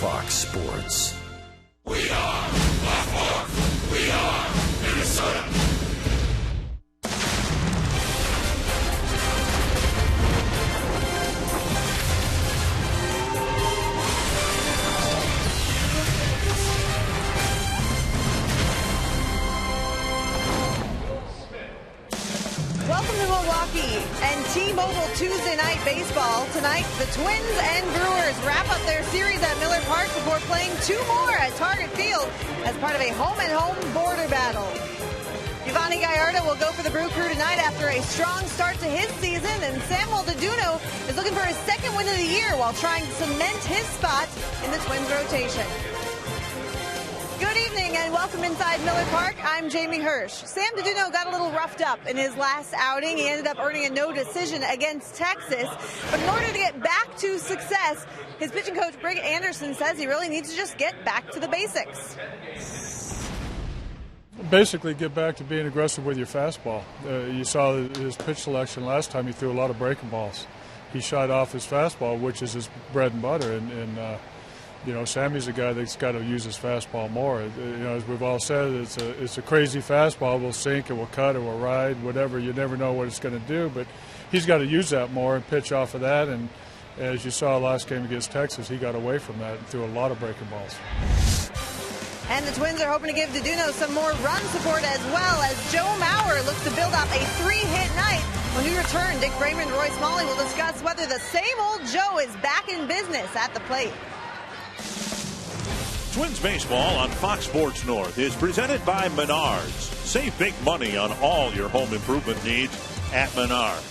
Fox Sports. We are Baltimore. We are Minnesota. Welcome to Milwaukee and T-Mobile Tuesday Night Baseball. Tonight, the Twins and Brewers wrap up their series at Miller Park before playing two more at Target Field as part of a home-and-home border battle. Giovanni Gallardo will go for the Brew Crew tonight after a strong start to his season, and Samuel DeDuno is looking for his second win of the year while trying to cement his spot in the Twins rotation. Good evening and welcome inside Miller Park. I'm Jamie Hirsch. Sam DeDuno got a little roughed up in his last outing. He ended up earning a no decision against Texas. But in order to get back to success, his pitching coach, Britt Anderson, says he really needs to just get back to the basics. Basically, get back to being aggressive with your fastball. You saw his pitch selection last time. He threw a lot of breaking balls. He shied off his fastball, which is his bread and butter. And Sammy's a guy that's got to use his fastball more. As we've all said, it's a crazy fastball. We'll sink, it will cut, it will ride, whatever. You never know what it's going to do, but he's got to use that more and pitch off of that. And as you saw last game against Texas, he got away from that and threw a lot of breaking balls. And the Twins are hoping to give DeDuno some more run support as well as Joe Mauer looks to build up a three-hit night. When we return, Dick Bramer and Roy Smalley will discuss whether the same old Joe is back in business at the plate. Twins baseball on Fox Sports North is presented by Menards. Save big money on all your home improvement needs at Menards.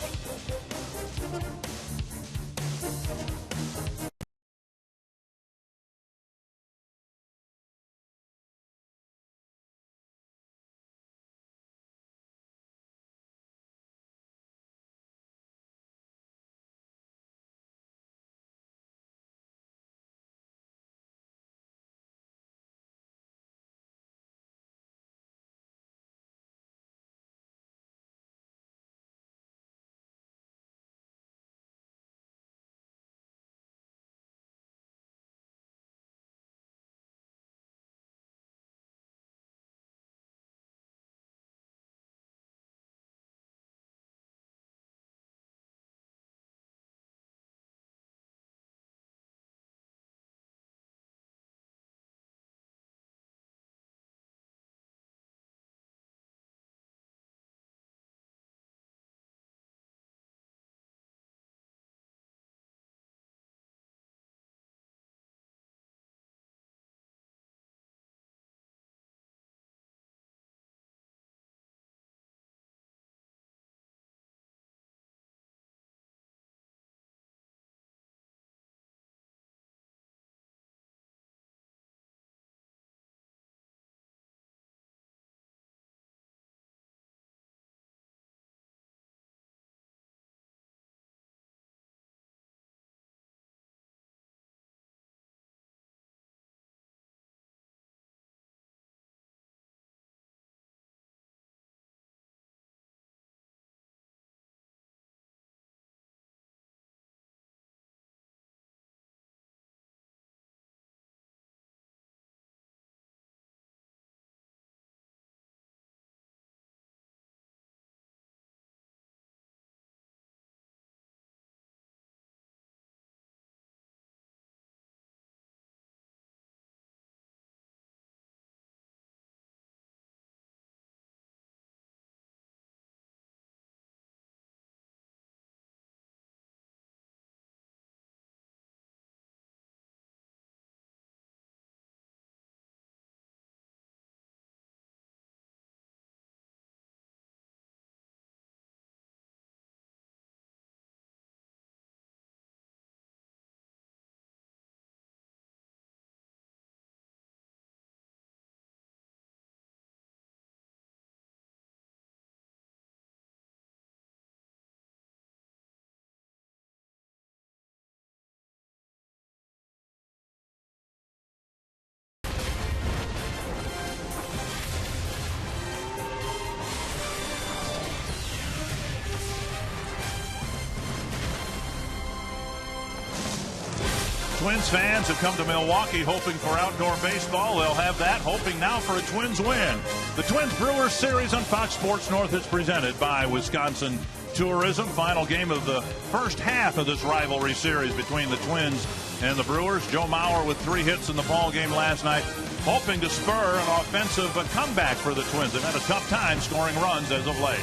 Twins fans have come to Milwaukee hoping for outdoor baseball. They'll have that, hoping now for a Twins win. The Twins-Brewers series on Fox Sports North is presented by Wisconsin Tourism. Final game of the first half of this rivalry series between the Twins and the Brewers. Joe Mauer with 3 hits in the ball game last night, hoping to spur an offensive comeback for the Twins. They've had a tough time scoring runs as of late.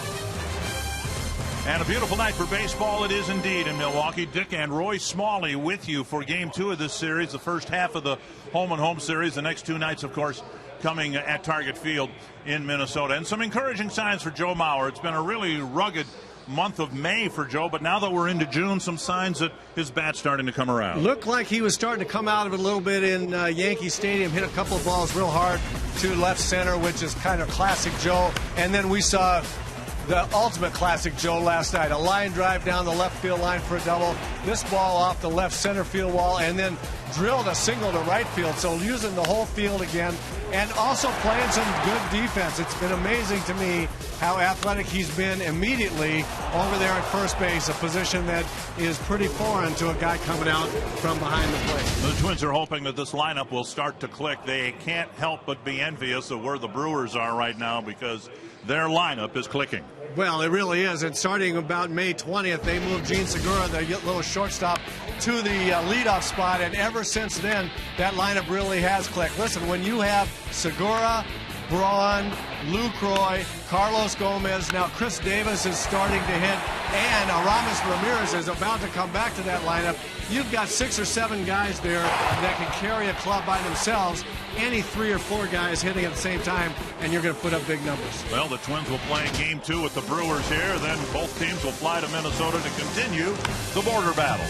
And a beautiful night for baseball it is indeed in Milwaukee. Dick and Roy Smalley with you for Game 2 of this series, the first half of the home-and-home series. The next 2 nights, of course, coming at Target Field in Minnesota. And some encouraging signs for Joe Mauer. It's been a really rugged month of May for Joe, but now that we're into June, some signs that his bat's starting to come around. Looked like he was starting to come out of it a little bit in Yankee Stadium, hit a couple of balls real hard to left center, which is kind of classic Joe. And then we saw the ultimate classic Joe last night, a line drive down the left field line for a double, this ball off the left center field wall, and then drilled a single to right field, so using the whole field again, and also playing some good defense. It's been amazing to me how athletic he's been immediately over there at first base, a position that is pretty foreign to a guy coming out from behind the plate. The Twins are hoping that this lineup will start to click. They can't help but be envious of where the Brewers are right now because their lineup is clicking. Well, it really is. And starting about May 20th, they moved Gene Segura, the little shortstop, to the leadoff spot. And ever since then, that lineup really has clicked. Listen, when you have Segura, Braun, Lucroy, Carlos Gomez, now Chris Davis is starting to hit, and Aramis Ramirez is about to come back to that lineup, you've got 6 or 7 guys there that can carry a club by themselves. Any 3 or 4 guys hitting at the same time, and you're going to put up big numbers. Well, the Twins will play Game 2 with the Brewers here. Then both teams will fly to Minnesota to continue the border battle.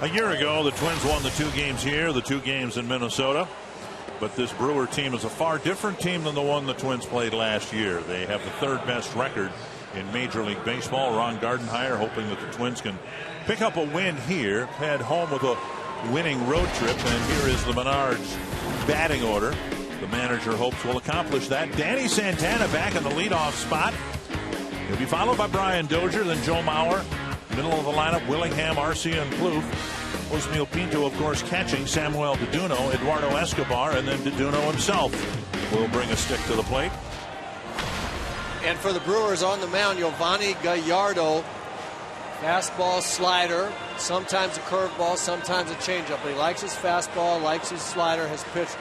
A year ago, the Twins won the 2 games here, the 2 games in Minnesota. But this Brewer team is a far different team than the one the Twins played last year. They have the 3rd best record in Major League Baseball. Ron Gardenhire hoping that the Twins can pick up a win here, head home with a winning road trip. And here is the Menards batting order. The manager hopes will accomplish that. Danny Santana back in the leadoff spot. He'll be followed by Brian Dozier, then Joe Mauer. Middle of the lineup, Willingham, Arcia, and Plouffe. Osmeal Pinto, of course, catching. Samuel Deduno, Eduardo Escobar, and then Deduno himself will bring a stick to the plate. And for the Brewers on the mound, Giovanni Gallardo. Fastball, slider, sometimes a curveball, sometimes a changeup. But he likes his fastball, likes his slider, has pitched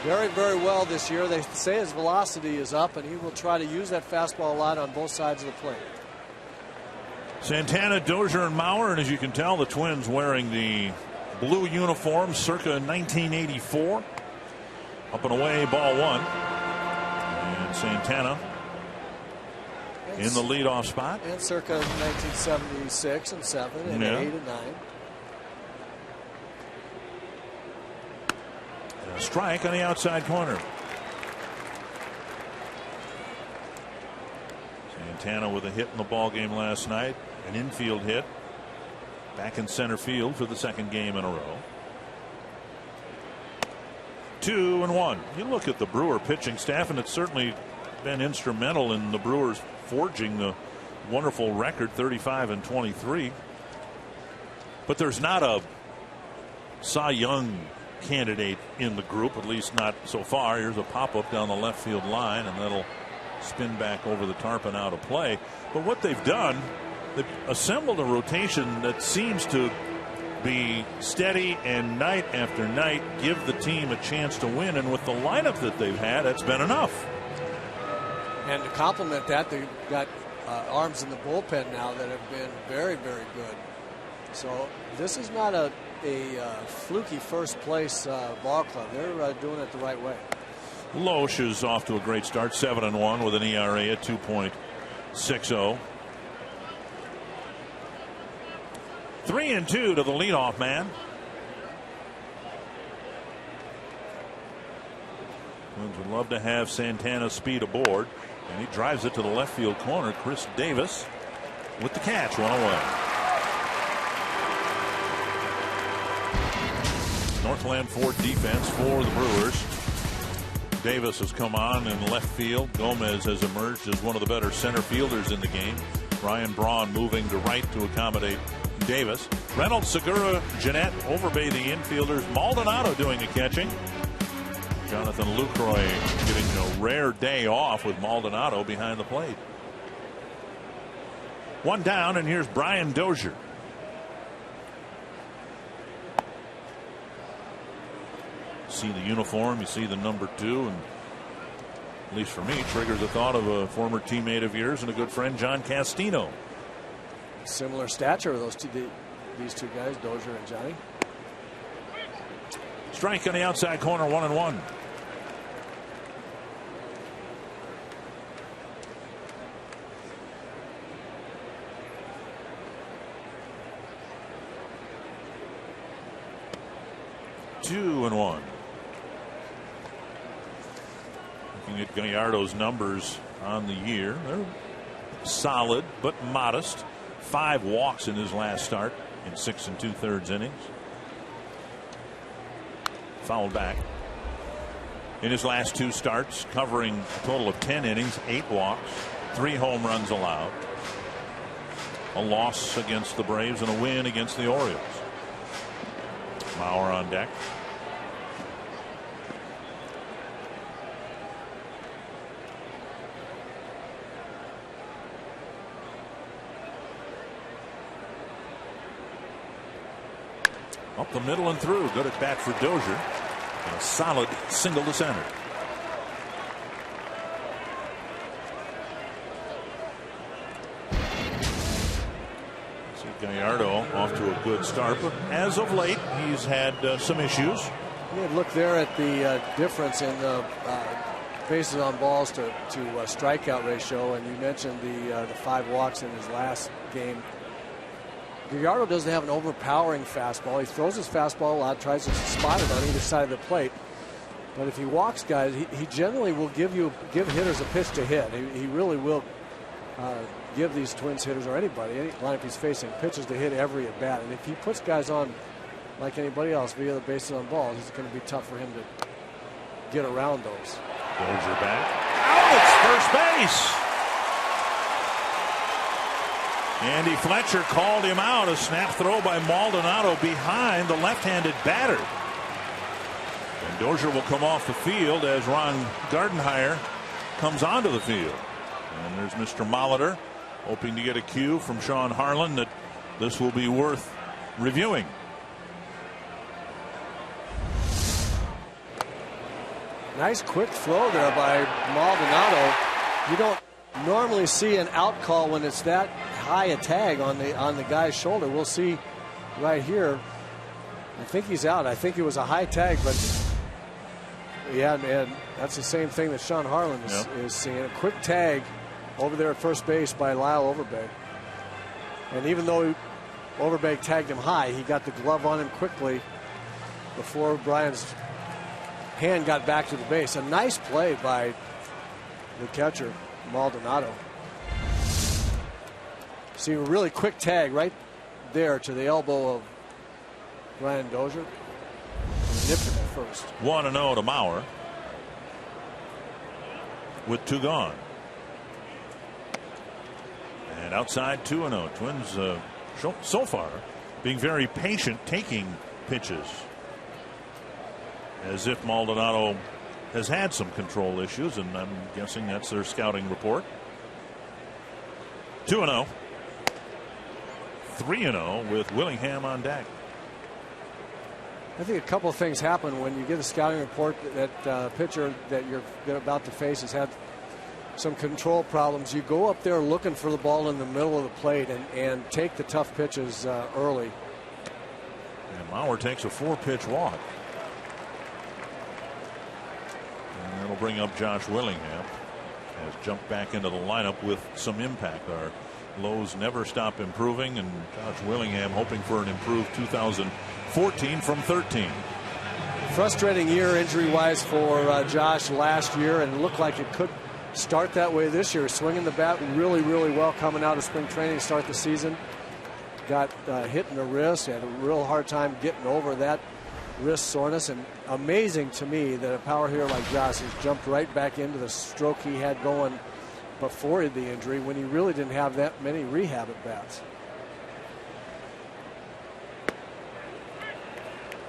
very, very well this year. They say his velocity is up, and he will try to use that fastball a lot on both sides of the plate. Santana, Dozier, and Mauer, and as you can tell, the Twins wearing the blue uniform circa 1984. Up and away, ball one. And Santana in the leadoff spot. And circa 1976 and 7 and 8 and 9. A strike on the outside corner. Santana with a hit in the ball game last night. An infield hit. Back in center field for the second game in a row. 2-1. You look at the Brewer pitching staff, and it's certainly been instrumental in the Brewers forging the wonderful record 35-23. But there's not a Cy Young candidate in the group, at least not so far. Here's a pop-up down the left field line, and that'll spin back over the tarp and out of play. But what they've done, they've assembled a rotation that seems to be steady and night after night give the team a chance to win. And with the lineup that they've had, that's been enough. And to complement that, they've got arms in the bullpen now that have been very, very good. So this is not a fluky first place ball club. They're doing it the right way. Loesch is off to a great start, 7-1 with an ERA at 2.60. 3-2 to the leadoff man. Twins would love to have Santana's speed aboard, and he drives it to the left field corner. Chris Davis with the catch, one away. Northland Ford defense for the Brewers. Davis has come on in left field. Gomez has emerged as one of the better center fielders in the game. Ryan Braun moving to right to accommodate Davis. Reynolds, Segura, Jeanette, Overbay the infielders. Maldonado doing the catching. Jonathan Lucroy getting a rare day off with Maldonado behind the plate. One down, and here's Brian Dozier. See the uniform, you see the number 2, and at least for me, triggers the thought of a former teammate of yours and a good friend, John Castino. Similar stature, these two guys, Dozier and Johnny. Strike on the outside corner, 1-1. Two and one. Looking at Gallardo's numbers on the year, they're solid but modest. 5 walks in his last start in 6 2/3 innings. Fouled back. In his last 2 starts, covering a total of 10 innings, 8 walks, 3 home runs allowed. A loss against the Braves and a win against the Orioles. Mauer on deck. Up the middle and through. Good at bat for Dozier. And a solid single to center. See Gallardo off to a good start, but as of late he's had some issues. Yeah, look there at the difference in the bases on balls to strikeout ratio, and you mentioned the 5 walks in his last game. Gallardo doesn't have an overpowering fastball. He throws his fastball a lot, tries to spot it on either side of the plate. But if he walks guys, he generally will give hitters a pitch to hit. He really will give these Twins hitters, or anybody, any lineup he's facing, pitches to hit every at bat. And if he puts guys on like anybody else via the bases on balls. It's going to be tough for him to get around those. Dozier back. Out at first base. Andy Fletcher called him out. A snap throw by Maldonado behind the left-handed batter. And Dozier will come off the field as Ron Gardenhire comes onto the field. And there's Mr. Molitor hoping to get a cue from Sean Harlan that this will be worth reviewing. Nice quick throw there by Maldonado. You don't normally see an out call when it's that high a tag on the guy's shoulder. We'll see right here. I think he's out. I think it was a high tag, but yeah, and that's the same thing that Sean Harlan is seeing. A quick tag over there at first base by Lyle Overbay. And even though Overbay tagged him high, he got the glove on him quickly before Brian's hand got back to the base. A nice play by the catcher, Maldonado. See a really quick tag right there to the elbow of Brian Dozier. Nipped him at first. 1-0 to Mauer with 2 gone. And outside 2-0. Twins so far being very patient taking pitches. As if Maldonado has had some control issues, and I'm guessing that's their scouting report. 2-0. 3-0 with Willingham on deck. I think a couple of things happen when you get a scouting report that pitcher that you're about to face has had some control problems. You go up there looking for the ball in the middle of the plate and take the tough pitches early. And Mauer takes a 4-pitch walk. And that'll bring up Josh Willingham. Has jumped back into the lineup with some impact. Our lows never stop improving, and Josh Willingham hoping for an improved 2014 from 13. Frustrating year injury-wise for Josh last year, and it looked like it could start that way this year. Swinging the bat really, really well coming out of spring training to start the season. Got hit in the wrist. Had a real hard time getting over that wrist soreness, and amazing to me that a power hitter like Josh has jumped right back into the stroke he had going before the injury when he really didn't have that many rehab at bats.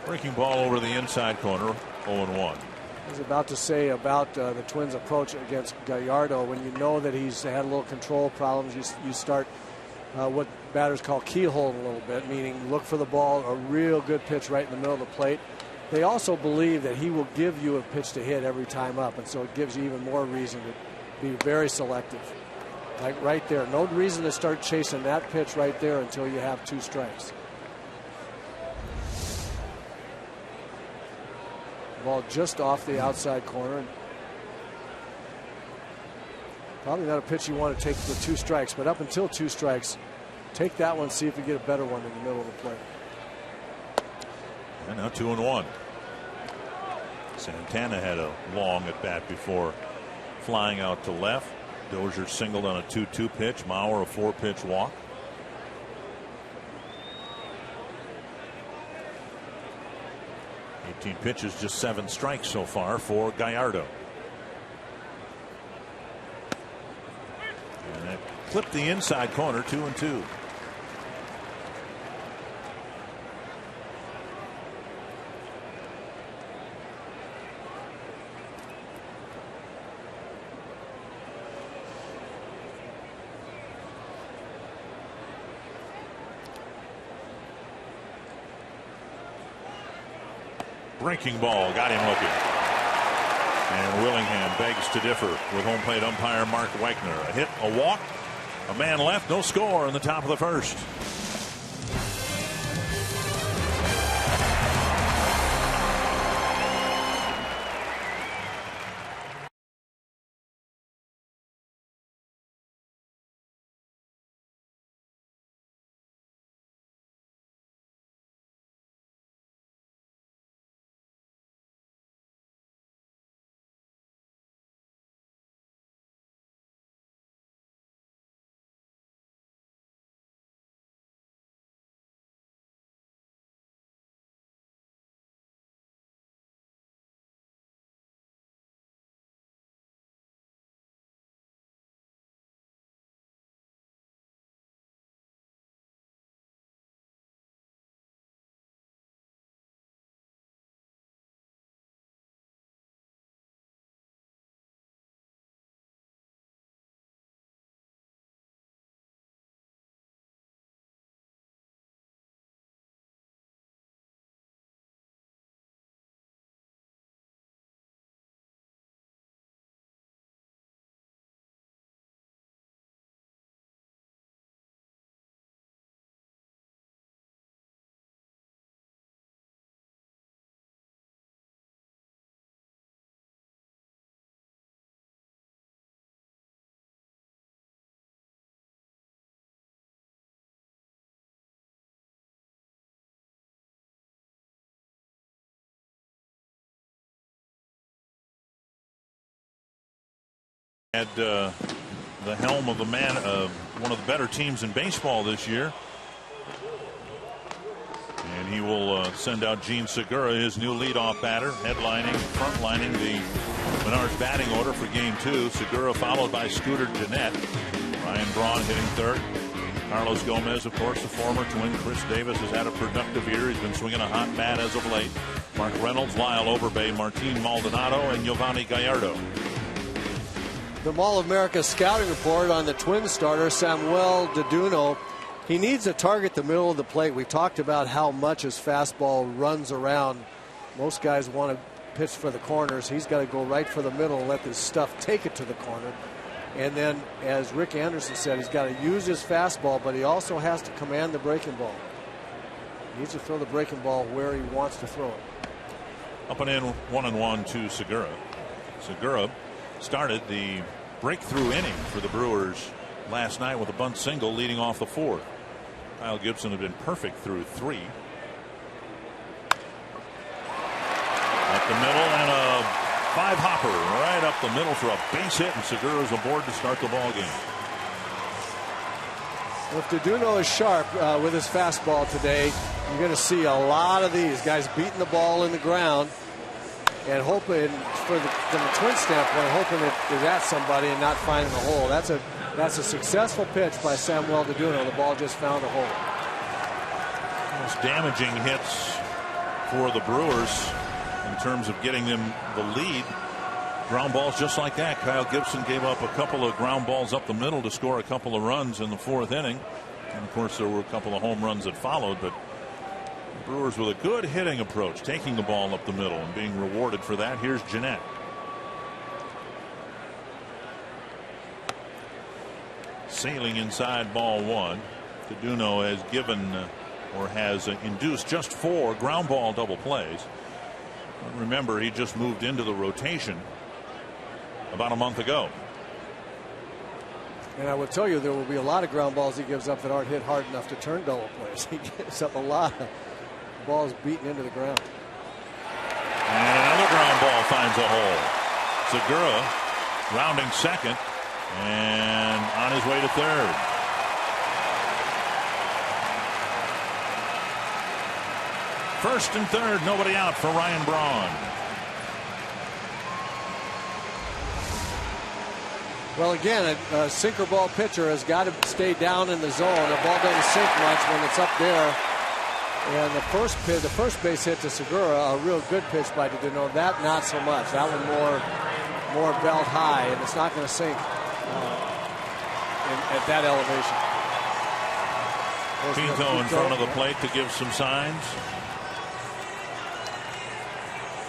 Breaking ball over the inside corner, 0-1. I was about to say about the Twins' approach against Gallardo. When you know that he's had a little control problems, you start what batters call keyhole a little bit, meaning look for the ball, a real good pitch right in the middle of the plate. They also believe that he will give you a pitch to hit every time up, and so it gives you even more reason to be very selective. Like right there, no reason to start chasing that pitch right there until you have 2 strikes. Ball just off the outside corner. Probably not a pitch you want to take with 2 strikes, but up until 2 strikes, take that one, see if you get a better one in the middle of the plate. And now 2-1. Santana had a long at bat before flying out to left. Dozier singled on a 2-2 pitch. Mauer a 4-pitch walk. Pitches, just 7 strikes so far for Gallardo. And that clipped the inside corner, 2-2. Breaking ball got him looking. And Willingham begs to differ with home plate umpire Mark Wagner. A hit, a walk, a man left, no score in the top of the first. At the helm of one of the better teams in baseball this year. And he will send out Gene Segura, his new leadoff batter, frontlining the Menards batting order for Game 2. Segura followed by Scooter Gennett. Ryan Braun hitting third. Carlos Gomez, of course, the former Twin. Chris Davis has had a productive year. He's been swinging a hot bat as of late. Mark Reynolds, Lyle Overbay, Martin Maldonado, and Giovanni Gallardo. The Mall of America scouting report on the Twins starter, Samuel Deduno. He needs to target the middle of the plate. We talked about how much his fastball runs around. Most guys want to pitch for the corners. He's got to go right for the middle and let this stuff take it to the corner. And then, as Rick Anderson said, he's got to use his fastball, but he also has to command the breaking ball. He needs to throw the breaking ball where he wants to throw it. Up and in, 1-1 to Segura. Segura started the breakthrough inning for the Brewers last night with a bunt single leading off the fourth. Kyle Gibson had been perfect through 3. Up the middle and a 5-hopper right up the middle for a base hit, and Segura's aboard to start the ball game. Well, if Deduno is sharp with his fastball today, you're going to see a lot of these guys beating the ball in the ground and hoping, from the Twins standpoint, hoping it is at somebody and not finding a hole. That's a successful pitch by Samuel Deduno. The ball just found a hole. Most damaging hits for the Brewers in terms of getting them the lead. Ground balls just like that. Kyle Gibson gave up a couple of ground balls up the middle to score a couple of runs in the 4th inning. And of course there were a couple of home runs that followed, but the Brewers with a good hitting approach, taking the ball up the middle and being rewarded for that. Here's Gennett. Sailing inside, ball 1. Deduno has given or has induced just 4 ground ball double plays. Remember, he just moved into the rotation about a month ago. And I will tell you, there will be a lot of ground balls he gives up that aren't hit hard enough to turn double plays. He gives up a lot of balls beaten into the ground. And another ground ball finds a hole. Segura rounding second and on his way to third. First and third, nobody out for Ryan Braun. Well, again, a sinker ball pitcher has got to stay down in the zone. The ball doesn't sink much when it's up there. And the first base hit to Segura, a real good pitch by Deduno. That not so much. That one more belt high, and it's not going to sink at that elevation. Pinto in front of the plate to give some signs.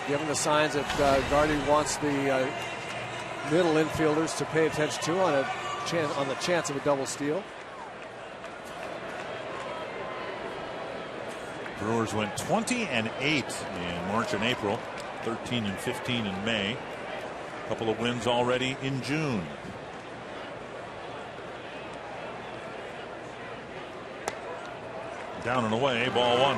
Given the signs that Gardy wants the middle infielders to pay attention to on the chance of a double steal. Brewers went 20-8 in March and April, 13-15 in May. A couple of wins already in June. Down and away, ball 1.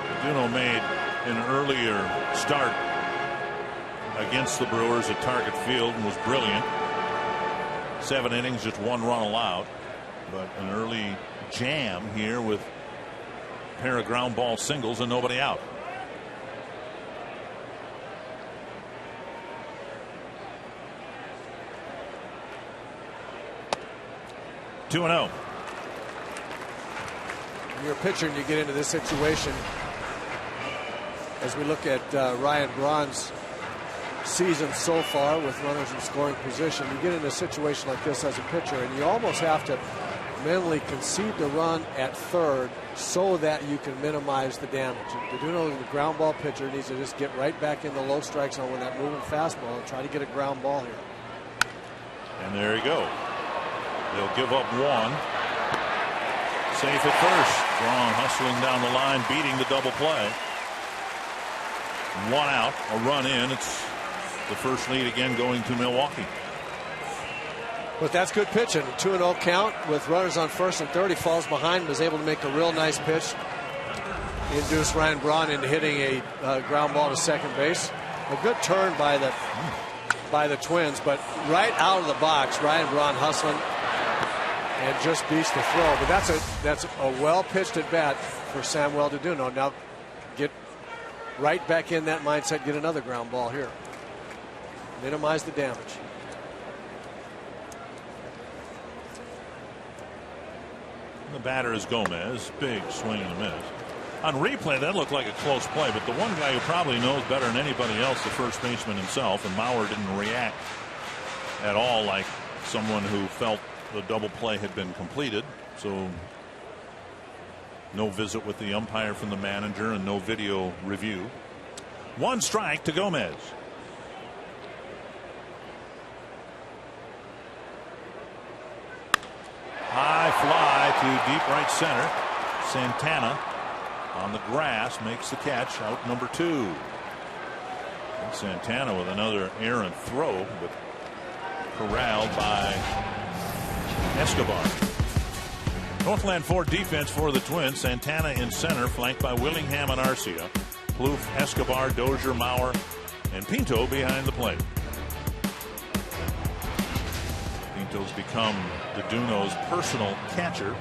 Deduno made an earlier start against the Brewers at Target Field and was brilliant. 7 innings, just 1 run allowed, but an early jam here with a pair of ground ball singles and nobody out. Two 2-0. You're a pitcher and you get into this situation. As we look at Ryan Braun's season so far with runners in scoring position, you get in a situation like this as a pitcher and you almost have to mentally concede the run at third so that you can minimize the damage. Deduno, the ground ball pitcher, needs to just get right back in the low strike zone with that moving fastball and try to get a ground ball here. And there you go. They'll give up 1. Safe at first. Braun hustling down the line, beating the double play. 1 out, a run in. It's the first lead again going to Milwaukee. But that's good pitching. 2-0 count with runners on first and third. He falls behind, was able to make a real nice pitch. He induced Ryan Braun into hitting a ground ball to second base. A good turn by the Twins, but right out of the box, Ryan Braun hustling and just beats the throw. But that's a well pitched at bat for Samuel to do. Now get right back in that mindset. Get another ground ball here. Minimize the damage. The batter is Gomez. Big swing and a miss. On replay, that looked like a close play, but the one guy who probably knows better than anybody else, the first baseman himself, and Mauer didn't react at all like someone who felt the double play had been completed. So no visit with the umpire from the manager and no video review. 1 strike to Gomez. High fly to deep right center. Santana on the grass makes the catch, out number 2. And Santana with another errant throw, but corralled by Escobar. Northland Ford defense for the Twins. Santana in center, flanked by Willingham and Arcia. Plouffe, Escobar, Dozier, Mauer, and Pinto behind the plate. Pinto's become DeDuno's personal catcher.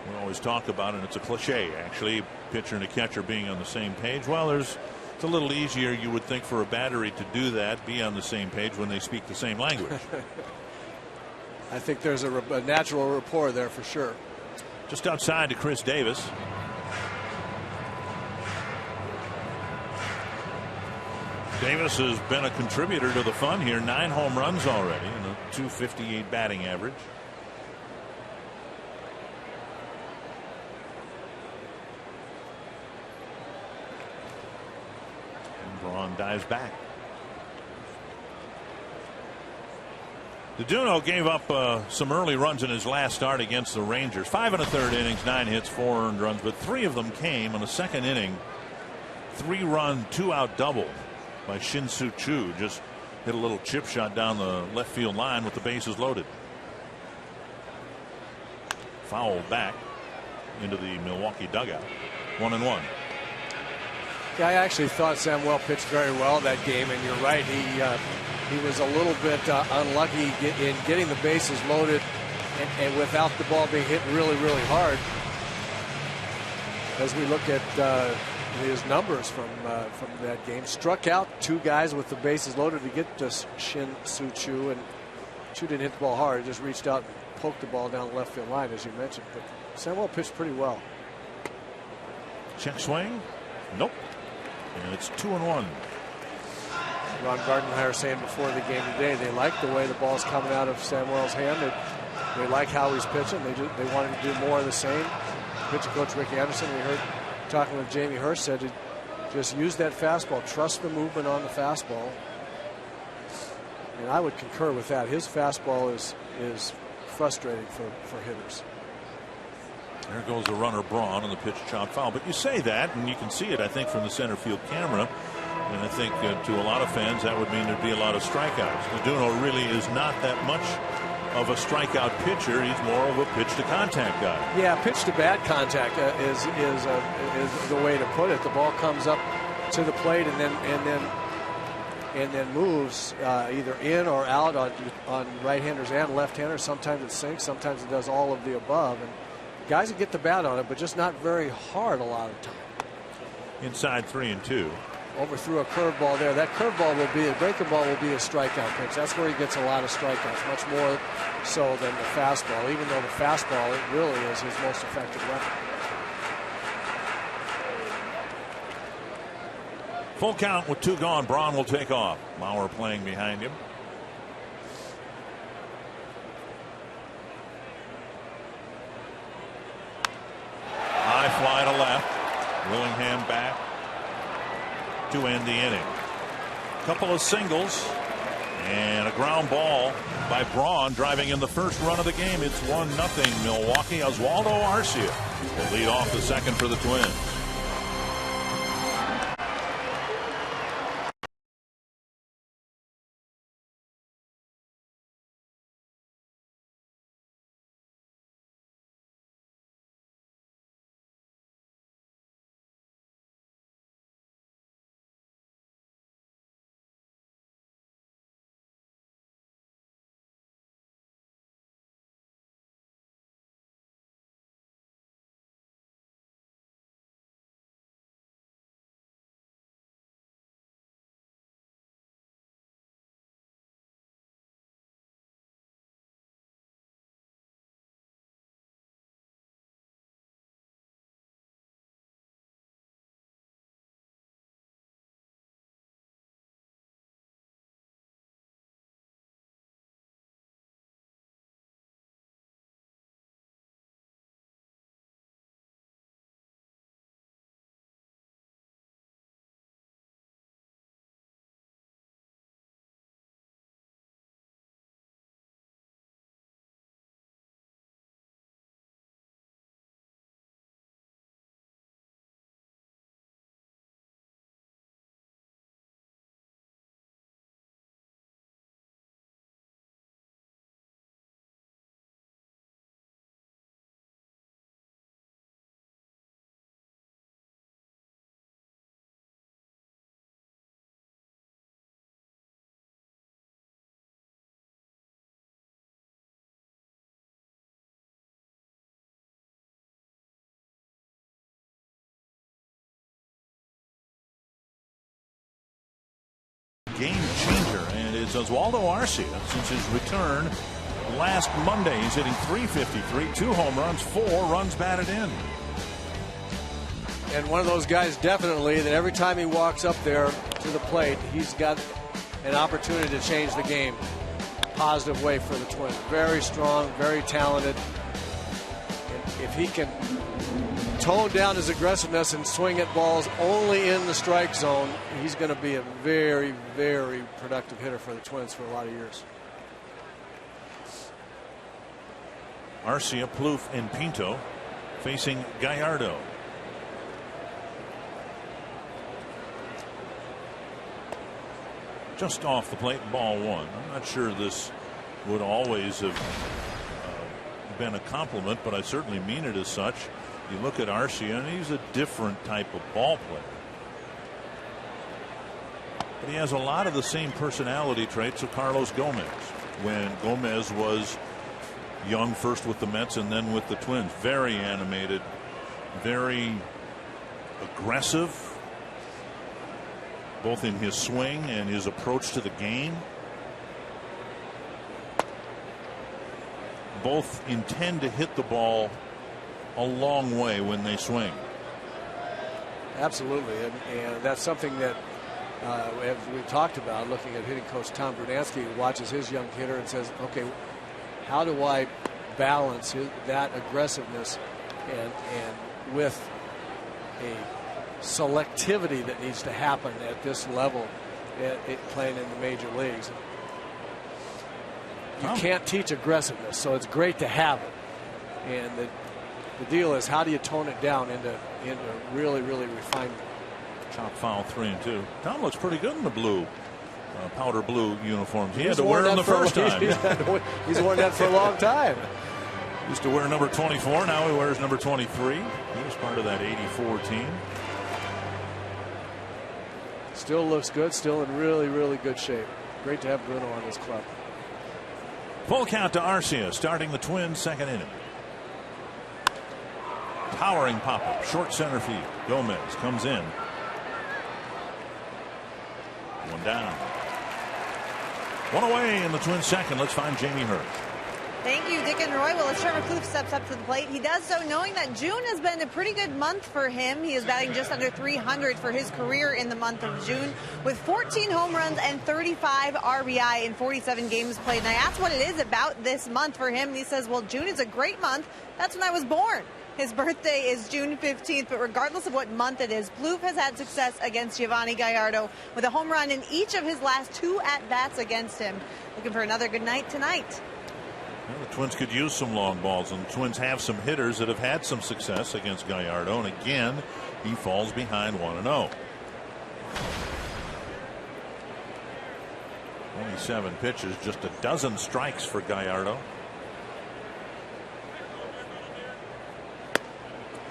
We always talk about it, and it's a cliche actually, pitcher and a catcher being on the same page. Well, it's a little easier, you would think, for a battery to do that, be on the same page when they speak the same language. I think there's a natural rapport there for sure. Just outside to Chris Davis. Davis has been a contributor to the fun here. 9 home runs already and a .258 batting average. And Braun dives back. DeDuno gave up some early runs in his last start against the Rangers. 5 1/3 innings, 9 hits, 4 earned runs, but 3 of them came in the second inning. 3-run, 2-out double by Shin-Soo Choo. Just hit a little chip shot down the left field line with the bases loaded. Foul back into the Milwaukee dugout. 1-1. Yeah, I actually thought Samuel pitched very well that game, and you're right. He was a little bit unlucky in getting the bases loaded and without the ball being hit really, really hard. As we look at his numbers from that game, struck out 2 guys with the bases loaded to get to Shin-Soo Choo, and Choo didn't hit the ball hard. He just reached out and poked the ball down the left field line, as you mentioned. But Samuel pitched pretty well. Check swing. Nope. And it's 2-1. Ron Gardenhire saying before the game today, they like the way the ball's coming out of Samuel's hand. They like how he's pitching. They wanted to do more of the same. Pitching coach Rick Anderson, we heard talking with Jamie Hurst, said to just use that fastball, trust the movement on the fastball. And I would concur with that. His fastball is frustrating for hitters. There goes the runner Braun on the pitch chop foul. But you say that, and you can see it, I think, from the center field camera. And I think to a lot of fans that would mean there'd be a lot of strikeouts. DeDuno really is not that much of a strikeout pitcher. He's more of a pitch to contact guy. Yeah, pitch to bat contact is the way to put it. The ball comes up to the plate and then moves either in or out on right-handers and left-handers. Sometimes it sinks, sometimes it does all of the above. And guys will get the bat on it, but just not very hard a lot of the time. Inside 3-2. Overthrew a curveball there. That curveball will be a breaking ball, will be a strikeout pitch. That's where he gets a lot of strikeouts, much more so than the fastball, even though the fastball, it really is his most effective weapon. Full count with 2 gone. Braun will take off. Mauer playing behind him. High fly to left. Willingham back to end the inning. Couple of singles and a ground ball by Braun, driving in the first run of the game. It's 1-0 Milwaukee. Oswaldo Arcia will lead off the second for the Twins. game changer, and it's Oswaldo Arcia since his return last Monday. He's hitting .353, 2 home runs, 4 runs batted in. And one of those guys definitely that every time he walks up there to the plate, he's got an opportunity to change the game. Positive way for the Twins. Very strong, very talented. And if he can tone down his aggressiveness and swing at balls only in the strike zone, he's going to be a very, very productive hitter for the Twins for a lot of years. Arcia, Plouffe, and Pinto facing Gallardo. Just off the plate, ball 1. I'm not sure this would always have been a compliment, but I certainly mean it as such. You look at Arcia, and he's a different type of ball player. But he has a lot of the same personality traits of Carlos Gomez. When Gomez was young, first with the Mets and then with the Twins. Very animated, very aggressive, both in his swing and his approach to the game. Both intend to hit the ball a long way when they swing. Absolutely, and that's something that as we talked about, looking at hitting coach Tom Brunansky, watches his young hitter and says, okay, how do I balance that aggressiveness and with a selectivity that needs to happen at this level, playing in the major leagues. You can't teach aggressiveness, so it's great to have it. And the deal is, how do you tone it down into really, really refinement? Chop foul 3-2. Tom looks pretty good in the blue, powder blue uniforms. He had to wear them the first time. He's worn that for a long time. Used to wear number 24. Now he wears number 23. He was part of that '84 team. Still looks good. Still in really, really good shape. Great to have Bruno on this club. Full count to Arcia, starting the Twins' second inning. Towering pop-up, short center field. Gomez comes in. One down. One away in the Twins' second. Let's find Jamie Hurd. Thank you, Dick and Roy. Well, as Trevor Plouffe steps up to the plate, he does so knowing that June has been a pretty good month for him. He is batting just under .300 for his career in the month of June, with 14 home runs and 35 RBI in 47 games played. And I asked what it is about this month for him, and he says, well, June is a great month. That's when I was born. His birthday is June 15th, but regardless of what month it is, Plouffe has had success against Giovanni Gallardo with a home run in each of his last 2 at-bats against him. Looking for another good night tonight. Well, the Twins could use some long balls, and the Twins have some hitters that have had some success against Gallardo, and again, he falls behind 1-0. 27 pitches, just a dozen strikes for Gallardo.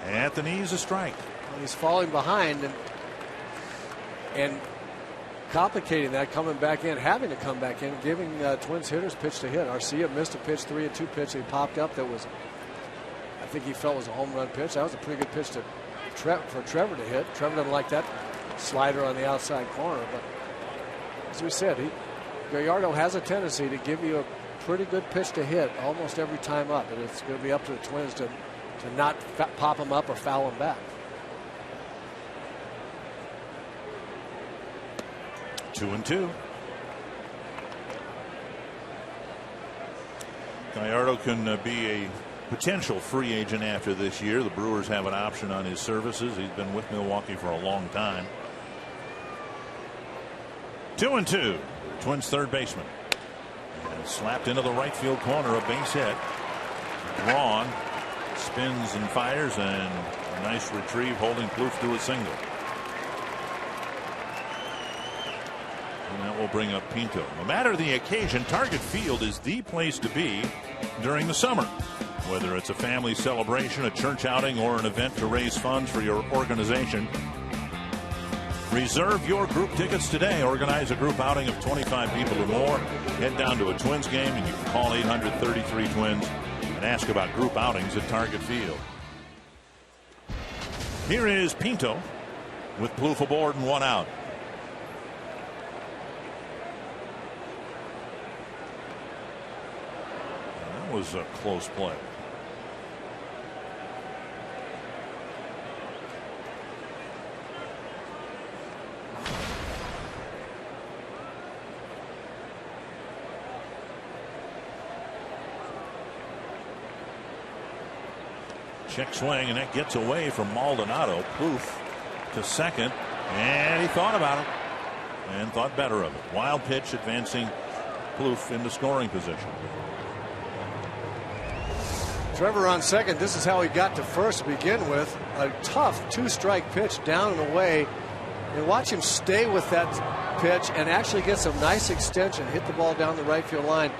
At the knees, a strike. Well, he's falling behind and complicating that, coming back in, having to come back in, giving Twins hitters pitch to hit. Arcia missed a pitch, 3-2 pitch. He popped up that was, I think he felt was a home run pitch. That was a pretty good pitch for Trevor to hit. Trevor doesn't like that slider on the outside corner, but as we said, Gallardo has a tendency to give you a pretty good pitch to hit almost every time up, and it's going to be up to the Twins to not pop him up or foul him back. 2-2. Gallardo can be a potential free agent after this year. The Brewers have an option on his services. He's been with Milwaukee for a long time. 2-2. Twins third baseman. And slapped into the right field corner, a base hit. Braun spins and fires, and a nice retrieve holding Plouffe to a single. And that will bring up Pinto. No matter the occasion, Target Field is the place to be during the summer. Whether it's a family celebration, a church outing, or an event to raise funds for your organization, reserve your group tickets today. Organize a group outing of 25 people or more. Head down to a Twins game, and you can call 800-33-TWINS and ask about group outings at Target Field. Here is Pinto with Plouffe aboard and 1 out. was a close play. Check swing, and that gets away from Maldonado. Plouffe to second, and he thought about it and thought better of it. Wild pitch, advancing Plouffe into scoring position. Trevor on second. This is how he got to first to begin with. A tough 2-strike pitch down and away. And watch him stay with that pitch and actually get some nice extension. Hit the ball down the right field line.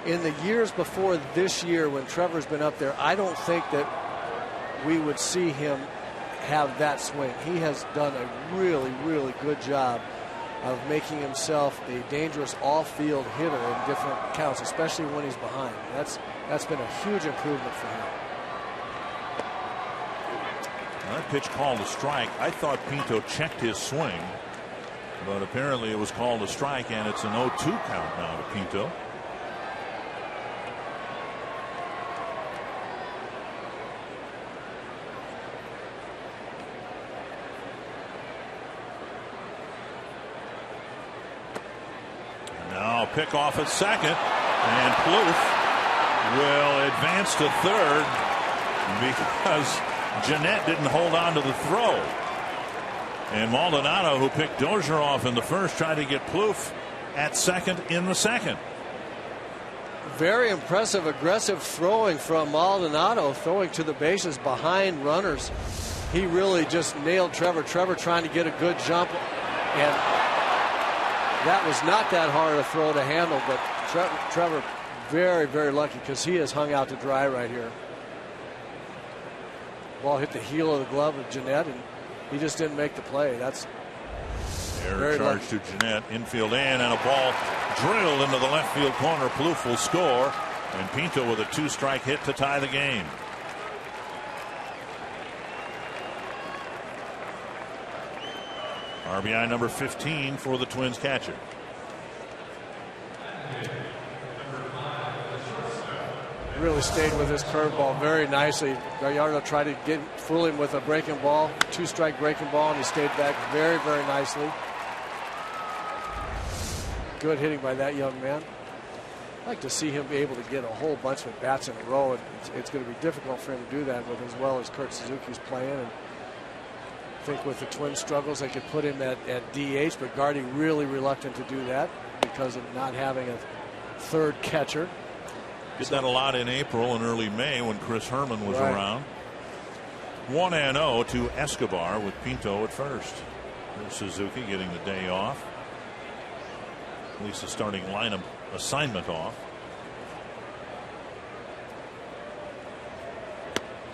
In the years before this year, when Trevor's been up there, I don't think that we would see him have that swing. He has done a really, really good job of making himself a dangerous all-field hitter in different counts, especially when he's behind. That's been a huge improvement for him. That pitch called a strike. I thought Pinto checked his swing, but apparently it was called a strike, and it's an 0-2 count now to Pinto. Pick off at second, and Plouffe will advance to third because Jeanette didn't hold on to the throw. And Maldonado, who picked Dozier off in the first, tried to get Plouffe at second in the second. Very impressive, aggressive throwing from Maldonado, throwing to the bases behind runners. He really just nailed Trevor. Trevor trying to get a good jump, and that was not that hard a throw to handle, but Trevor very, very lucky because he is hung out to dry right here. Ball hit the heel of the glove of Jeanette, and he just didn't make the play. That's error charge to Jeanette, infield in, and a ball drilled into the left field corner. Plouffe will score, and Pinto with a 2-strike hit to tie the game. RBI number 15 for the Twins catcher. Really stayed with his curveball very nicely. Gallardo tried to fool him with a breaking ball, 2-strike breaking ball, and he stayed back very, very nicely. Good hitting by that young man. I'd like to see him be able to get a whole bunch of at-bats in a row, and it's going to be difficult for him to do that with as well as Kurt Suzuki's playing. And I think with the Twins' struggles, they could put him at DH, but Gardy really reluctant to do that because of not having a third catcher. Did that a lot in April and early May when Chris Herman was around. 1-0 to Escobar with Pinto at first. There's Suzuki getting the day off. At least the starting lineup assignment off.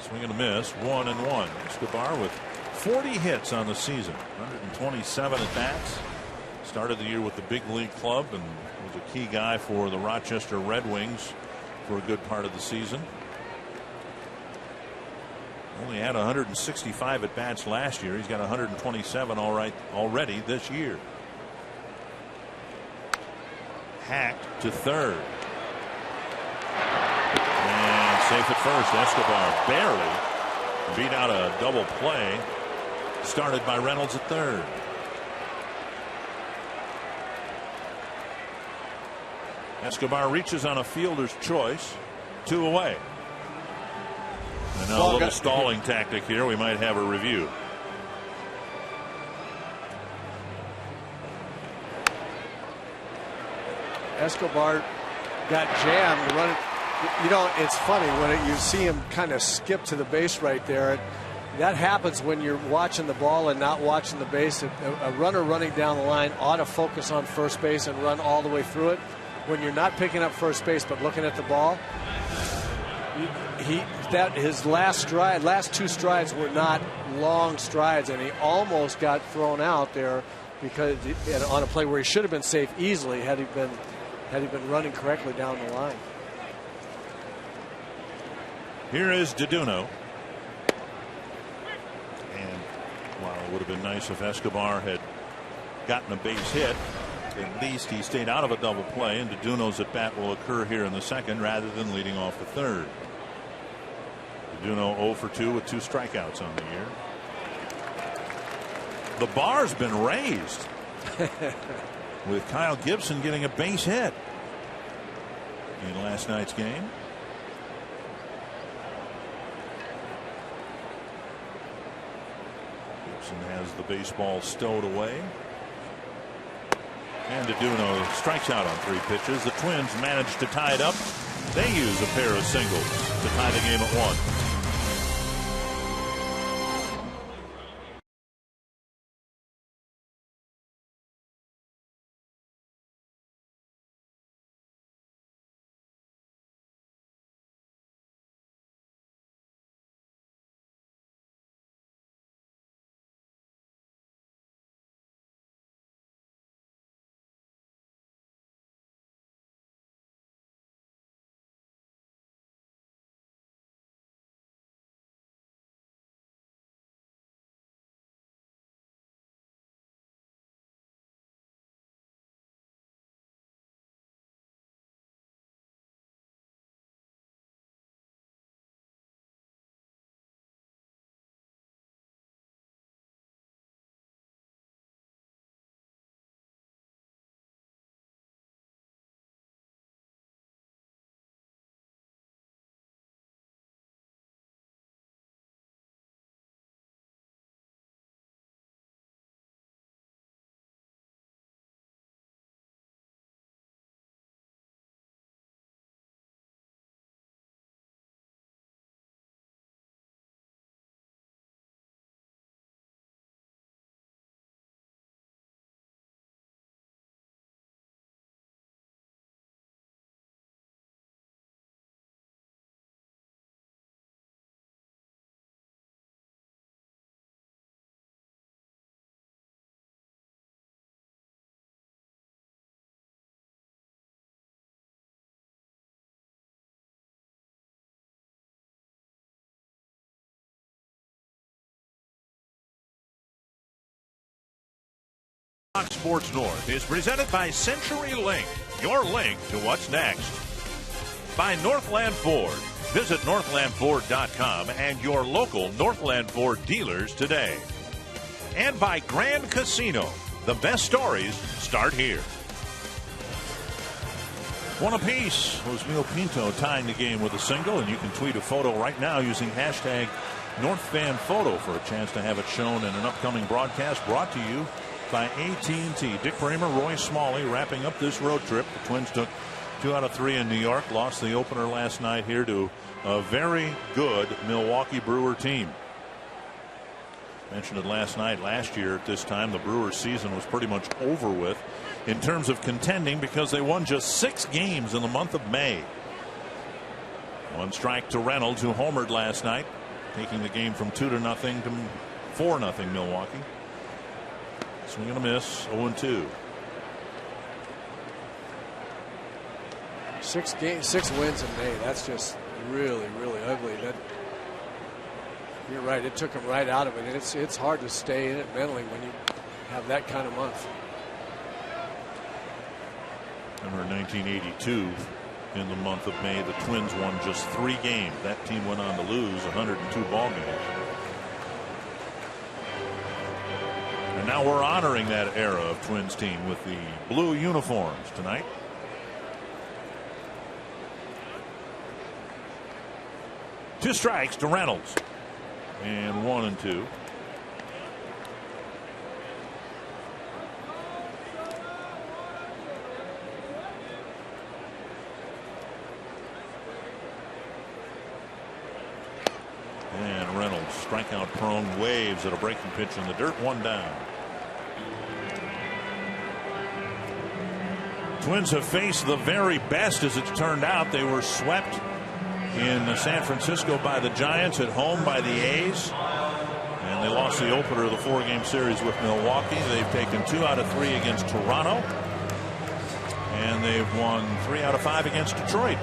Swing and a miss. 1-1. Escobar with 40 hits on the season, 127 at bats. Started the year with the big league club and was a key guy for the Rochester Red Wings for a good part of the season. Only had 165 at bats last year. He's got 127 already this year. Hacked to third. And safe at first. Escobar barely beat out a double play started by Reynolds at third. Escobar reaches on a fielder's choice. 2 away. And now a little stalling tactic here. We might have a review. Escobar got jammed running. You know, it's funny when you see him kind of skip to the base right there. That happens when you're watching the ball and not watching the base. A runner running down the line ought to focus on first base and run all the way through it. When you're not picking up first base but looking at the ball, his last 2 strides were not long strides, and he almost got thrown out there because on a play where he should have been safe easily had he been running correctly down the line. Here is Deduno. And while it would have been nice if Escobar had gotten a base hit, at least he stayed out of a double play, and DeDuno's at bat will occur here in the second rather than leading off the third. DeDuno 0 for 2 with 2 strikeouts on the year. The bar's been raised with Kyle Gibson getting a base hit in last night's game. Gibson has the baseball stowed away. And DeDuno strikes out on 3 pitches. The Twins manage to tie it up. They use a pair of singles to tie the game at 1. Fox Sports North is presented by CenturyLink, your link to what's next. By Northland Ford. Visit northlandford.com and your local Northland Ford dealers today. And by Grand Casino. The best stories start here. One apiece was Mil Pinto tying the game with a single, and you can tweet a photo right now using hashtag NorthFanPhoto for a chance to have it shown in an upcoming broadcast brought to you by AT&T. Dick Bramer, Roy Smalley wrapping up this road trip. The Twins took 2 out of 3 in New York, lost the opener last night here to a very good Milwaukee Brewer team. Mentioned it last night. Last year at this time, the Brewers season was pretty much over with in terms of contending because they won just 6 games in the month of May. 1 strike to Reynolds, who homered last night, taking the game from 2-0 to 4-0 Milwaukee. Swing and a miss, 0-2. 6 wins in May. That's just really, really ugly. You're right. It took him right out of it. And it's hard to stay in it mentally when you have that kind of month. Remember 1982, in the month of May, the Twins won just 3 games. That team went on to lose 102 ball games. And now we're honoring that era of Twins team with the blue uniforms tonight. Two strikes to Reynolds. And 1-2. And Reynolds, strikeout prone, waves at a breaking pitch in the dirt, 1 down. Twins have faced the very best as it's turned out. They were swept in San Francisco by the Giants, at home by the A's, and they lost the opener of the 4-game series with Milwaukee. They've taken 2 out of 3 against Toronto, and they've won 3 out of 5 against Detroit.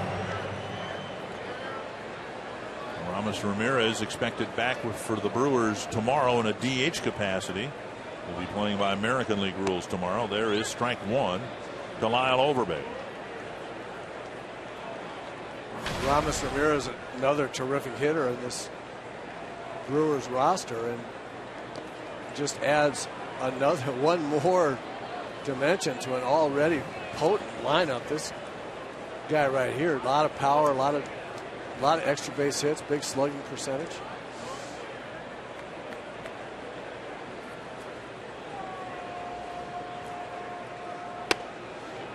Ramos Ramirez expected back for the Brewers tomorrow in a DH capacity. We'll be playing by American League rules tomorrow. There is strike one to Lyle Overbay. Ramos Ramirez, another terrific hitter in this Brewers roster, and just adds another one more dimension to an already potent lineup. This guy right here, a lot of power, a lot of extra base hits, big slugging percentage.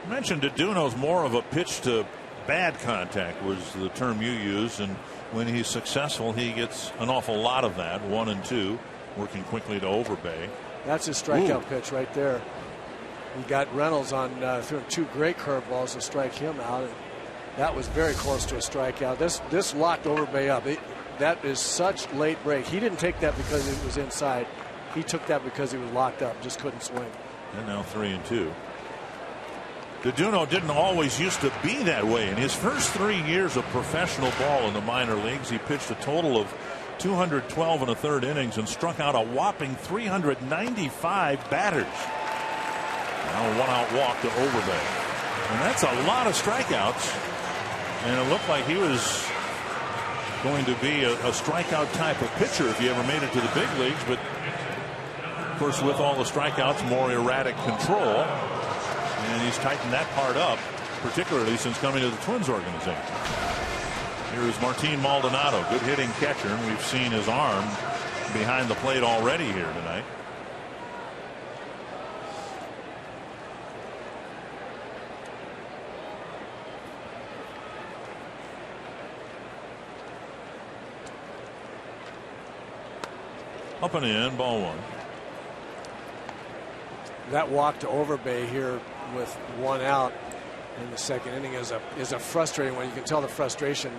You mentioned Duno's more of a pitch to bad contact was the term you used, and when he's successful he gets an awful lot of that. 1 and 2, working quickly to Overbay. That's his strikeout pitch right there. He got Reynolds on threw 2 great curveballs to strike him out, and that was very close to a strikeout. This locked Overbay up. That is such late break. He didn't take that because it was inside. He took that because he was locked up, just couldn't swing. And now 3 and 2. Duno didn't always used to be that way. In his first 3 years of professional ball in the minor leagues, he pitched a total of 212 and a third innings and struck out a whopping 395 batters. Now a 1-out walk to Overbay. And that's a lot of strikeouts. And it looked like he was going to be a strikeout type of pitcher if he ever made it to the big leagues. But of course, with all the strikeouts, more erratic control. And he's tightened that part up, particularly since coming to the Twins organization. Here is Martin Maldonado, good hitting catcher, and we've seen his arm behind the plate already here tonight. Up and in, ball 1. That walk to Overbay here with 1 out in the second inning is a frustrating one. You can tell the frustration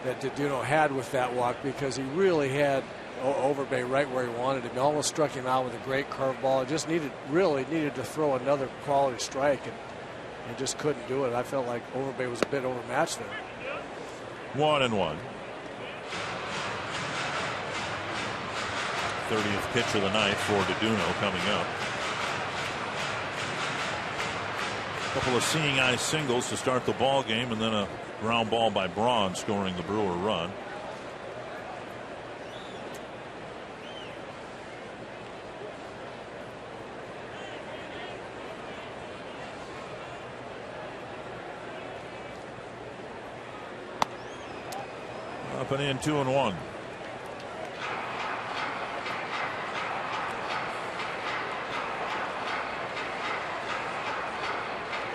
that Duno had with that walk, because he really had Overbay right where he wanted him. He almost struck him out with a great curveball. It just really needed to throw another quality strike, and just couldn't do it. I felt like Overbay was a bit overmatched there. 1-1. 30th pitch of the night for Duno coming up. Couple of seeing eye singles to start the ball game, and then a ground ball by Braun scoring the Brewer run. Up and in, 2-1.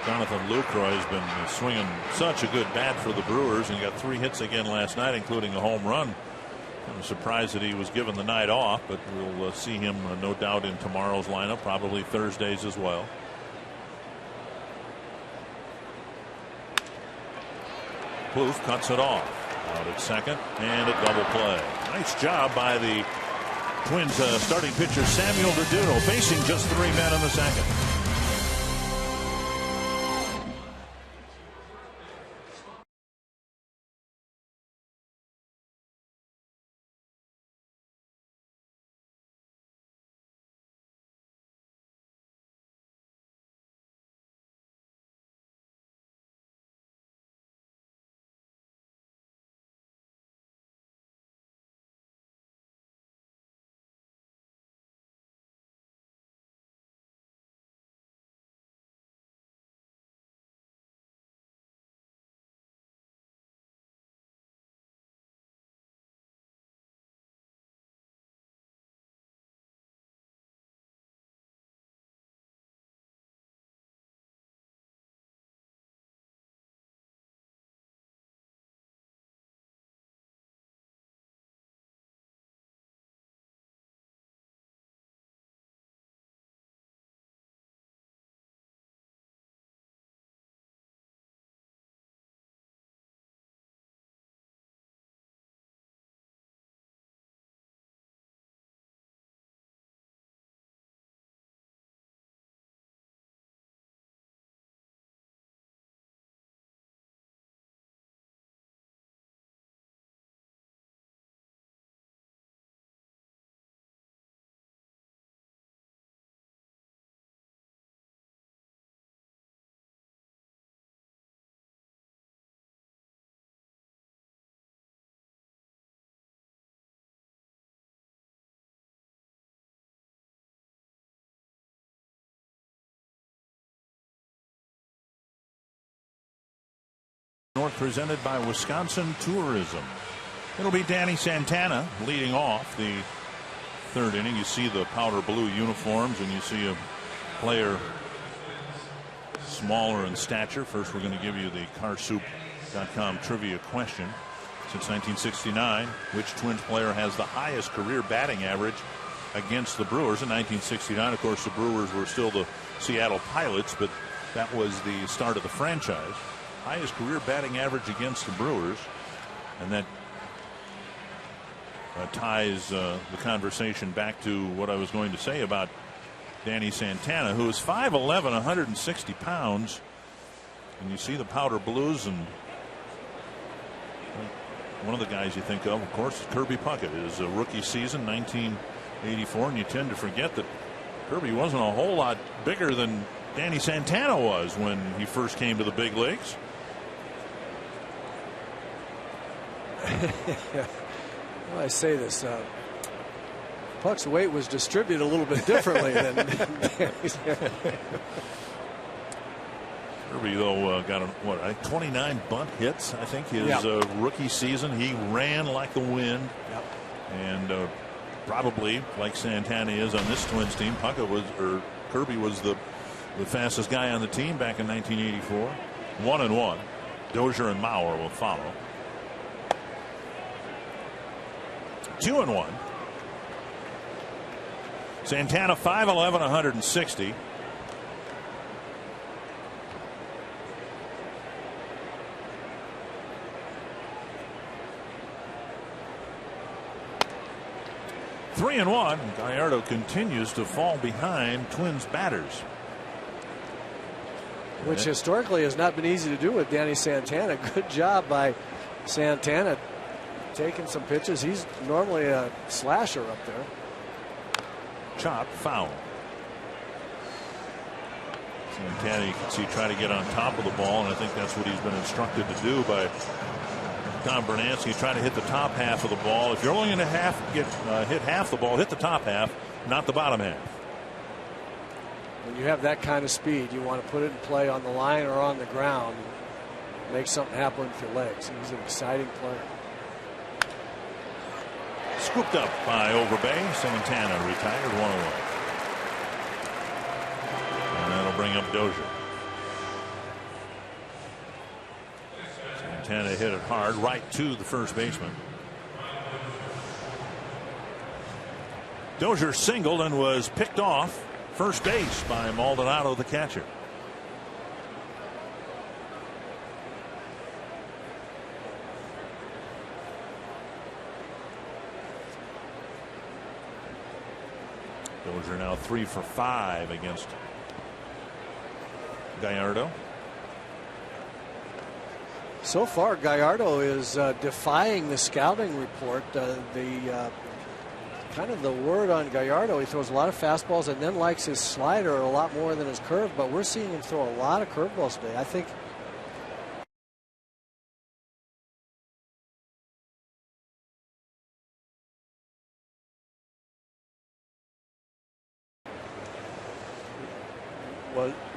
Jonathan Lucroy has been swinging such a good bat for the Brewers, and he got 3 hits again last night, including a home run. I'm surprised that he was given the night off, but we'll see him no doubt in tomorrow's lineup, probably Thursdays as well. Plouffe cuts it off. Out at second, and a double play. Nice job by the Twins starting pitcher Samuel Duno, facing just 3 men in the second. North presented by Wisconsin Tourism. It'll be Danny Santana leading off the third inning. You see the powder blue uniforms, and you see a player smaller in stature. First, we're going to give you the carsoup.com trivia question. Since 1969, which Twins player has the highest career batting average against the Brewers? In 1969, of course, the Brewers were still the Seattle Pilots, but that was the start of the franchise. Highest career batting average against the Brewers, and that ties the conversation back to what I was going to say about Danny Santana, who is 5'11", 160 pounds. And you see the powder blues, and one of the guys you think of course, is Kirby Puckett. His rookie season, 1984, and you tend to forget that Kirby wasn't a whole lot bigger than Danny Santana was when he first came to the big leagues. Well, I say this, Puck's weight was distributed a little bit differently than Danny's. Kirby, though, got 29 bunt hits, I think, his rookie season. He ran like the wind. Yep. And probably, like Santana is on this Twins team, Kirby was the fastest guy on the team back in 1984. 1-1. Dozier and Mauer will follow. 2-1. Santana 5'11", 160. Three and one. Gallardo continues to fall behind Twins batters, which historically has not been easy to do with Danny Santana. Good job by Santana taking some pitches. He's normally a slasher up there. Chop, foul. Santana, you can see, try to get on top of the ball, and I think that's what he's been instructed to do by Tom Bernansky. Try to hit the top half of the ball. If you're only going to hit half the ball, hit the top half, not the bottom half. When you have that kind of speed, you want to put it in play on the line or on the ground. Make something happen with your legs. He's an exciting player. Scooped up by Overbay. Santana retired, 1 away. And that'll bring up Dozier. Santana hit it hard right to the first baseman. Dozier singled and was picked off first base by Maldonado, the catcher. Dozier now 3 for 5 against Gallardo. So far, Gallardo is defying the scouting report. Kind of the word on Gallardo, he throws a lot of fastballs and then likes his slider a lot more than his curve, but we're seeing him throw a lot of curveballs today. I think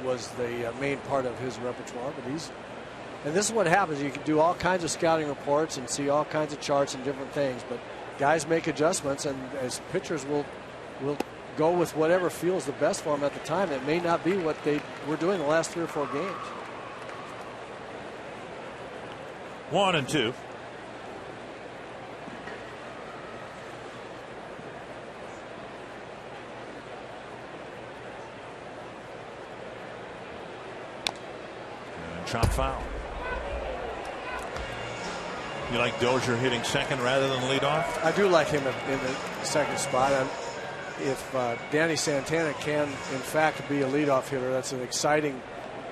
was the main part of his repertoire, but and this is what happens. You can do all kinds of scouting reports and see all kinds of charts and different things, but guys make adjustments, and as pitchers will go with whatever feels the best for them at the time. It may not be what they were doing the last 3 or 4 games. 1-2. Chop foul. You like Dozier hitting second rather than leadoff? I do like him in the second spot. If Danny Santana can, in fact, be a leadoff hitter, that's an exciting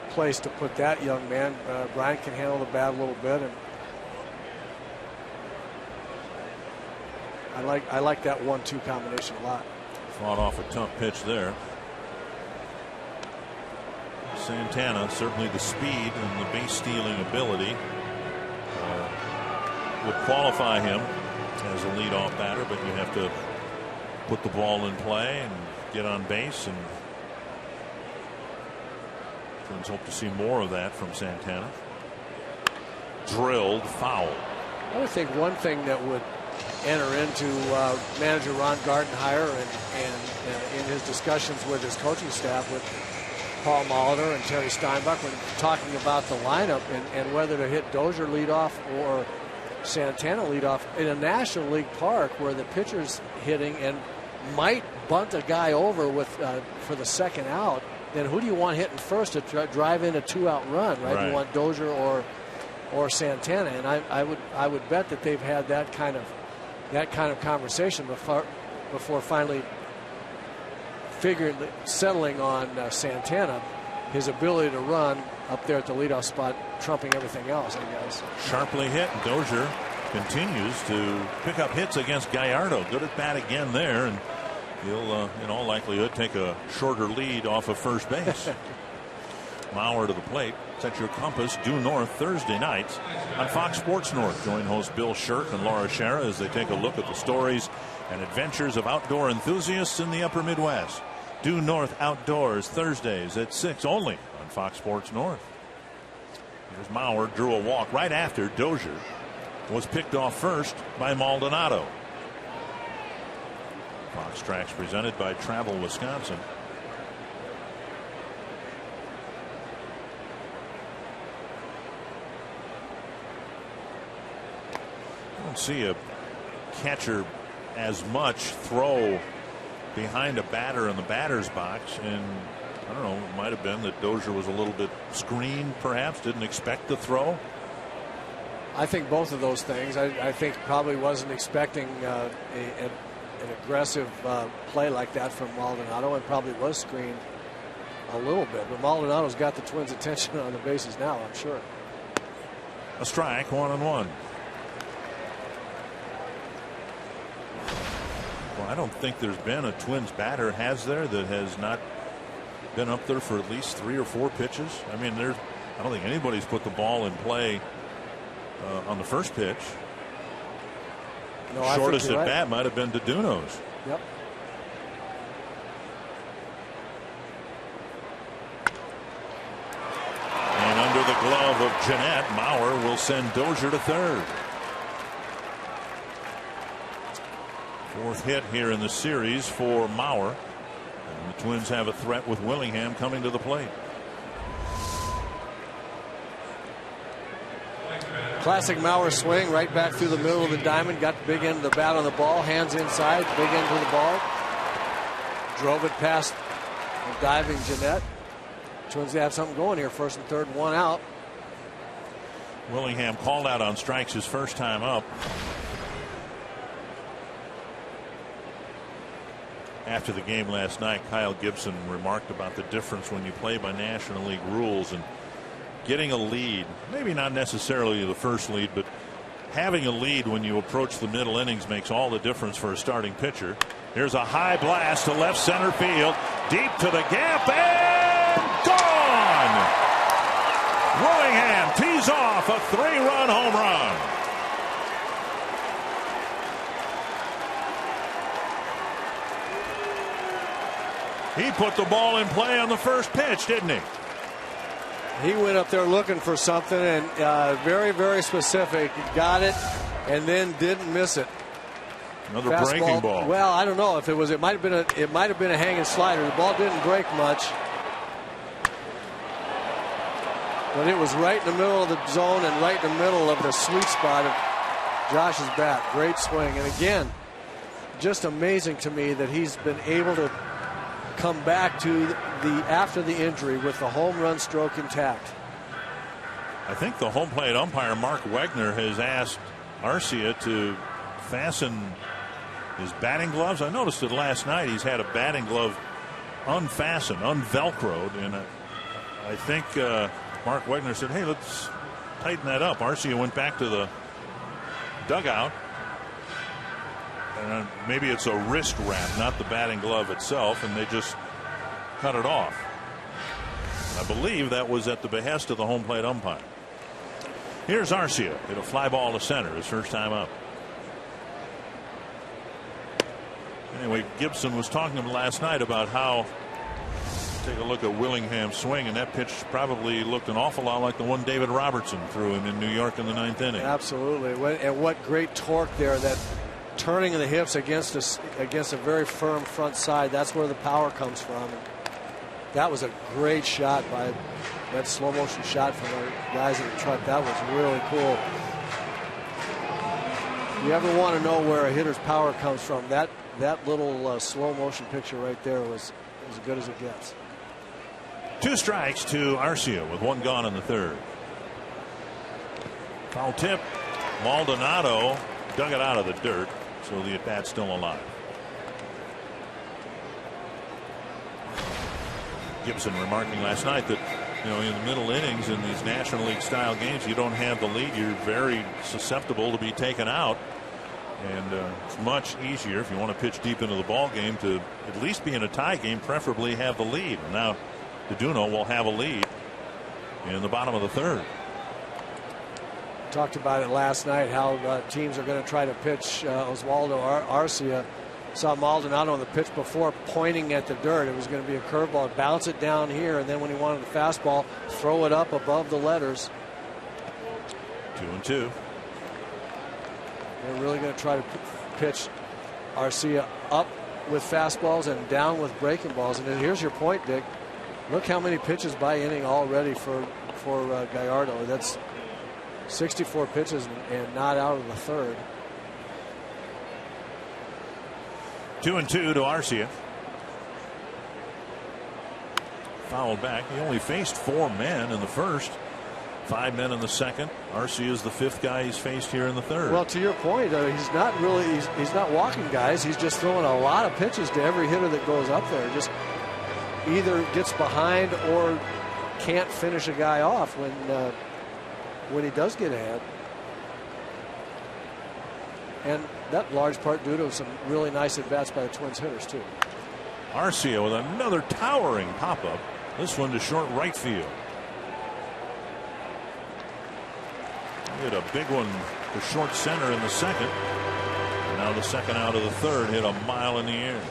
place to put that young man. Brian can handle the bat a little bit, and I like that 1-2 combination a lot. Fought off a tough pitch there. Santana, certainly the speed and the base stealing ability would qualify him as a leadoff batter, but you have to put the ball in play and get on base, and Twins hope to see more of that from Santana. drilled foul. I would think one thing that would enter into manager Ron Gardenhire and in his discussions with his coaching staff with Paul Molitor and Terry Steinbach when talking about the lineup and whether to hit Dozier leadoff or Santana leadoff in a National League park where the pitcher's hitting and might bunt a guy over with for the second out. Then who do you want hitting first to drive in a 2-out run? Right? You want Dozier or Santana, and I would bet that they've had that kind of conversation before finally settling on Santana, his ability to run up there at the leadoff spot, trumping everything else, I guess. Sharply hit, and Dozier continues to pick up hits against Gallardo. Good at bat again there, and he'll, in all likelihood, take a shorter lead off of first base. Mauer to the plate. Set your compass due north Thursday nights on Fox Sports North. Join host Bill Shirk and Laura Schara as they take a look at the stories and adventures of outdoor enthusiasts in the upper Midwest. Due North Outdoors Thursdays at 6 only on Fox Sports North. Here's Mauer, drew a walk right after Dozier was picked off first by Maldonado. Fox Tracks presented by Travel Wisconsin. I don't see a catcher as much throw behind a batter in the batter's box, and I don't know, it might have been that Dozier was a little bit screened, perhaps didn't expect the throw. I think both of those things. I think probably wasn't expecting an aggressive play like that from Maldonado, and probably was screened a little bit. But Maldonado's got the Twins' attention on the bases now, I'm sure. A strike, 1-1. Well, I don't think there's been a Twins batter, has there, that has not been up there for at least 3 or 4 pitches. I mean, I don't think anybody's put the ball in play on the first pitch. No, shortest at bat might have been Duduno's. Yep. And under the glove of Jeanette, Mauer will send Dozier to third. 4th hit here in the series for Mauer. And the Twins have a threat with Willingham coming to the plate. Classic Mauer swing right back through the middle of the diamond. Got the big end of the bat on the ball. Hands inside. Big end of the ball. Drove it past the diving Jeanette. Twins have something going here. 1st and 3rd, 1 out. Willingham called out on strikes his first time up. After the game last night, Kyle Gibson remarked about the difference when you play by National League rules and getting a lead, maybe not necessarily the first lead, but having a lead when you approach the middle innings makes all the difference for a starting pitcher. Here's a high blast to left center field, deep to the gap, and gone! Willingham tees off a 3-run home run. He put the ball in play on the first pitch, didn't he? He went up there looking for something, and very, very specific. Got it, and then didn't miss it. Another breaking ball. Well, I don't know if it was. It might have been a hanging slider. The ball didn't break much, but it was right in the middle of the zone and right in the middle of the sweet spot of Josh's bat. Great swing, and again, just amazing to me that he's been able to come back to after the injury with the home run stroke intact. I think the home plate umpire Mark Wegner has asked Arcia to fasten his batting gloves. I noticed it last night. He's had a batting glove unfastened, unvelcroed, and I think Mark Wegner said, "Hey, let's tighten that up." Arcia went back to the dugout. Maybe it's a wrist wrap, not the batting glove itself, and they just cut it off. I believe that was at the behest of the home plate umpire. Here's Arcia. Hit a fly ball to center his first time up. Anyway, Gibson was talking to him last night about how Take a look at Willingham's swing, and that pitch probably looked an awful lot like the one David Robertson threw him in New York in the 9th inning. Absolutely. And what great torque there, that turning of the hips against a very firm front side. That's where the power comes from. And that was a great shot by that slow motion shot from our guys in the truck. That was really cool. You ever want to know where a hitter's power comes from? That little slow motion picture right there was as good as it gets. 2 strikes to Arcia with 1 gone in the 3rd. Foul tip. Maldonado dug it out of the dirt, so the at bat's still alive. Gibson remarking last night that, in the middle innings in these National League style games, you don't have the lead, you're very susceptible to be taken out. And it's much easier if you want to pitch deep into the ball game to at least be in a tie game, preferably have the lead. And now DeDuno will have a lead in the bottom of the 3rd. Talked about it last night, how teams are going to try to pitch Oswaldo Arcia. Saw Maldonado on the pitch before pointing at the dirt. It was going to be a curveball, bounce it down here, and then when he wanted the fastball, throw it up above the letters. 2-2. They're really going to try to pitch Arcia up with fastballs and down with breaking balls. And here's your point, Dick. Look how many pitches by inning already for Gallardo. That's 64 pitches and not out of the 3rd. 2-2 to Arcia. Fouled back. He only faced 4 men in the 1st. 5 men in the 2nd. Arcia is the 5th guy he's faced here in the 3rd. Well, to your point, he's not really he's not walking guys. He's just throwing a lot of pitches to every hitter that goes up there. Just either gets behind or can't finish a guy off when he does get ahead. And that large part due to some really nice at bats by the Twins hitters too. Arcia with another towering pop up. This one to short right field. Hit a big one to short center in the 2nd. And now the 2nd out of the 3rd hit a mile in the air.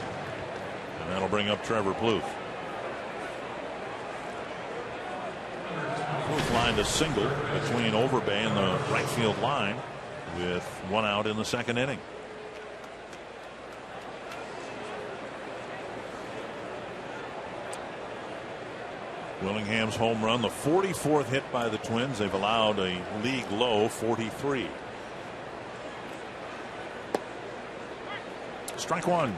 And that'll bring up Trevor Plouffe. Plouffe lined a single between Overbay and the right field line with 1 out in the 2nd inning. Willingham's home run, the 44th hit by the Twins. They've allowed a league low 43. Strike 1.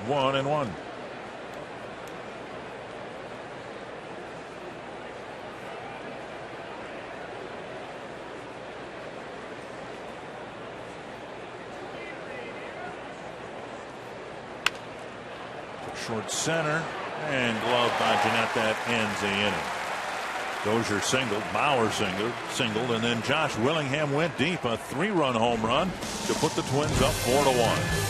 One and one. Short center and gloved by Jeanette. That ends the inning. Dozier singled, Bauer singled, and then Josh Willingham went deep, a 3-run home run to put the Twins up 4-1.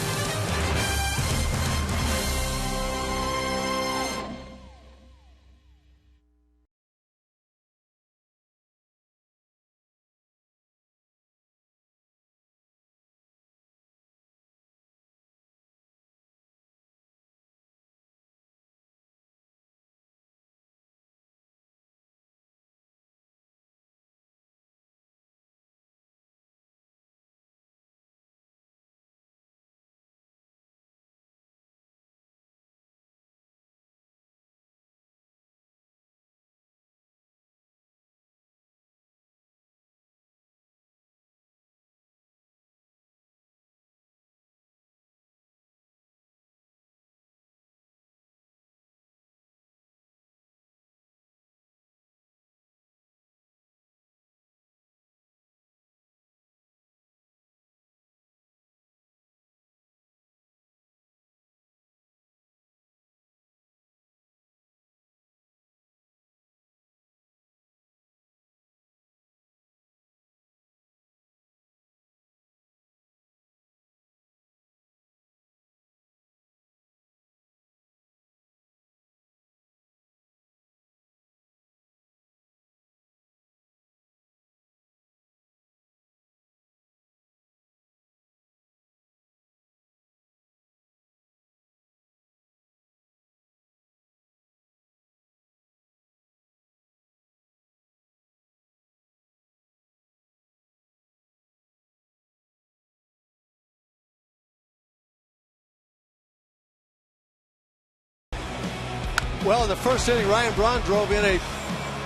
Well, in the first inning, Ryan Braun drove in a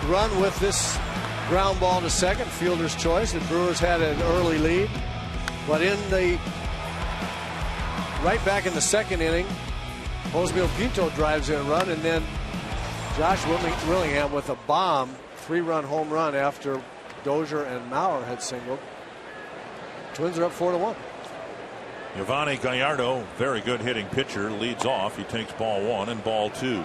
run with this ground ball to second, fielder's choice. The Brewers had an early lead. But right back in the second inning, Josmil Pinto drives in a run, and then Josh Willingham with a bomb 3-run home run after Dozier and Maurer had singled. Twins are up 4-1. Yovani Gallardo, very good hitting pitcher, leads off. He takes ball 1 and ball 2.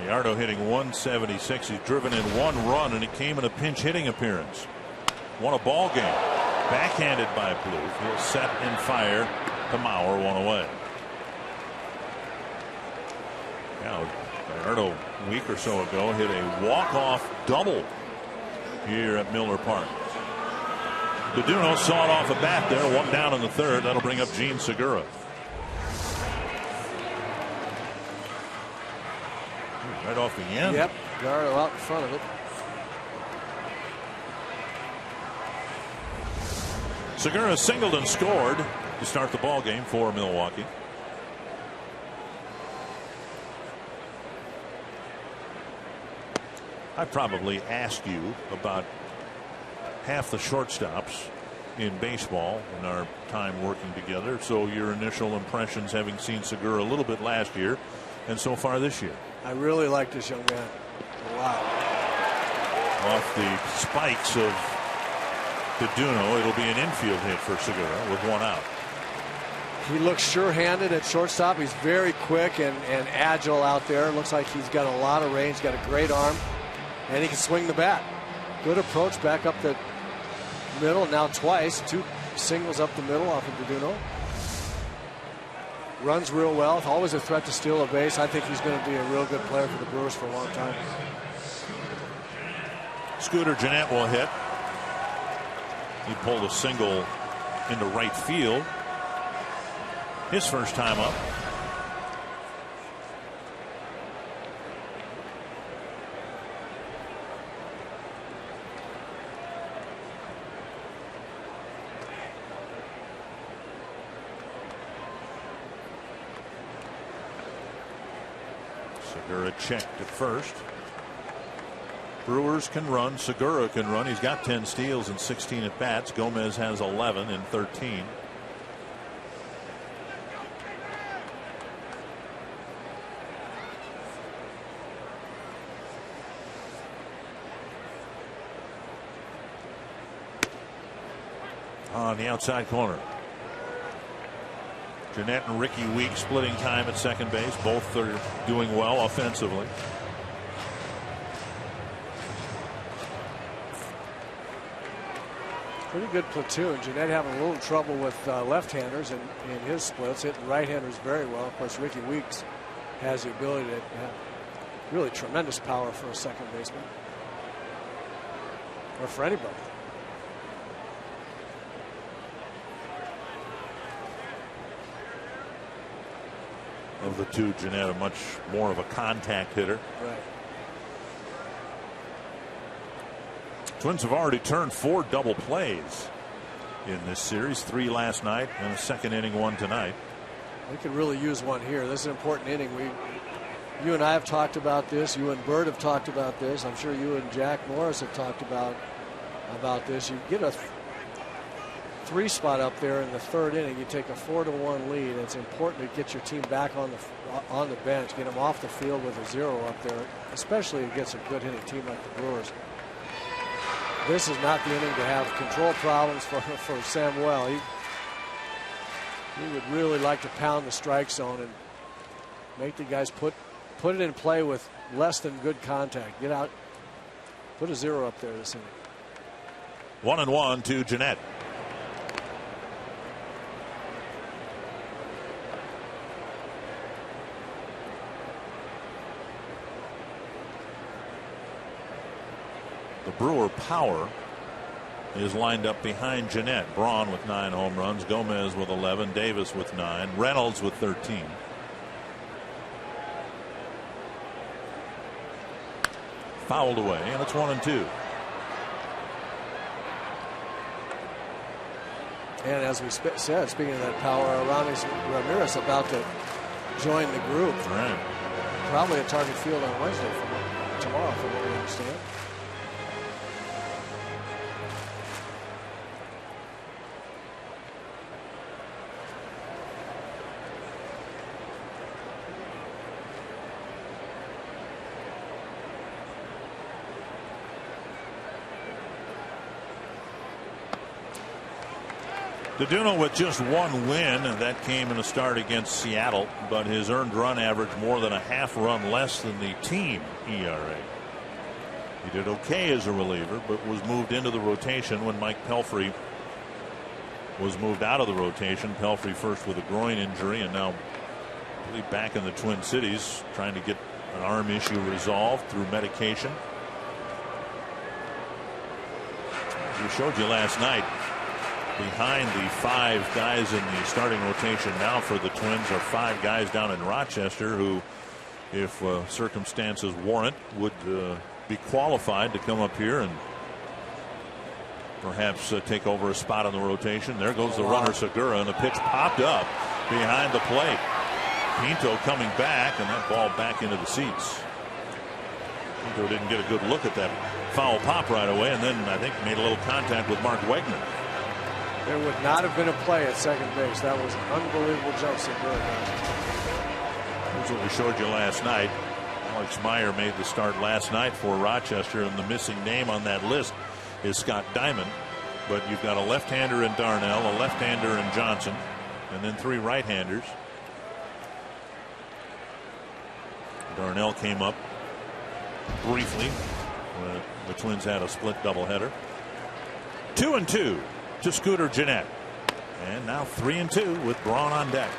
Gallardo hitting .176. He's driven in 1 run, and it came in a pinch hitting appearance. Won a ball game. Backhanded by Bluth. He'll set and fire to Maurer, 1 away. Now, Gallardo a week or so ago hit a walk-off double here at Miller Park. DeDuno sawed off a bat there, 1 down in the third. That'll bring up Gene Segura. Right off the end. Yep, Gallardo out in front of it. Segura singled and scored to start the ball game for Milwaukee. I probably asked you about half the shortstops in baseball in our time working together. So your initial impressions, having seen Segura a little bit last year and so far this year. I really like this young man a lot. Off the spikes of DeDuno, it'll be an infield hit for Segura with 1 out. He looks sure-handed at shortstop. He's very quick and agile out there. Looks like he's got a lot of range, got a great arm, and he can swing the bat. Good approach back up the middle. Now twice, 2 singles up the middle off of DeDuno. Runs real well. Always a threat to steal a base. I think he's going to be a real good player for the Brewers for a long time. Scooter Gennett will hit. He pulled a single into right field. His first time up. Segura checked at first. Brewers can run. Segura can run. He's got 10 steals and 16 at bats. Gomez has 11 and 13. On the outside corner. Gennett and Ricky Weeks splitting time at second base. Both are doing well offensively. Pretty good platoon. Gennett having a little trouble with left-handers in his splits, hitting right-handers very well. Of course, Ricky Weeks has the ability to have really tremendous power for a second baseman, or for anybody. Of the two, Gennett much more of a contact hitter. Right. Twins have already turned 4 double plays in this series. 3 last night and a second inning one tonight. We could really use one here. This is an important inning. You and I have talked about this. You and Bert have talked about this. I'm sure you and Jack Morris have talked about this. You get a 3 spot up there in the third inning. You take a 4-1 lead. It's important to get your team back on the bench, get them off the field with a 0 up there, especially against a good hitting team like the Brewers. This is not the inning to have control problems for Samuel. He would really like to pound the strike zone and make the guys put it in play with less than good contact. Get out, put a 0 up there this inning. 1-1 to Gennett. The Brewer power is lined up behind Gennett. Braun with 9 home runs, Gomez with 11, Davis with 9, Reynolds with 13. Fouled away, and it's 1-2. And as we said, speaking of that power, Ramirez about to join the group. Right. Probably at Target Field on Wednesday tomorrow, from what we understand. DeDuno with just one win, and that came in a start against Seattle, but his earned run average more than a half run less than the team ERA. He did okay as a reliever, but was moved into the rotation when Mike Pelfrey was moved out of the rotation. Pelfrey first with a groin injury, and now really back in the Twin Cities trying to get an arm issue resolved through medication. As we showed you last night, behind the 5 guys in the starting rotation now for the Twins are 5 guys down in Rochester who, if circumstances warrant, would be qualified to come up here and perhaps take over a spot on the rotation. There goes the runner Segura, and the pitch popped up behind the plate. Pinto coming back, and that ball back into the seats. Pinto didn't get a good look at that foul pop right away, and then I think made a little contact with Mark Wegman. There would not have been a play at second base. That was an unbelievable jump Segura got. Here's what we showed you last night. Alex Meyer made the start last night for Rochester, and the missing name on that list is Scott Diamond. But you've got a left-hander in Darnell, a left-hander in Johnson, and then 3 right-handers. Darnell came up briefly when the Twins had a split doubleheader. 2-2 to Scooter Gennett, and now 3-2 with Braun on deck.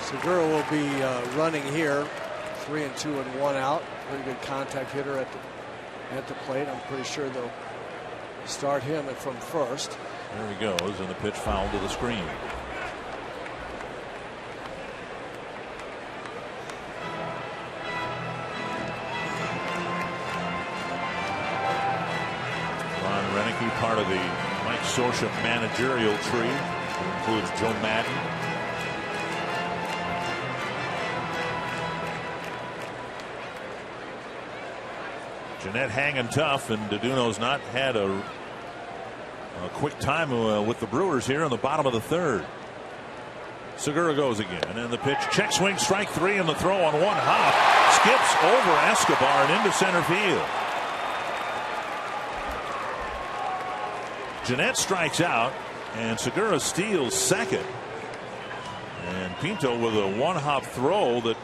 Segura will be running here, 3-2 and 1 out. Pretty good contact hitter at the plate. I'm pretty sure they'll start him from first. There he goes, and the pitch fouled to the screen. Ron Renicky, part of the Mike Scioscia managerial tree, includes Joe Madden. Gennett hanging tough, and DeDuno's not had a quick time with the Brewers here in the bottom of the 3rd. Segura goes again, and the pitch, check swing, strike 3, and the throw on one hop skips over Escobar and into center field. Gennett strikes out, and Segura steals second, and Pinto with a one-hop throw that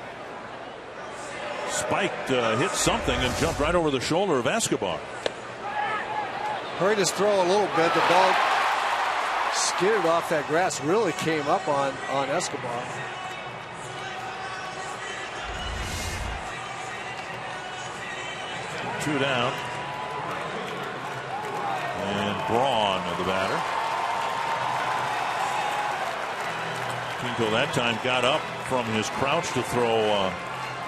spiked, hit something and jumped right over the shoulder of Escobar. Hurried his throw a little bit. The ball skidded off that grass, really came up on Escobar. Two down. And Braun, the batter. Pinto that time got up from his crouch to throw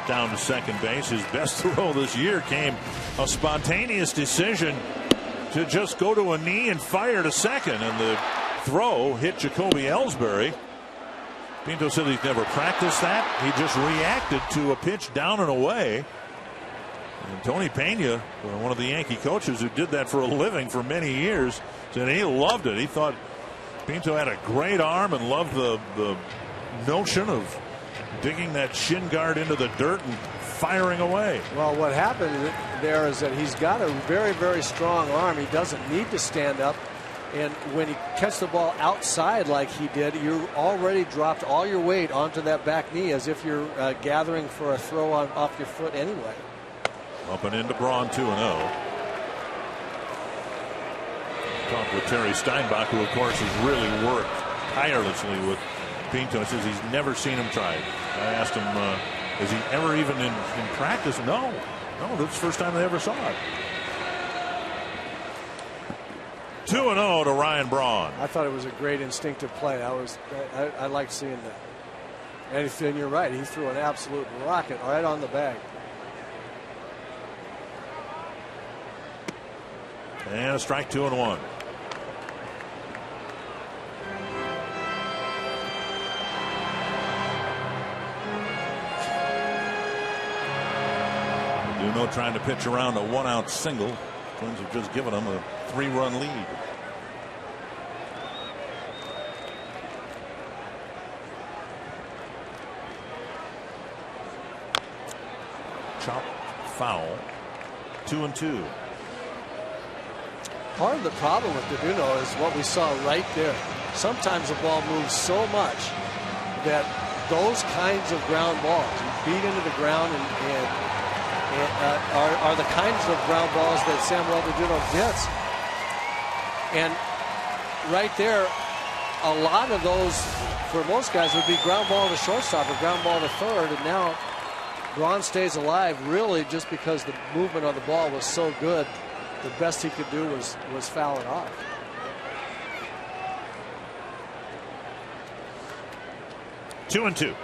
down to second base. His best throw this year came a spontaneous decision to just go to a knee and fire to second, and the throw hit Jacoby Ellsbury. Pinto said he's never practiced that. He just reacted to a pitch down and away. And Tony Pena, one of the Yankee coaches who did that for a living for many years, said he loved it. He thought Pinto had a great arm and loved the notion of digging that shin guard into the dirt and firing away. Well, what happened there is that he's got a very, very strong arm. He doesn't need to stand up. And when he catches the ball outside like he did, you already dropped all your weight onto that back knee as if you're gathering for a throw off your foot anyway. Up and into Braun, 2-0. Talked with Terry Steinbach, who of course has really worked tirelessly with Pinto. Says he's never seen him try it. I asked him, is he ever even in practice? No, that's the first time they ever saw it. 2-0 to Ryan Braun. I thought it was a great instinctive play. I liked seeing that. And you're right, he threw an absolute rocket right on the bag. And a strike, 2-1. Duno trying to pitch around a 1-out single. Twins have just given him a 3-run lead. Chop foul. 2-2. Part of the problem with Duno is what we saw right there. Sometimes the ball moves so much that those kinds of ground balls, you beat into the ground are the kinds of ground balls that Samuel Duno gets. And right there, a lot of those, for most guys, would be ground ball to shortstop or ground ball to third. And now Braun stays alive really just because the movement of the ball was so good. The best he could do was foul it off. Two and two.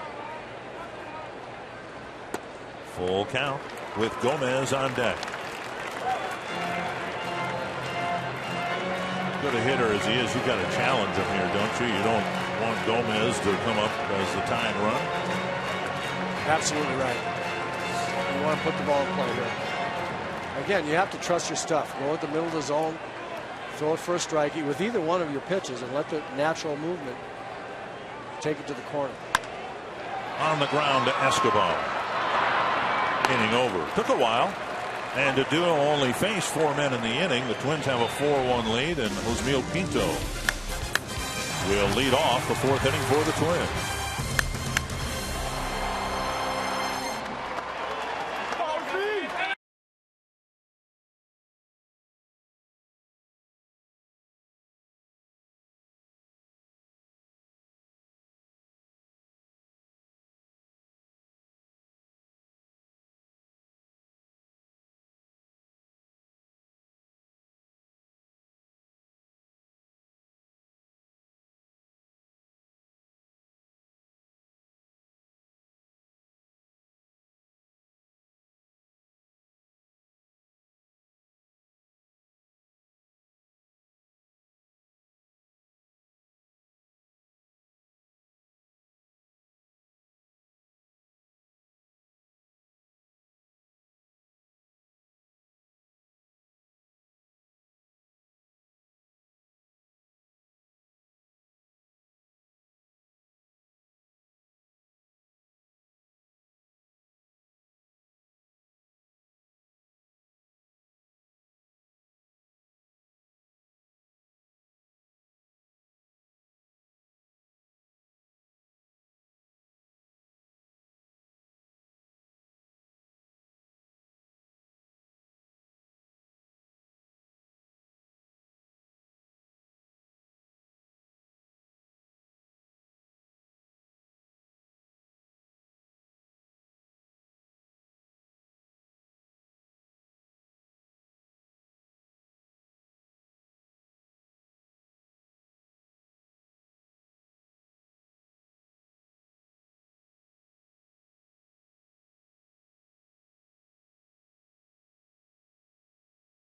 Full count with Gomez on deck. Good a hitter as he is, you got to challenge him here, don't you? You don't want Gomez to come up as the tying run. Absolutely right. You want to put the ball in play here. Again, you have to trust your stuff. Go at the middle of the zone, throw it for a strike with either one of your pitches, and let the natural movement take it to the corner. On the ground to Escobar. Inning over. Took a while. And Duno only faced 4 men in the inning. The Twins have a 4-1 lead, and Osmil Pinto will lead off the 4th inning for the Twins.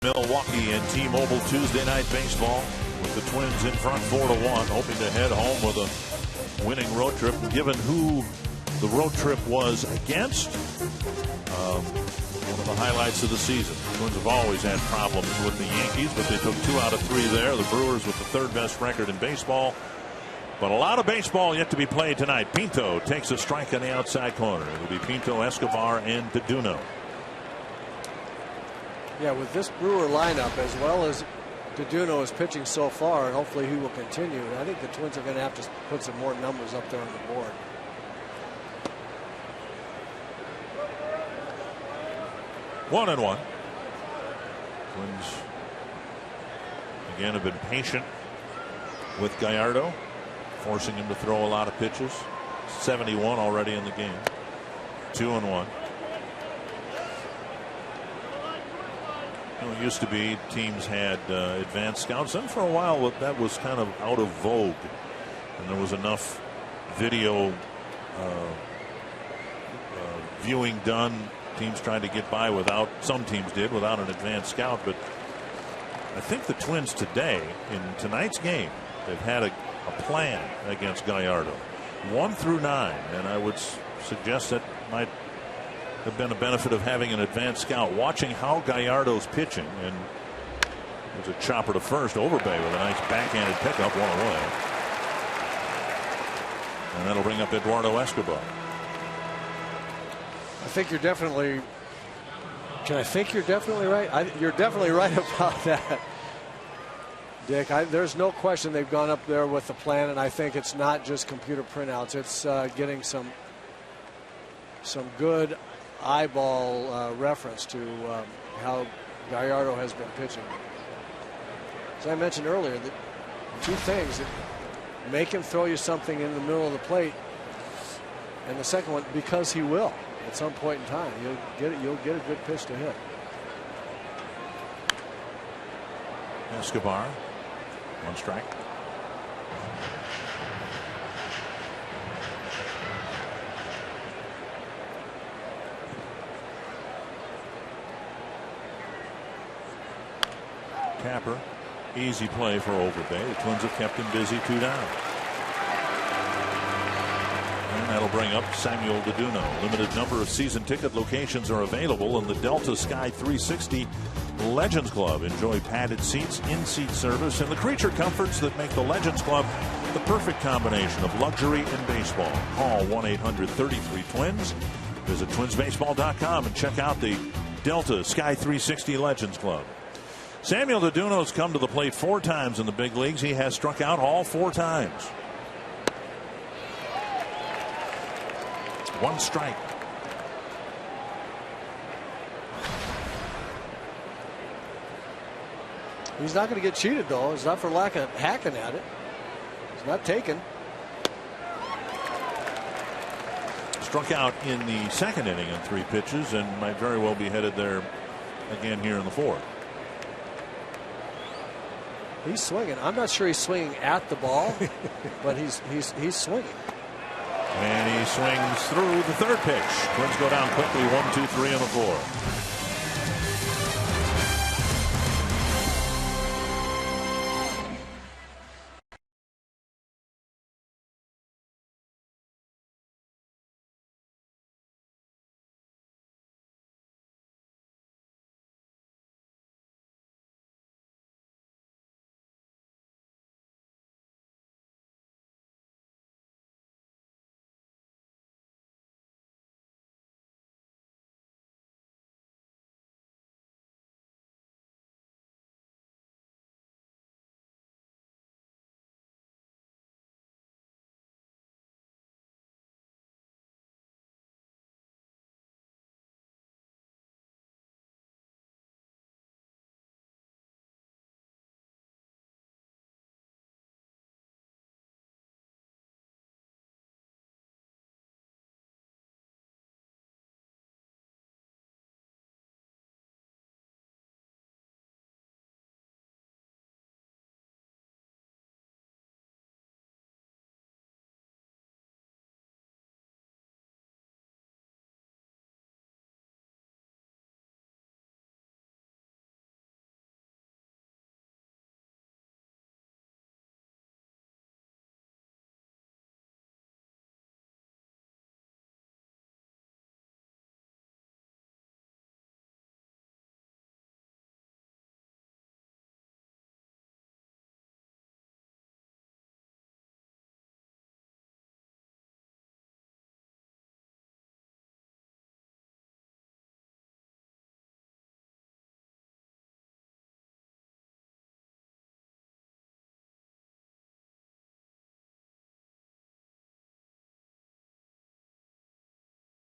Milwaukee and T-Mobile Tuesday Night Baseball with the Twins in front 4-1, hoping to head home with a winning road trip. Given who the road trip was against, one of the highlights of the season. The Twins have always had problems with the Yankees, but they took 2 out of 3 there. The Brewers with the 3rd best record in baseball. But a lot of baseball yet to be played tonight. Pinto takes a strike on the outside corner. It'll be Pinto, Escobar, and Duno. Yeah, with this Brewer lineup, as well as Duno is pitching so far, and hopefully he will continue, I think the Twins are going to have to put some more numbers up there on the board. One and one. Twins again have been patient with Gallardo, forcing him to throw a lot of pitches. 71 already in the game. 2-1. It used to be teams had advanced scouts, and for a while that was kind of out of vogue, and there was enough video viewing done. Teams tried to get by without, some teams did, without an advanced scout. But I think the Twins today, in tonight's game, they've had a plan against Gallardo, 1 through 9, and I would suggest that might have been a benefit of having an advanced scout, watching how Gallardo's pitching. And there's a chopper to first, Overbay with a nice backhanded pickup, 1 away, and that'll bring up Eduardo Escobar. I think you're definitely. Can I think you're definitely right? You're definitely right about that, Dick. There's no question they've gone up there with the plan, and I think it's not just computer printouts. It's getting some good eyeball reference to how Gallardo has been pitching. As I mentioned earlier, the two things that make him throw you something in the middle of the plate, and the second one, because he will. At some point in time, you'll get a good pitch to hit. Escobar, 1 strike. Tapper, easy play for Overbay. The Twins have kept him busy, 2 down. And that'll bring up Samuel DeDuno. Limited number of season ticket locations are available in the Delta Sky 360 Legends Club. Enjoy padded seats, in-seat service, and the creature comforts that make the Legends Club the perfect combination of luxury and baseball. Call 1-800-33-TWINS. Visit twinsbaseball.com and check out the Delta Sky 360 Legends Club. Samuel DeDuno's come to the plate 4 times in the big leagues. He has struck out all 4 times. 1 strike. He's not going to get cheated, though. It's not for lack of hacking at it. It's not taken. Struck out in the 2nd inning on 3 pitches and might very well be headed there again here in the 4th. He's swinging. I'm not sure he's swinging at the ball, but he's swinging. And he swings through the 3rd pitch. Twins go down quickly, 1, 2, 3 on the 4.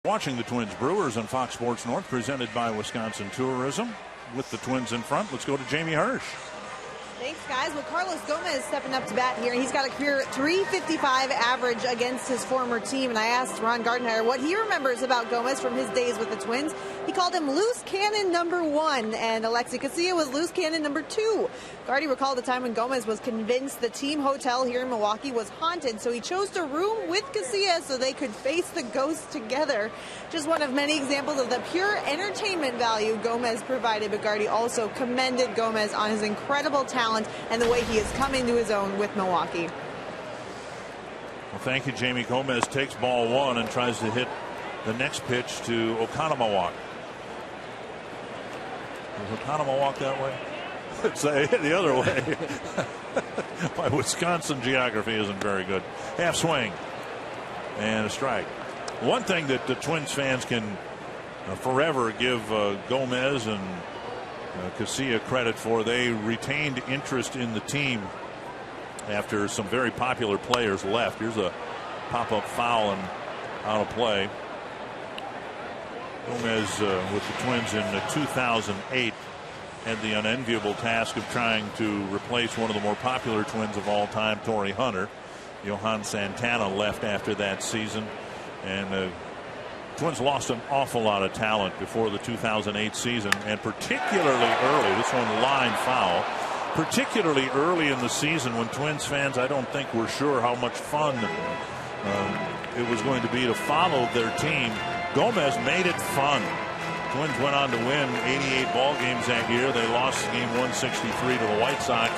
Watching the Twins Brewers on Fox Sports North, presented by Wisconsin Tourism. With the Twins in front, let's go to Jamie Hirsch. Thanks, guys. Well, Carlos Gomez stepping up to bat here. He's got a career .355 average against his former team. And I asked Ron Gardenhire what he remembers about Gomez from his days with the Twins. He called him loose cannon number 1, and Alexi Casilla was loose cannon number 2. Gardy recalled the time when Gomez was convinced the team hotel here in Milwaukee was haunted, so he chose to room with Casilla so they could face the ghost together. Just one of many examples of the pure entertainment value Gomez provided, but Gardy also commended Gomez on his incredible talent and the way he is coming to his own with Milwaukee. Well, thank you, Jamie. Gomez takes ball 1 and tries to hit the next pitch to Okonomowak. Does Okonomowak that way? It's the other way. My Wisconsin geography isn't very good. Half swing and a strike. One thing that the Twins fans can forever give Gomez and Casilla credit for, they retained interest in the team after some very popular players left. Here's a pop-up foul and out of play. Gomez with the Twins in 2008 had the unenviable task of trying to replace one of the more popular Twins of all time, Torrey Hunter. Johan Santana left after that season, and Twins lost an awful lot of talent before the 2008 season, and particularly early. This one line foul. Particularly early in the season when Twins fans, I don't think, were sure how much fun it was going to be to follow their team. Gomez made it fun. Twins went on to win 88 ball games that year. They lost game 163 to the White Sox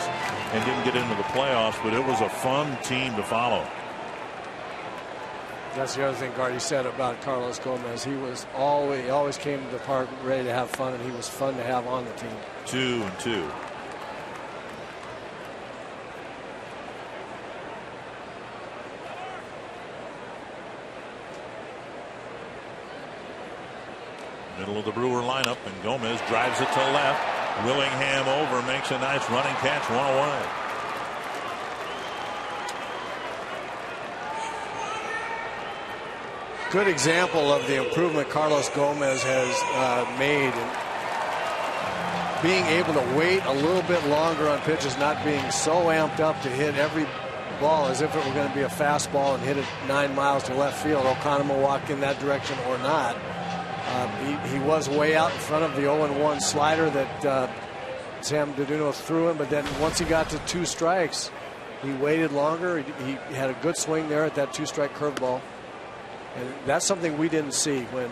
and didn't get into the playoffs, but it was a fun team to follow. That's the other thing Gardy said about Carlos Gomez. He always came to the park ready to have fun, and he was fun to have on the team. 2-2. Middle of the Brewer lineup, and Gomez drives it to left. Willingham over, makes a nice running catch, 1 away. Good example of the improvement Carlos Gomez has made in being able to wait a little bit longer on pitches, not being so amped up to hit every ball as if it were going to be a fastball and hit it 9 miles to left field. Okonomowak in that direction or not. He was way out in front of the 0-1 slider that Sam Duduno threw him, but then once he got to 2 strikes, he waited longer. He had a good swing there at that 2-strike curveball, and that's something we didn't see when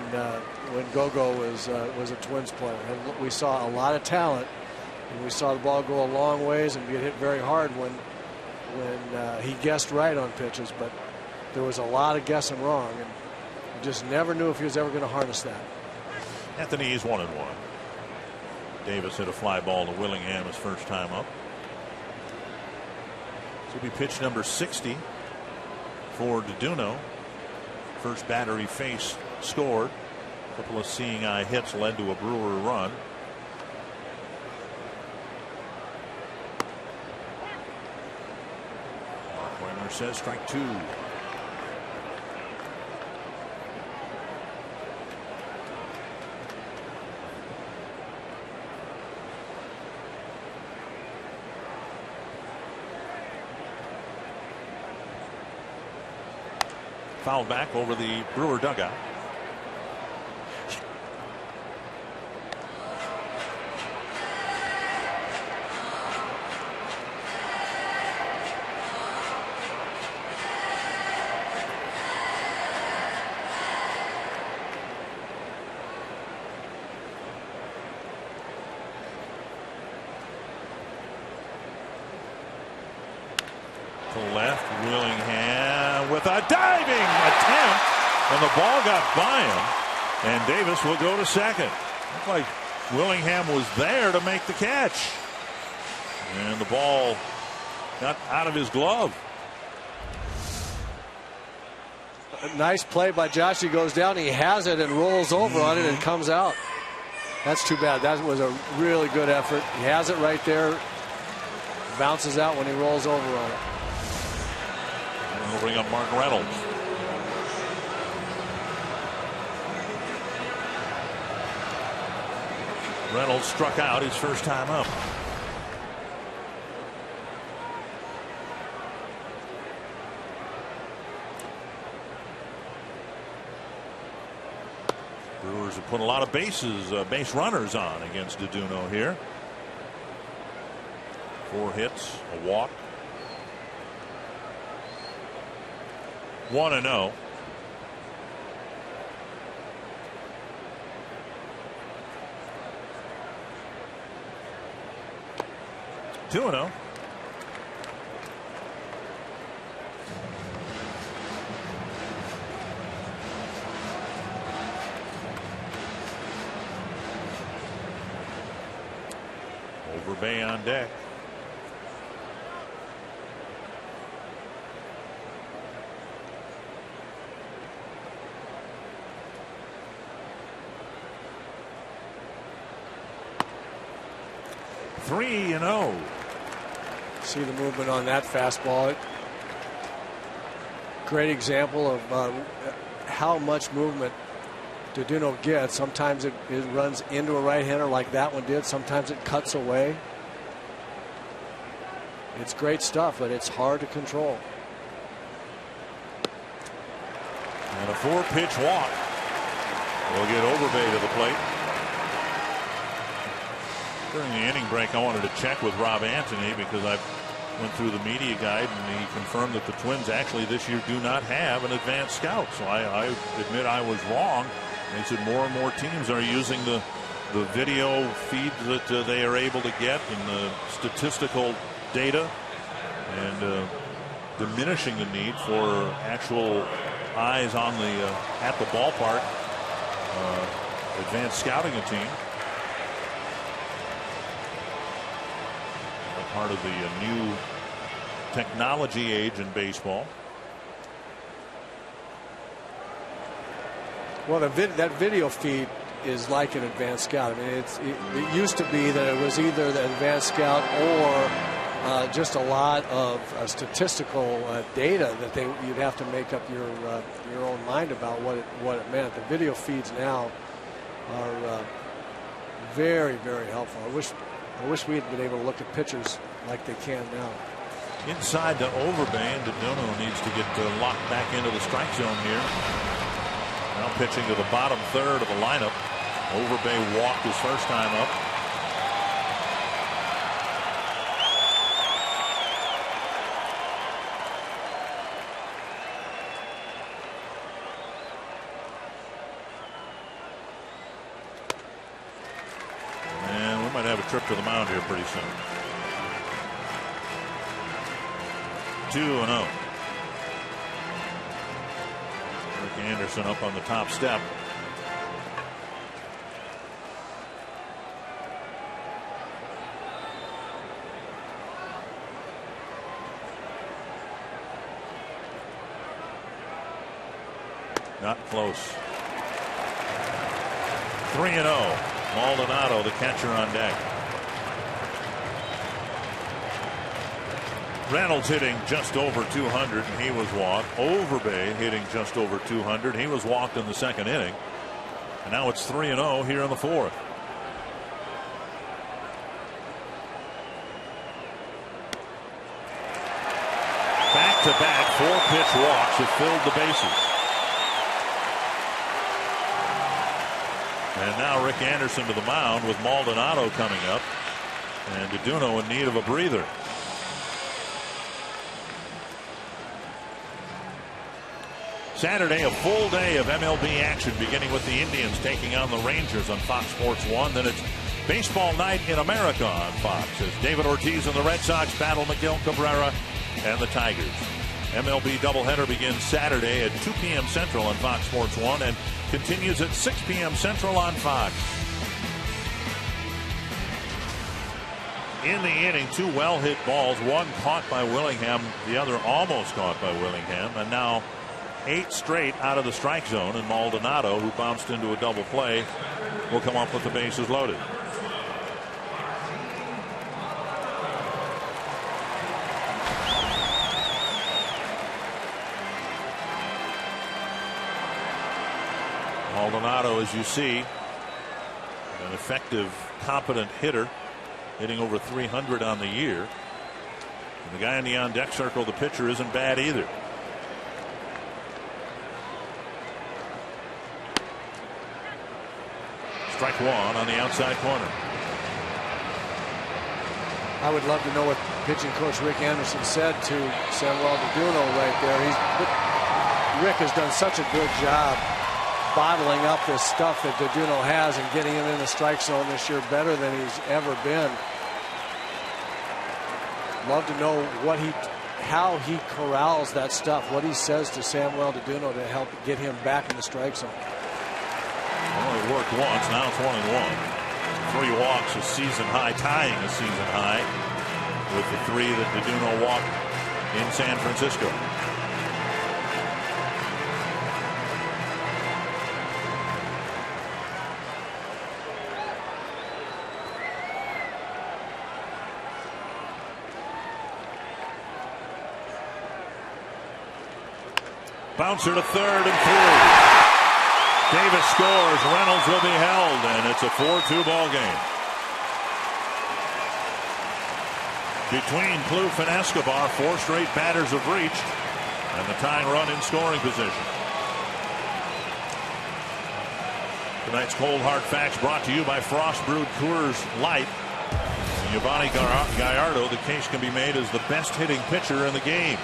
Gogo was a Twins player. And we saw a lot of talent, and we saw the ball go a long ways and get hit very hard when he guessed right on pitches, but there was a lot of guessing wrong, and you just never knew if he was ever going to harness that. Anthony is 1-1. Davis hit a fly ball to Willingham his first time up. This will be pitch number 60 for Duduno. First batter he faced scored. A couple of seeing eye hits led to a Brewer run. Mark Weimer says strike 2. Fouled back over the Brewer dugout. To left, Willingham with a diving attempt, and the ball got by him, and Davis will go to second. Looked like Willingham was there to make the catch, and the ball got out of his glove. A nice play by Josh. He goes down, he has it and rolls over on it and comes out. That's too bad. That was a really good effort. He has it right there, bounces out when he rolls over on it. We'll bring up Mark Reynolds. Reynolds struck out his first time up. Brewers have put a lot of base runners on against Duno here. 4 hits, a walk. 1-0. Two-0. Overbay on deck. Three and 0. See the movement on that fastball. Great example of how much movement Duno gets. Sometimes it runs into a right-hander like that one did. Sometimes it cuts away. It's great stuff, but it's hard to control. And a 4-pitch walk will get Overbay to the plate. During the inning break, I wanted to check with Rob Anthony because I went through the media guide and he confirmed that the Twins actually this year do not have an advanced scout. So I admit I was wrong. He said more and more teams are using the video feeds that they are able to get and the statistical data and diminishing the need for actual eyes on the at the ballpark advanced scouting a team. Part of the new technology age in baseball. Well, that video feed is like an advanced scout. I mean, it used to be that it was either the advanced scout or just a lot of statistical data that you'd have to make up your own mind about what it meant. The video feeds now are very, very helpful. I wish we had been able to look at pitchers like they can now. Inside to Overbay, and Duno needs to get locked back into the strike zone here. Now pitching to the bottom third of the lineup. Overbay walked his first time up. Have a trip to the mound here pretty soon. 2-0. Rick Anderson up on the top step. Not close. 3-0. Maldonado, the catcher, on deck. Reynolds hitting just over 200 and he was walked. Overbay hitting just over 200. He was walked in the second inning. And now it's 3-0 here in the fourth. Back-to-back 4-pitch walks have filled the bases. And now Rick Anderson to the mound with Maldonado coming up. And Duno in need of a breather. Saturday, a full day of MLB action, beginning with the Indians taking on the Rangers on Fox Sports 1. Then it's Baseball Night in America on Fox as David Ortiz and the Red Sox battle Miguel Cabrera and the Tigers. MLB doubleheader begins Saturday at 2 p.m. Central on Fox Sports 1 and continues at 6 p.m. Central on Fox. In the inning, 2 well-hit balls, one caught by Willingham, the other almost caught by Willingham, and now 8 straight out of the strike zone, and Maldonado, who bounced into a double play, will come up with the bases loaded. Maldonado, as you see, an effective, competent hitter, hitting over 300 on the year. And the guy in the on-deck circle, the pitcher, isn't bad either. Strike one on the outside corner. I would love to know what pitching coach Rick Anderson said to Samuel Deduno right there. Rick has done such a good job bottling up this stuff that Deduno has and getting him in the strike zone this year better than he's ever been. Love to know how he corrals that stuff, what he says to Samuel Deduno to help get him back in the strike zone. Well, it worked once, now it's 1-1. 3 walks, a season high, tying a season high with the 3 that Deduno walked in San Francisco. Bouncer to third and 3. Davis scores. Reynolds will be held, and it's a 4-2 ball game. Between Plouffe and Escobar, 4 straight batters have reached, and the tying run in scoring position. Tonight's Cold Hard Facts brought to you by Frost Brewed Coors Light. Giovanni Gallardo, the case can be made as the best hitting pitcher in the game.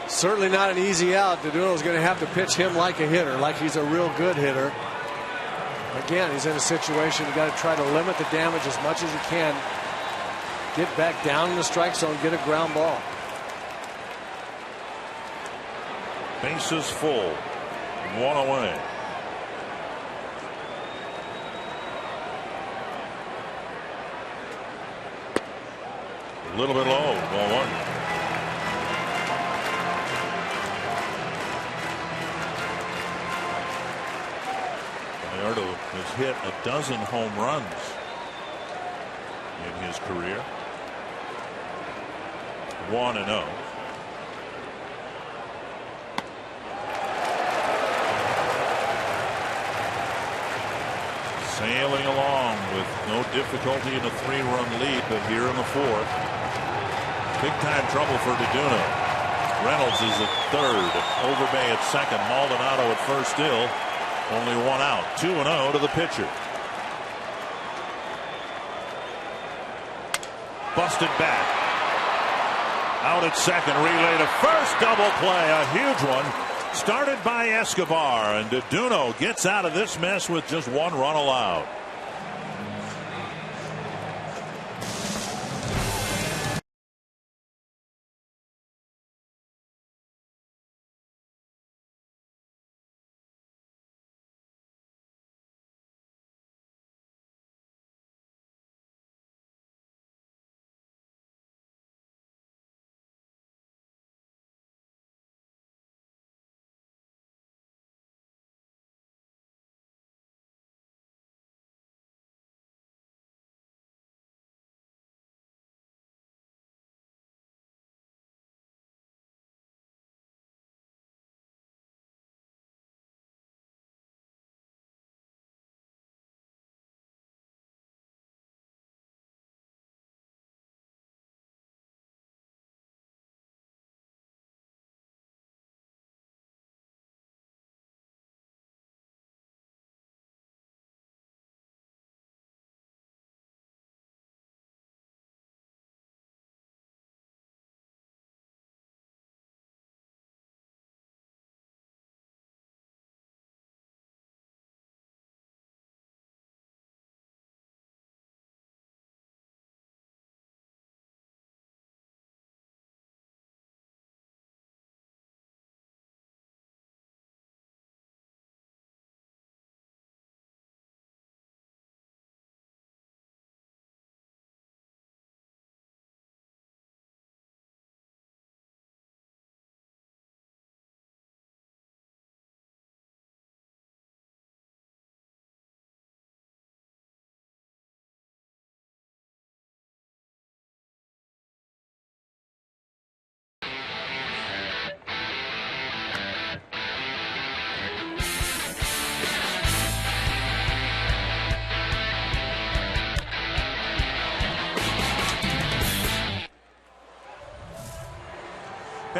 Certainly not an easy out. Deduno's going to have to pitch him like a hitter, like he's a real good hitter. Again, he's in a situation you got to try to limit the damage as much as you can. Get back down in the strike zone, get a ground ball. Bases full, 1 away. A little bit low, ball 1. Gallardo has hit a dozen home runs in his career. 1-0. Sailing along with no difficulty in a 3-run lead, but here in the 4th, big time trouble for Deduno. Reynolds is at third, Overbay at second, Maldonado at first still. Only 1 out. 2-0 to the pitcher. Busted back. Out at second. Relay to first. Double play. A huge one. Started by Escobar. And Deduno gets out of this mess with just 1 run allowed.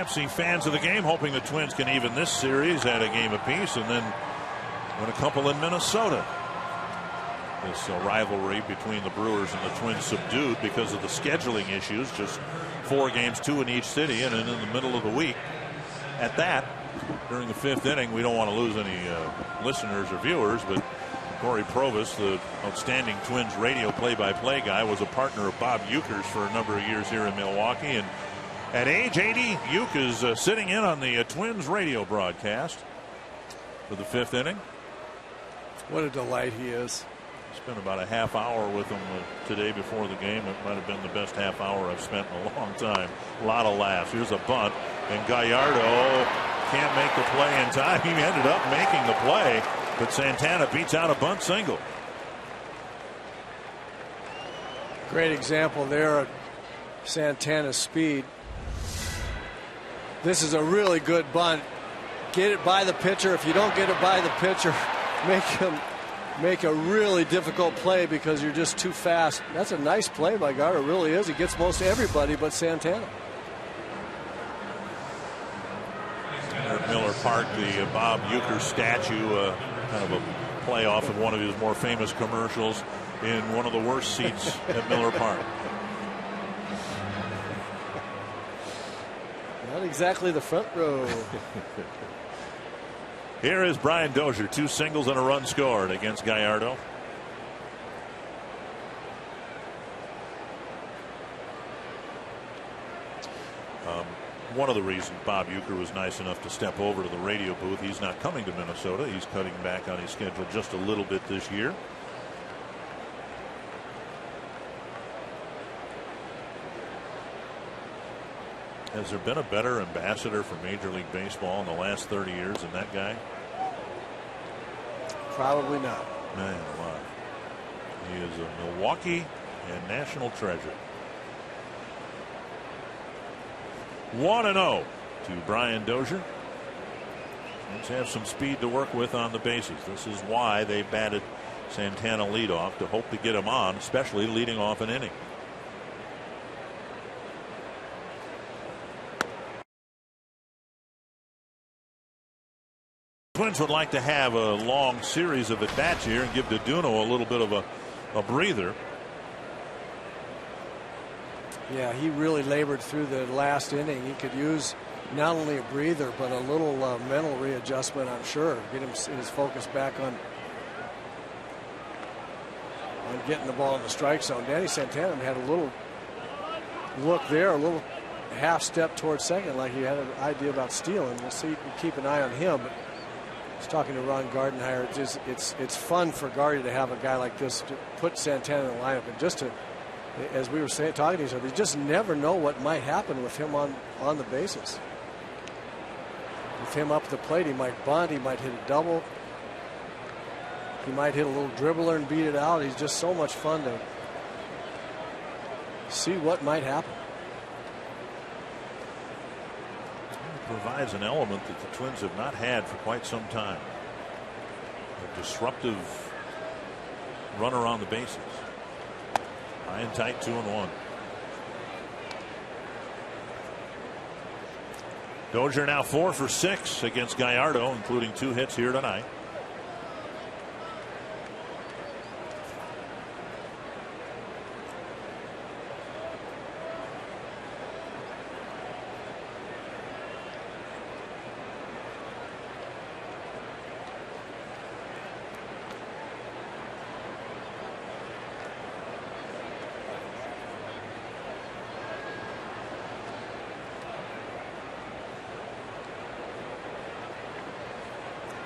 Pepsi fans of the game, hoping the Twins can even this series at a game apiece and then win a couple in Minnesota. This rivalry between the Brewers and the Twins subdued because of the scheduling issues. Just 4 games, 2 in each city, and in the middle of the week. At that, during the 5th inning, we don't want to lose any listeners or viewers, but Corey Provis, the outstanding Twins radio play-by-play guy, was a partner of Bob Ueckers for a number of years here in Milwaukee. And at age 80, Ueck is sitting in on the Twins radio broadcast for the 5th inning. What a delight he is. Spent about a half hour with him today before the game. It might have been the best half hour I've spent in a long time. A lot of laughs. Here's a bunt, and Gallardo can't make the play in time. He ended up making the play, but Santana beats out a bunt single. Great example there of Santana's speed. This is a really good bunt. Get it by the pitcher. If you don't get it by the pitcher, make a really difficult play because you're just too fast. That's a nice play by Gallardo. It really is. He gets most everybody but Santana. At Miller Park, the Bob Ueckers statue, kind of a play off of one of his more famous commercials, in one of the worst seats at Miller Park. Not exactly the front row. Here is Brian Dozier, 2 singles and a run scored against Gallardo. One of the reasons Bob Uecker was nice enough to step over to the radio booth, he's not coming to Minnesota. He's cutting back on his schedule just a little bit this year. Has there been a better ambassador for Major League Baseball in the last 30 years than that guy? Probably not. Man alive. He is a Milwaukee and national treasure. 1-0 to Brian Dozier. Twins have some speed to work with on the bases. This is why they batted Santana leadoff, to hope to get him on, especially leading off an inning. Twins would like to have a long series of at-bats here and give Duduno a little bit of a breather. Yeah, he really labored through the last inning. He could use not only a breather, but a little mental readjustment, I'm sure. Get his focus back on getting the ball in the strike zone. Danny Santana had a little look there, a little half step towards second, like he had an idea about stealing. We'll see. We'll keep an eye on him. But I was talking to Ron Gardenhire. It's fun for Gardy to have a guy like this to put Santana in the lineup, and just to, as we were talking to each other, you just never know what might happen with him on the bases. With him up the plate, he might bunt, he might hit a double, he might hit a little dribbler and beat it out. He's just so much fun to see what might happen. It provides an element that the Twins have not had for quite some time. A disruptive runner on the bases. High and tight, 2-1. Dozier now 4 for 6 against Gallardo, including 2 hits here tonight.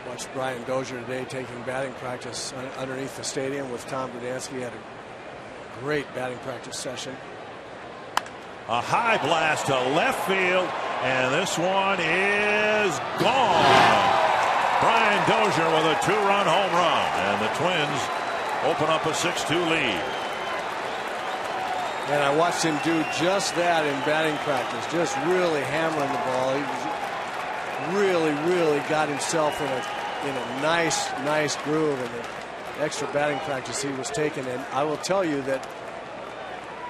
Watched Brian Dozier today taking batting practice underneath the stadium with Tom Verdansky. He had a great batting practice session. A high blast to left field, and this one is gone. Brian Dozier with a 2-run home run, and the Twins open up a 6-2 lead. And I watched him do just that in batting practice, just really hammering the ball. He really got himself in a nice groove, and the extra batting practice he was taking. And I will tell you that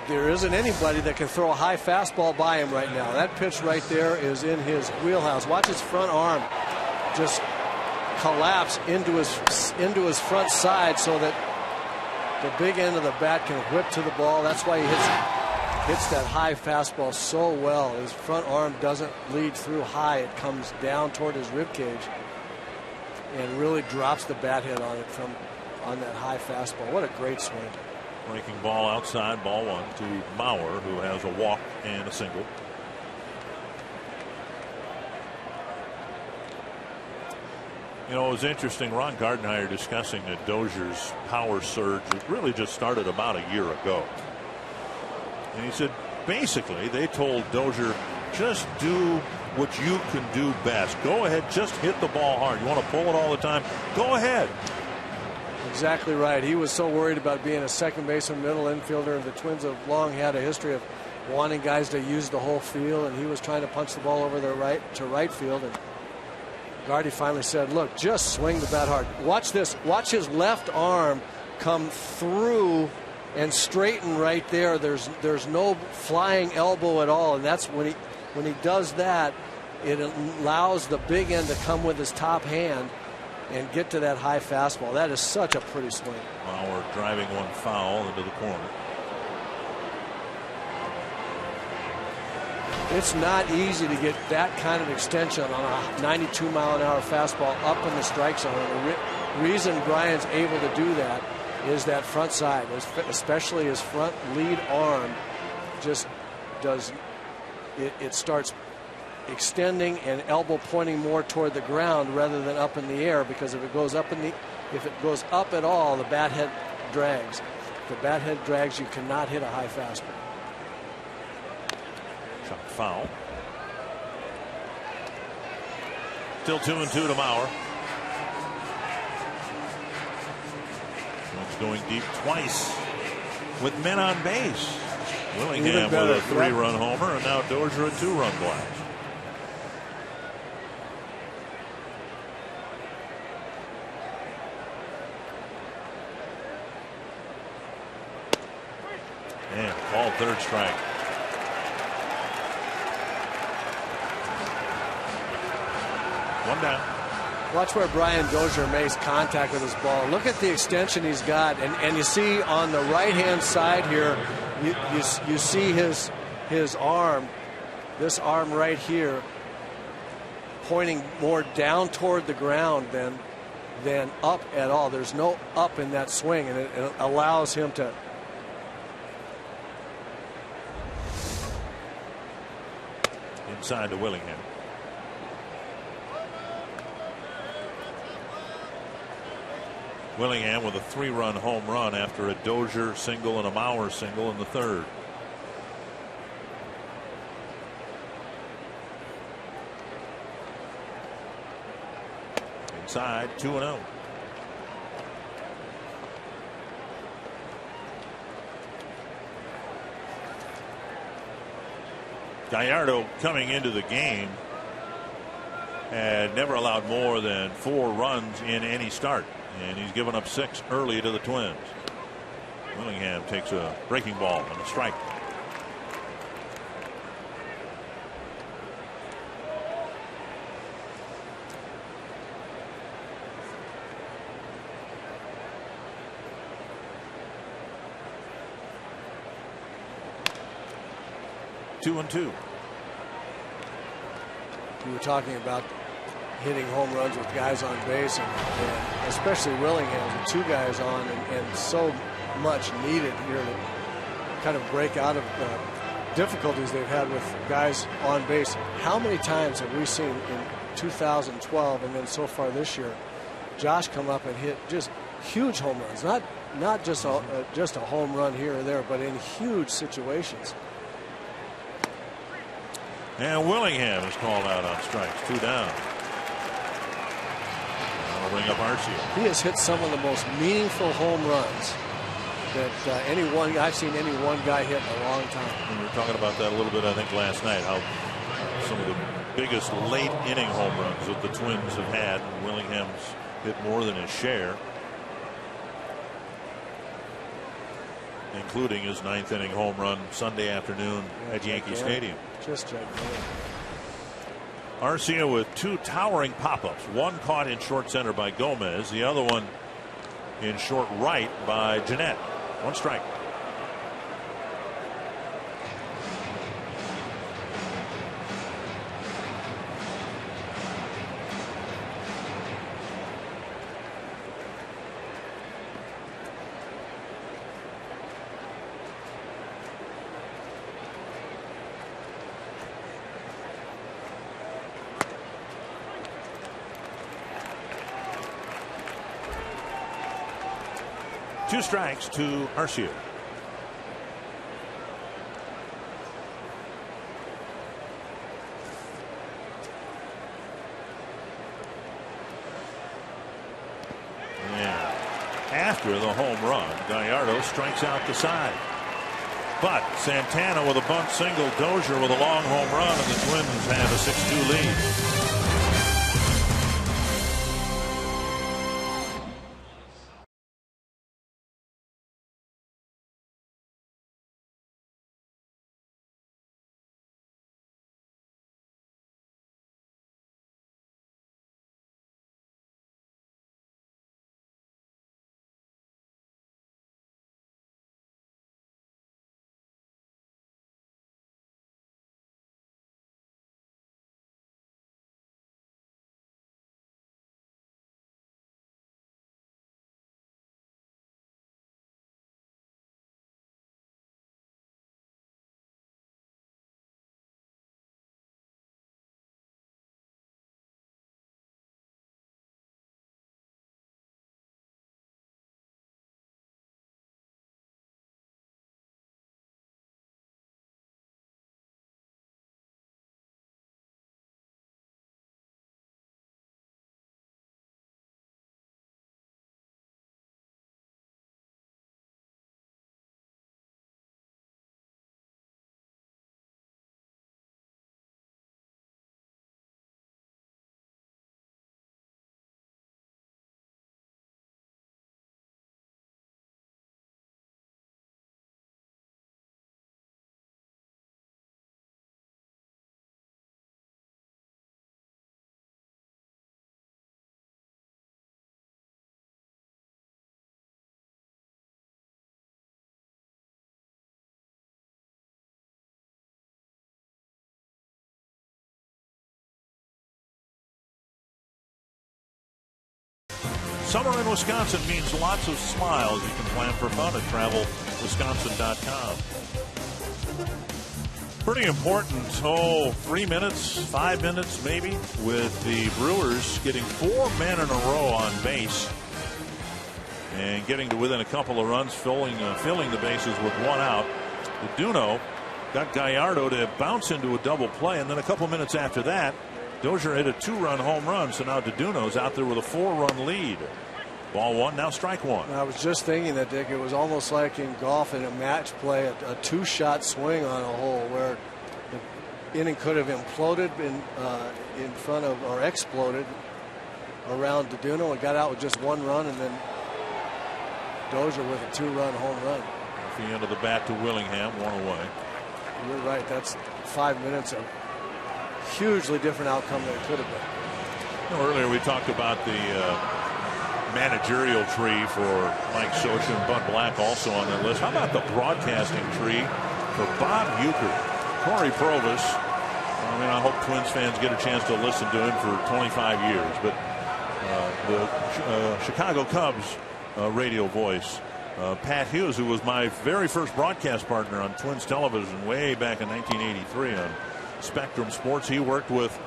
there isn't anybody that can throw a high fastball by him right now. That pitch right there is in his wheelhouse. Watch his front arm just collapse into his front side so that the big end of the bat can whip to the ball. That's why he hits that high fastball so well. His front arm doesn't lead through high. It comes down toward his rib cage and really drops the bat head on it on that high fastball. What a great swing. Breaking ball outside, ball one to Mauer, who has a walk and a single. You know, it was interesting. Ron Gardenhire discussing that Dozier's power surge. It really just started about a year ago. And he said, basically, they told Dozier, just do what you can do best. Go ahead, just hit the ball hard. You want to pull it all the time? Go ahead. Exactly right. He was so worried about being a second baseman, middle infielder. The Twins have long had a history of wanting guys to use the whole field, and he was trying to punch the ball over to right field. And Gardy finally said, look, just swing the bat hard. Watch this. Watch his left arm come through and straighten right there. There's no flying elbow at all, and that's when he does that, it allows the big end to come with his top hand and get to that high fastball. That is such a pretty swing. Mauer driving one foul into the corner. It's not easy to get that kind of extension on a 92-mile-an-hour fastball up in the strike zone. And the reason Brian's able to do that is that front side, especially his front lead arm, just does it starts extending and elbow pointing more toward the ground rather than up in the air, because if it goes up at all, the bat head drags. If the bat head drags, you cannot hit a high fastball. Shot foul. Still 2-2 to Mauer. Twins going deep twice with men on base. Willingham with a 3-run homer, and now Dozier a 2-run blast. And ball, third strike. One down. Watch where Brian Dozier makes contact with his ball. Look at the extension he's got, and you see on the right-hand side here, you see his arm, this arm right here, pointing more down toward the ground than up at all. There's no up in that swing, and it allows him to. Inside to Willingham. Willingham with a 3-run home run after a Dozier single and a Mauer single in the third. Inside, 2-0. Gallardo, coming into the game, had never allowed more than 4 runs in any start, and he's given up 6 early to the Twins. Willingham takes a breaking ball and a strike. Two and two. You were talking about hitting home runs with guys on base, and especially Willingham with 2 guys on, and so much needed here to kind of break out of difficulties they've had with guys on base. How many times have we seen in 2012 and then so far this year, Josh come up and hit just huge home runs, not just a home run here or there, but in huge situations. And Willingham is called out on strikes. 2 down. That'll bring up Arcia. He has hit some of the most meaningful home runs that I've seen any one guy hit in a long time. We were talking about that a little bit, I think, last night, how some of the biggest late inning home runs that the Twins have had, and Willingham's hit more than his share. including his 9th inning home run Sunday afternoon at Yankee Stadium. Just gigantic. Arcia with 2 towering pop-ups. One caught in short center by Gomez. The other one in short right by Jeanette. 1 strike. Two strikes to Arcia. After the home run, Gallardo strikes out the side. But Santana with a bunt single, Dozier with a long home run, and the Twins have a 6-2 lead. Summer in Wisconsin means lots of smiles. You can plan for fun at travelwisconsin.com. Pretty important, 3 minutes, 5 minutes maybe, with the Brewers getting 4 men in a row on base and getting to within a couple of runs, filling the bases with 1 out. Duno got Gallardo to bounce into a double play, and then a couple minutes after that, Dozier hit a 2-run home run, so now Duno's out there with a 4-run lead. Ball 1, now strike 1. I was just thinking that, Dick, it was almost like in golf in a match play, a 2-shot swing on a hole where the inning could have imploded in front of, or exploded around Duno and got out with just 1 run, and then Dozier with a 2-run home run. At the end of the bat to Willingham, 1 away. You're right, that's 5 minutes of hugely different outcome than it could have been. Earlier we talked about the managerial tree for Mike Scioscia and Bud Black also on their list. How about the broadcasting tree for Bob Uecker, Corey Provis? I mean, I hope Twins fans get a chance to listen to him for 25 years, but the Chicago Cubs radio voice, Pat Hughes, who was my very first broadcast partner on Twins television way back in 1983 on Spectrum Sports. He worked with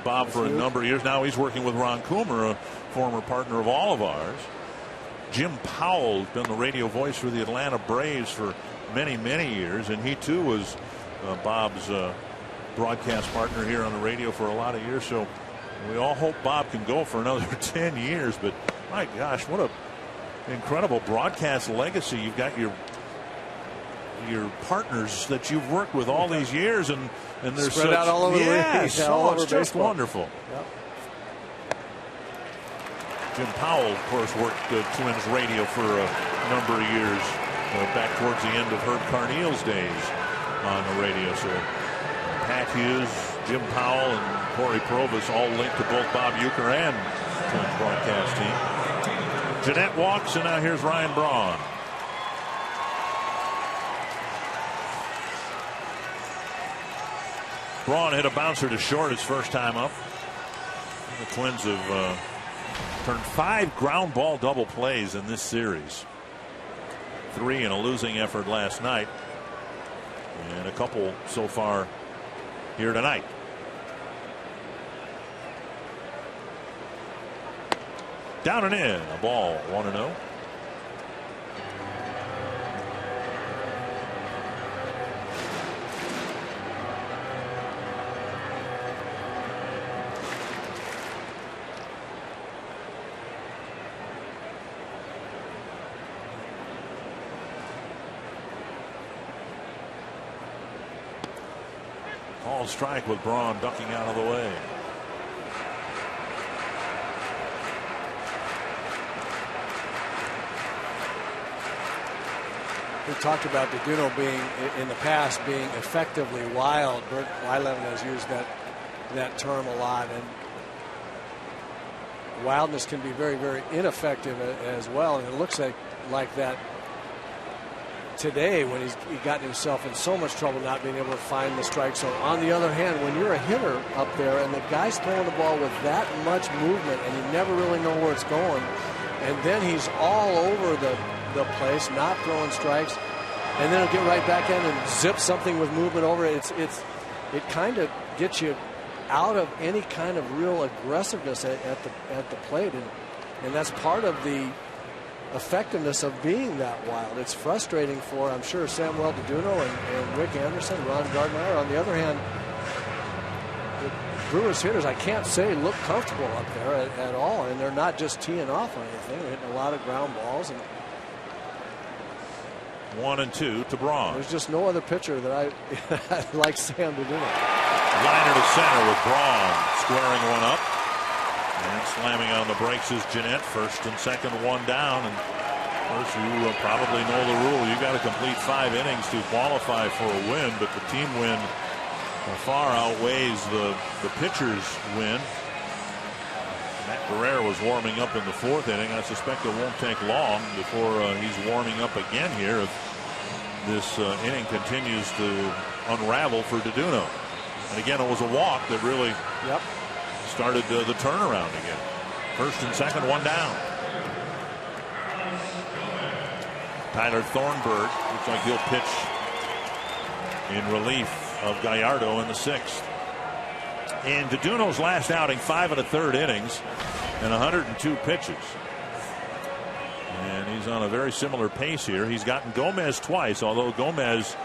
Bob for a number of years. Now he's working with Ron Coomer, a former partner of all of ours. Jim Powell has been the radio voice for the Atlanta Braves for many, many years, and he too was Bob's broadcast partner here on the radio for a lot of years. So we all hope Bob can go for another 10 years. But my gosh, what a incredible broadcast legacy. You've got your partners that you've worked with all these years, and they're spread out all over the league. It's just baseball. Wonderful. Yep. Jim Powell, of course, worked Twins radio for number of years, back towards the end of Herb Carneal's days on the radio. So Pat Hughes, Jim Powell, and Corey Provis all linked to both Bob Uecker and Twins broadcast team. Jeanette walks, and now here's Ryan Braun. Braun hit a bouncer to short his first time up. The Twins have turned 5 ground ball double plays in this series. 3 in a losing effort last night, and a couple so far here tonight. Down and in, a ball, 1-0. Called strike with Braun ducking out of the way. We talked about DeDuno being, in the past, being effectively wild. Bert Weiland has used that term a lot, and wildness can be very, very ineffective as well. And it looks like that today, when he got himself in so much trouble not being able to find the strike zone. On the other hand, when you're a hitter up there and the guy's throwing the ball with that much movement and you never really know where it's going, and then he's all over the place, not throwing strikes, and then he'll get right back in and zip something with movement over it. It kind of gets you out of any kind of real aggressiveness at the plate, and that's part of the effectiveness of being that wild. It's frustrating for, I'm sure, Samuel DeDuno and Rick Anderson, Ron Gardner. On the other hand, the Brewers hitters, I can't say look comfortable up there at all, and they're not just teeing off or anything. They're hitting a lot of ground balls. And 1-2 to Braun. There's just no other pitcher that I like Sam DeDuno. Liner to center with Braun squaring one up. And slamming on the brakes is Jeanette. First and second, one down. And of course, you probably know the rule. You got to complete 5 innings to qualify for a win, but the team win far outweighs the pitcher's win. Matt Guerrero was warming up in the 4th inning. I suspect it won't take long before he's warming up again here if this inning continues to unravel for DeDuno. And again, it was a walk that really started the turnaround again. First and second, one down. Tyler Thornburg looks like he'll pitch in relief of Gallardo in the 6th. In DeDuno's last outing, 5 1/3 innings and 102 pitches. And he's on a very similar pace here. He's gotten Gomez twice, although Gomez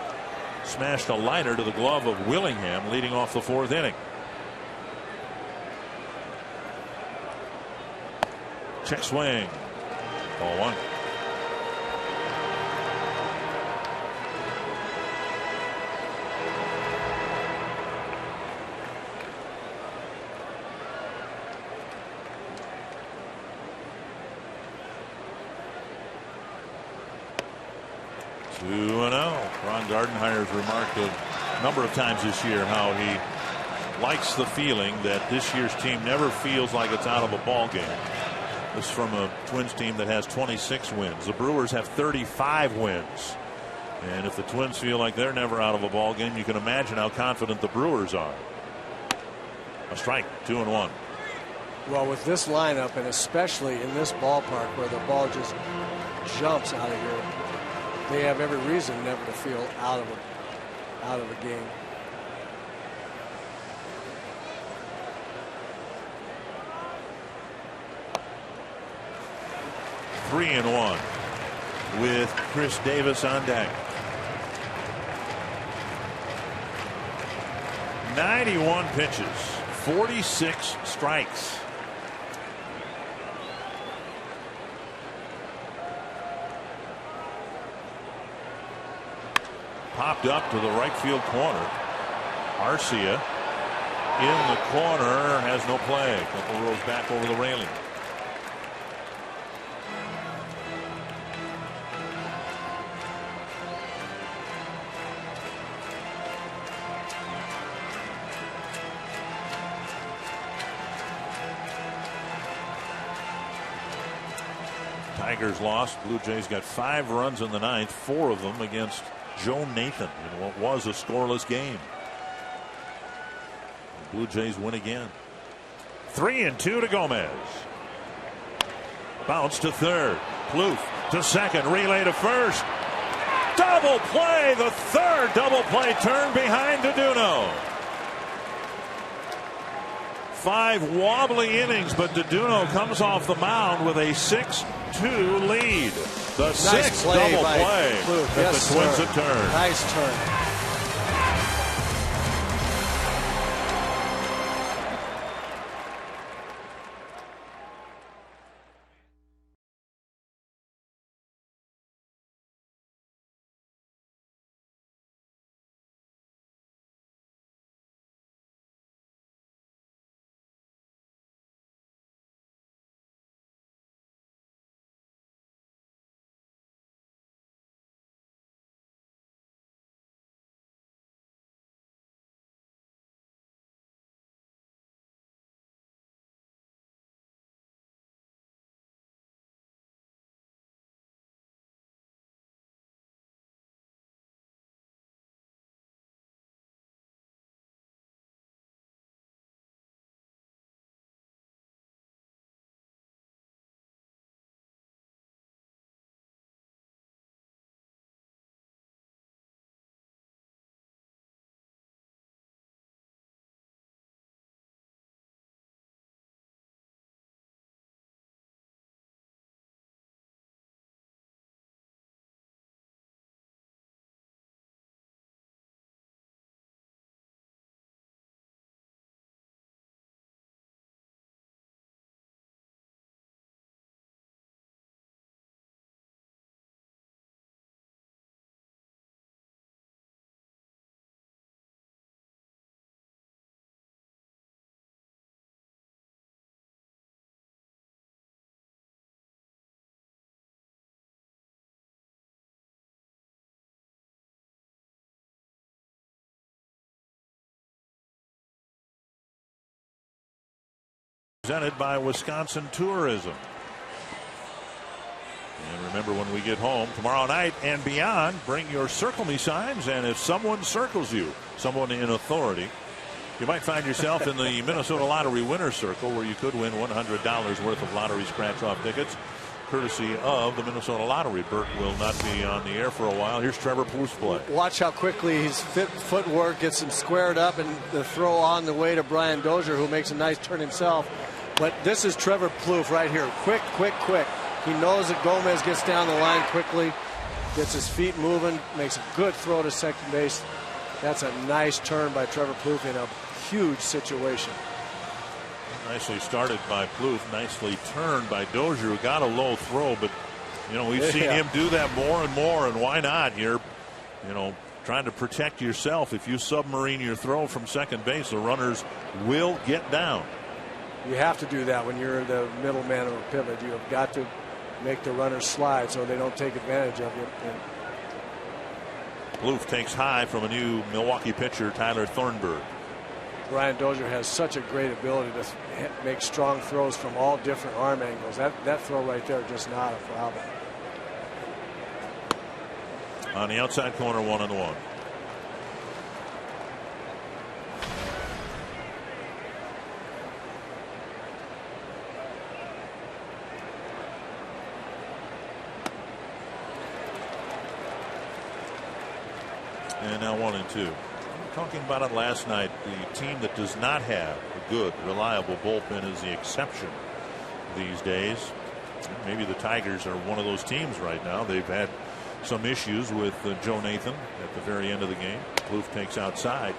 smashed a liner to the glove of Willingham leading off the 4th inning. Check swing. Ball 1. Ron Gardenhire's remarked a number of times this year how he likes the feeling that this year's team never feels like it's out of a ball game. This is from a Twins team that has 26 wins. The Brewers have 35 wins. And if the Twins feel like they're never out of a ball game, you can imagine how confident the Brewers are. A strike, 2-1. Well, with this lineup, and especially in this ballpark where the ball just jumps out of here, they have every reason never to feel out of a game. Three and 1 with Chris Davis on deck. 91 pitches, 46 strikes. Popped up to the right field corner. Arcia in the corner, has no play. A couple rows back over the railing. Tigers lost. Blue Jays got 5 runs in the 9th, 4 of them against Joe Nathan in what was a scoreless game. The Blue Jays win again. 3-2 to Gomez. Bounce to third. Plouffe to second. Relay to first. Double play. The third double play turn behind Deduno. 5 wobbly innings, but Deduno comes off the mound with a 6-2 lead. The nice 6th double play Plouffe. that the Twins have turned. Nice turn. Presented by Wisconsin Tourism. And remember, when we get home tomorrow night and beyond, bring your Circle Me signs, and if someone circles you, someone in authority, you might find yourself in the Minnesota Lottery Winner's Circle, where you could win $100 worth of lottery scratch-off tickets, courtesy of the Minnesota Lottery. Burt will not be on the air for a while. Here's Trevor Plouffe's play. Watch how quickly his footwork gets him squared up, and the throw on the way to Brian Dozier, who makes a nice turn himself. But this is Trevor Plouffe right here. Quick, quick, quick. He knows that Gomez gets down the line quickly, gets his feet moving, makes a good throw to second base. That's a nice turn by Trevor Plouffe in a huge situation. Nicely started by Plouffe, nicely turned by Dozier, who got a low throw, but you know, we've seen him do that more and more, and why not? You're, you know, trying to protect yourself. If you submarine your throw from second base, the runners will get down. You have to do that when you're the middleman of a pivot. You have got to make the runners slide so they don't take advantage of you. Plouffe takes high from a new Milwaukee pitcher, Tyler Thornburg. Brian Dozier has such a great ability to make strong throws from all different arm angles. That throw right there, just not a problem. On the outside corner, 1-1. And now 1-2. We were talking about it last night. The team that does not have a good, reliable bullpen is the exception these days. Maybe the Tigers are one of those teams right now. They've had some issues with Joe Nathan at the very end of the game. Plouffe takes outside.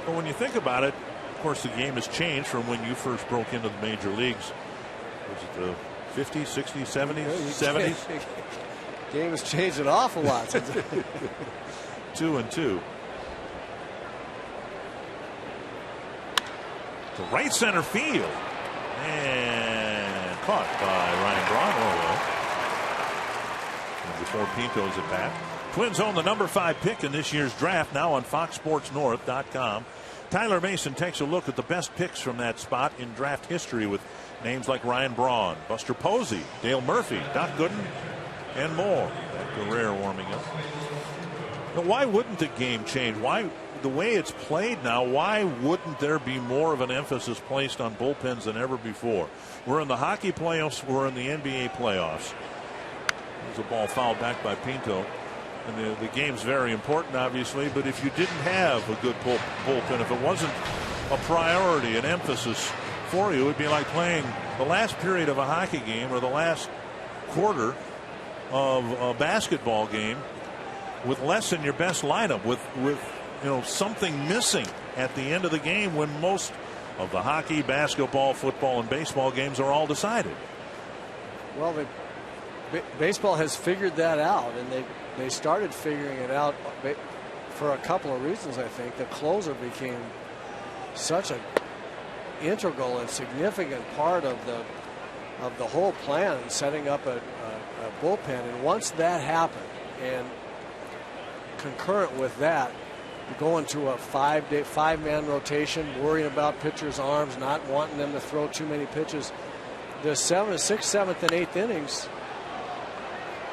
But when you think about it, of course, the game has changed from when you first broke into the major leagues. Was it the 50s, 60s, 70s, 70s? The game has changed an awful lot. 2-2. To right center field. And caught by Ryan Braun. And before Pinto's at bat. Twins own the number 5 pick in this year's draft, now on FoxSportsNorth.com. Tyler Mason takes a look at the best picks from that spot in draft history with names like Ryan Braun, Buster Posey, Dale Murphy, Doc Gooden, and more. Guerrero warming up. Now, why wouldn't the game change? Why, the way it's played now, why wouldn't there be more of an emphasis placed on bullpens than ever before? We're in the hockey playoffs. We're in the NBA playoffs. There's a ball fouled back by Pinto. And the game's very important, obviously, but if you didn't have a good bullpen, if it wasn't a priority, an emphasis for you, it would be like playing the last period of a hockey game or the last quarter of a basketball game with less than your best lineup, with something missing at the end of the game when most of the hockey, basketball, football, and baseball games are all decided. Well, baseball has figured that out, and they started figuring it out for a couple of reasons. I think the closer became such an integral and significant part of the whole plan, setting up a bullpen. And once that happened, and concurrent with that, going to a five-man rotation, worrying about pitchers' arms, not wanting them to throw too many pitches, the 6th, 7th, and 8th innings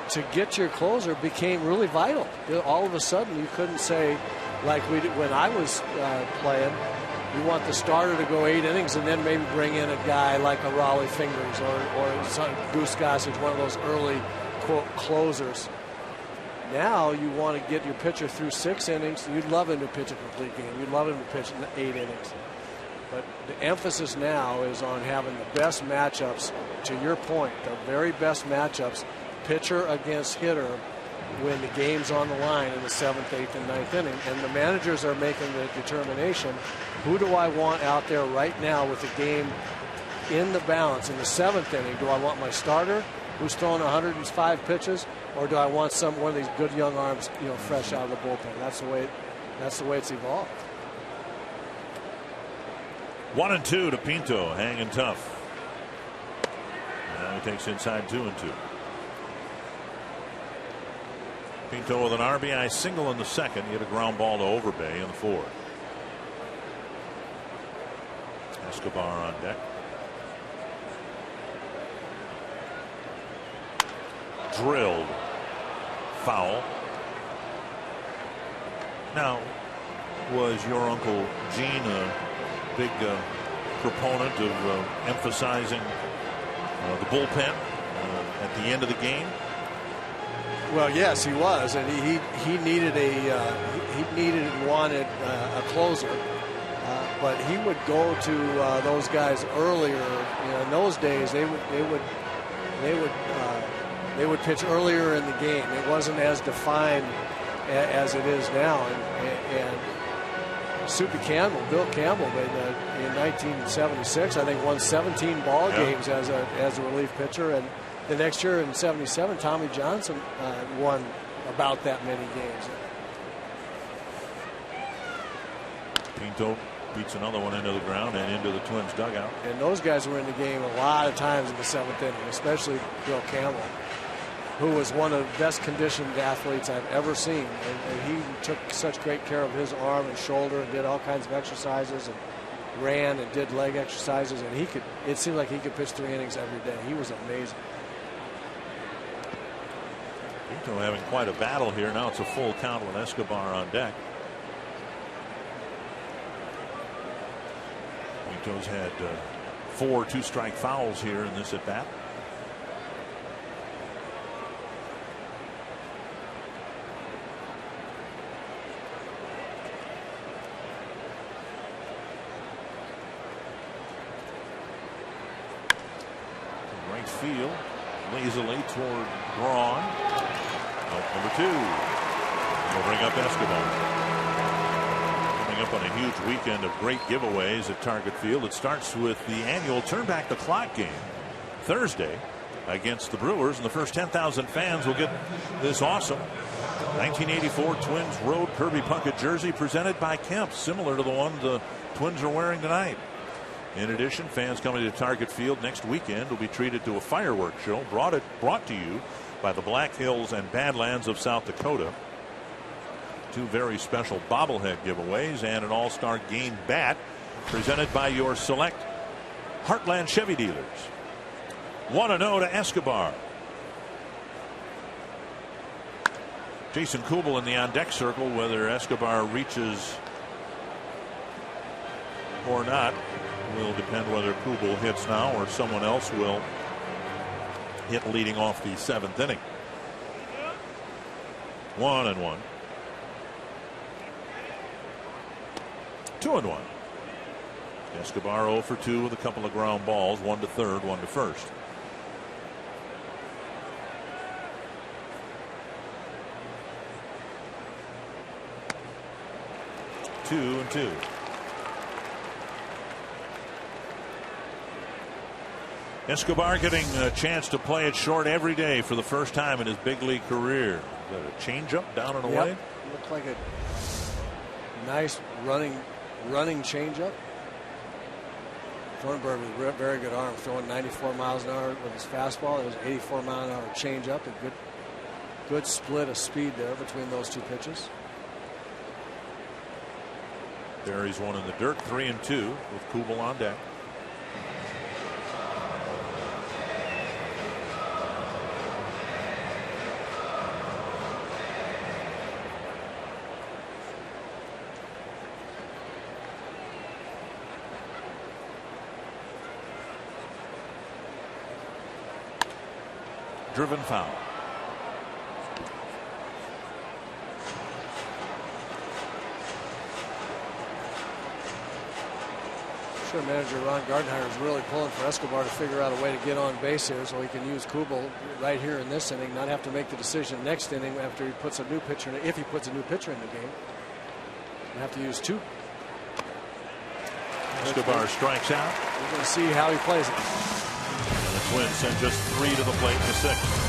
to get your closer became really vital. All of a sudden, you couldn't say, like we did when I was playing, you want the starter to go 8 innings and then maybe bring in a guy like a Raleigh Fingers or some Goose Gossage, one of those early quote closers. Now you want to get your pitcher through 6 innings. You'd love him to pitch a complete game. You'd love him to pitch 8 innings. But the emphasis now is on having the best matchups, to your point, the very best matchups, pitcher against hitter, when the game's on the line in the 7th, 8th, and 9th inning. And the managers are making the determination, who do I want out there right now with the game in the balance in the 7th inning? Do I want my starter who's throwing 105 pitches, or do I want one of these good young arms, fresh out of the bullpen? That's the way it's evolved. 1-2 to Pinto, hanging tough. Now he takes inside 2-2. Pinto with an RBI single in the 2nd. He hit a ground ball to Overbay in the 4th. Escobar on deck. Drilled. Foul. Now, was your Uncle Gene a big proponent of emphasizing the bullpen at the end of the game? Well, yes, he was, and he needed and wanted a closer, but he would go to those guys earlier. In those days, they would pitch earlier in the game. It wasn't as defined as it is now, and Soupy Campbell, Bill Campbell, in 1976, I think, won 17 ball games as a relief pitcher, and the next year in '77, Tommy Johnson won about that many games. Pinto beats another one into the ground and into the Twins dugout. And those guys were in the game a lot of times in the 7th inning, especially Bill Campbell, who was one of the best conditioned athletes I've ever seen. And he took such great care of his arm and shoulder and did all kinds of exercises and ran and did leg exercises. And it seemed like he could pitch 3 innings every day. He was amazing. Pinto having quite a battle here. Now it's a full count with Escobar on deck. Pinto's had 4 2-strike fouls here in this at bat. Right field, lazily toward Braun. Number 2 will bring up Escobar. Coming up on a huge weekend of great giveaways at Target Field. It starts with the annual Turn Back the Clock game Thursday against the Brewers, and the first 10,000 fans will get this awesome 1984 Twins Road Kirby Puckett jersey presented by Kemp, similar to the one the Twins are wearing tonight. In addition, fans coming to Target Field next weekend will be treated to a fireworks show brought to you by the Black Hills and Badlands of South Dakota. 2 very special bobblehead giveaways and an all-star game bat presented by your select Heartland Chevy dealers. 1-0 to Escobar. Jason Kubel in the on-deck circle. Whether Escobar reaches or not will depend whether Kubel hits now or someone else will hit leading off the 7th inning. 1-1. 2-1. Escobar 0 for 2 with a couple of ground balls, 1 to third, 1 to first. Two and 2. Escobar getting a chance to play it short every day for the first time in his big league career. Is that a changeup down and away? Looked like a nice running changeup. Thornburg with a very good arm, throwing 94 miles an hour with his fastball. It was 84 mile an hour changeup. A good split of speed there between those 2 pitches. Buries one in the dirt. 3-2 with Kubel on deck. Driven foul. Sure, manager Ron Gardenhire is really pulling for Escobar to figure out a way to get on base here so he can use Kubel right here in this inning, not have to make the decision next inning after he puts a new pitcher in, if he puts a new pitcher in the game. You have to use 2. Escobar strikes out. We're going to see how he plays it. And the Twins send just 3 to the plate in the 6th.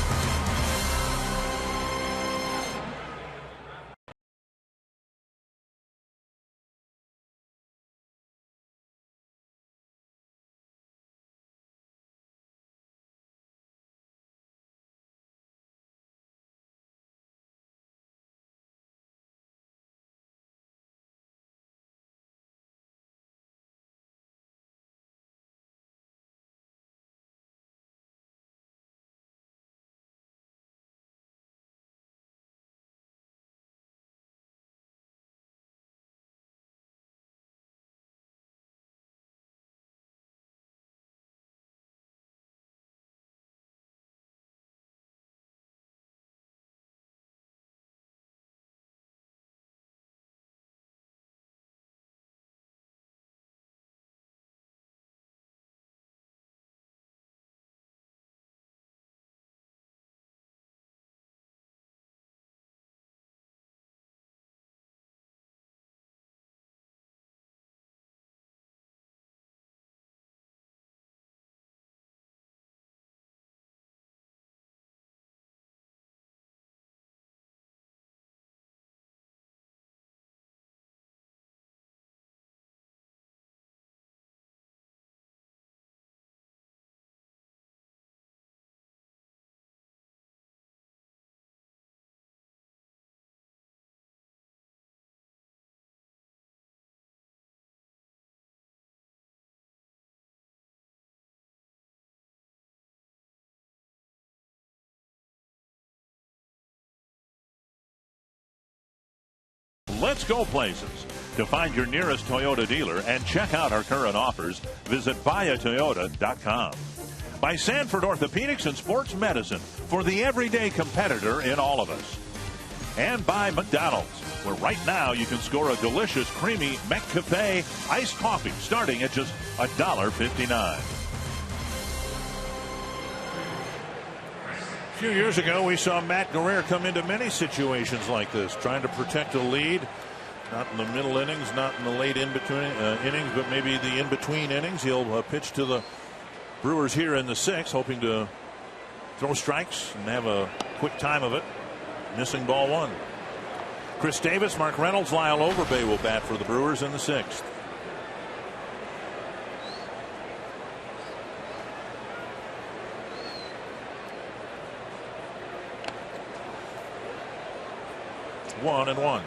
Let's go places. To find your nearest Toyota dealer and check out our current offers, visit buyatoyota.com. By Sanford Orthopedics and Sports Medicine, for the everyday competitor in all of us. And by McDonald's, where right now you can score a delicious, creamy McCafe iced coffee starting at just $1.59. A few years ago, we saw Matt Guerrero come into many situations like this, trying to protect a lead. Not in the middle innings, not in the late in-between innings, but maybe the in-between innings. He'll pitch to the Brewers here in the 6th, hoping to throw strikes and have a quick time of it. Missing ball 1. Chris Davis, Mark Reynolds, Lyle Overbay will bat for the Brewers in the 6th. One and 1.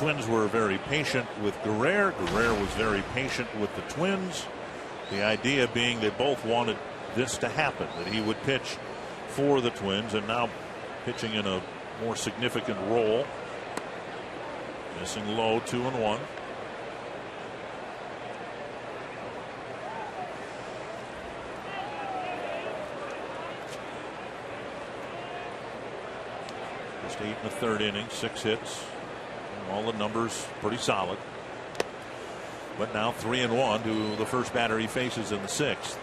Twins were very patient with Guerrero. Guerrero was very patient with the Twins. The idea being they both wanted this to happen, that he would pitch for the Twins, and now pitching in a more significant role. Missing low, 2-1. Just 8 1/3 innings, 6 hits. All the numbers pretty solid. But now 3-1 to the first batter he faces in the 6th.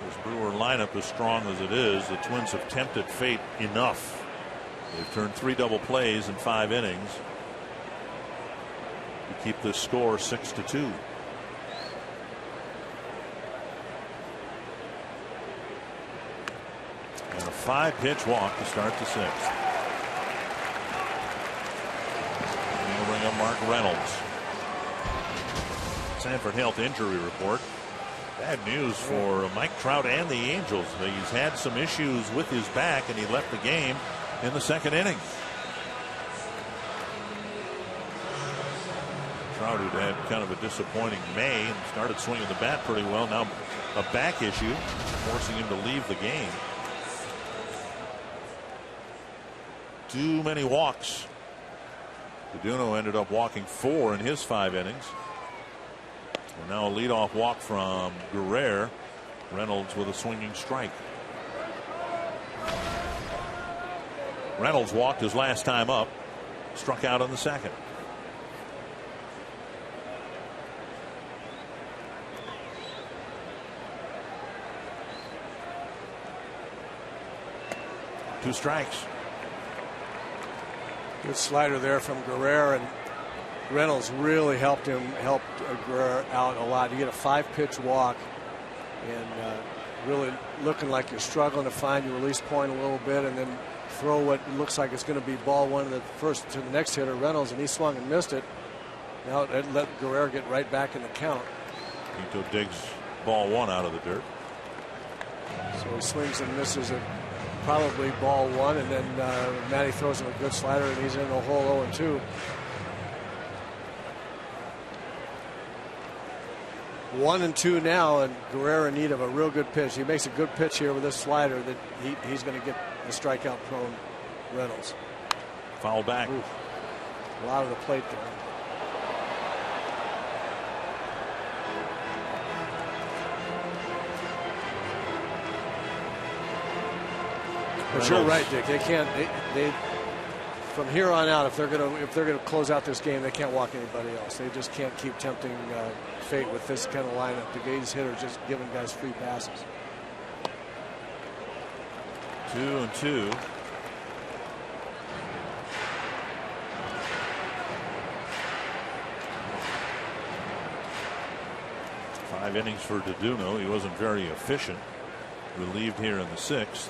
This Brewer lineup, as strong as it is, the Twins have tempted fate enough. They've turned 3 double plays in 5 innings to keep this score 6-2. And a 5-pitch walk to start the 6th. And we'll bring up Mark Reynolds. Sanford Health injury report. Bad news for Mike Trout and the Angels. He's had some issues with his back, and he left the game in the 2nd inning. Trout, who'd had kind of a disappointing May and started swinging the bat pretty well, now a back issue forcing him to leave the game. Too many walks. Duno ended up walking 4 in his 5 innings. And now a leadoff walk from Guerrero. Reynolds with a swinging strike. Reynolds walked his last time up, struck out in the 2nd. Two strikes. Good slider there from Guerrero, and Reynolds really helped Guerrero out a lot. You get a 5-pitch walk, and really looking like you're struggling to find your release point a little bit, and then throw what looks like it's going to be ball 1 to the next hitter, Reynolds, and he swung and missed it. Now it let Guerrero get right back in the count. Pinto digs ball 1 out of the dirt. So he swings and misses it. Probably ball 1, and then Matty throws him a good slider, and he's in the hole 0-2. 1-2 now, and Guerrero in need of a real good pitch. He makes a good pitch here with this slider that he's going to get the strikeout prone Reynolds. Foul back. Oof. A lot of the plate there. But you're right, Dick. They can't. They from here on out, if they're gonna close out this game, they can't walk anybody else. They just can't keep tempting fate with this kind of lineup. The Gays hitter just giving guys free passes. 2-2. Five innings for Duno. He wasn't very efficient. Relieved here in the 6th.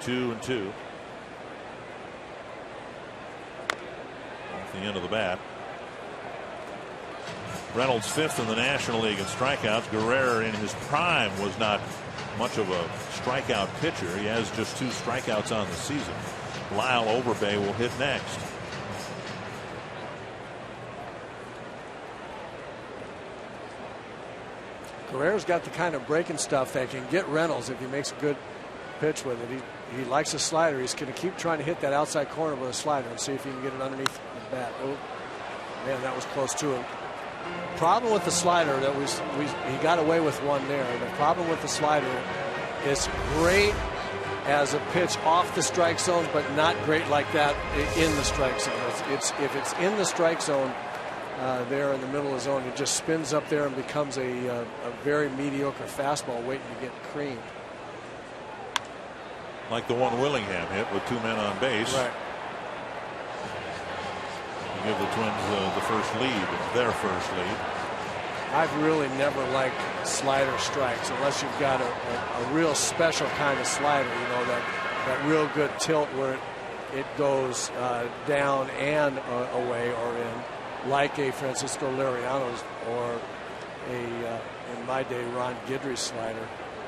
2-2. Off the end of the bat. Reynolds 5th in the National League in strikeouts. Guerrero in his prime was not much of a strikeout pitcher. He has just 2 strikeouts on the season. Lyle Overbay will hit next. Guerrero's got the kind of breaking stuff that can get Reynolds if he makes a good pitch with it. He likes a slider. He's going to keep trying to hit that outside corner with a slider and see if he can get it underneath the bat. Oh, man, that was close to him. Problem with the slider that he got away with one there. The problem with the slider is great as a pitch off the strike zone, but not great like that in the strike zone. If it's in the strike zone there in the middle of the zone, it just spins up there and becomes a very mediocre fastball waiting to get creamed. Like the one Willingham hit with 2 men on base. Right. Give the Twins the first lead, their first lead. I've really never liked slider strikes unless you've got a real special kind of slider, you know, that real good tilt where it goes down and away or in, like a Francisco Liriano's or in my day, Ron Guidry's slider.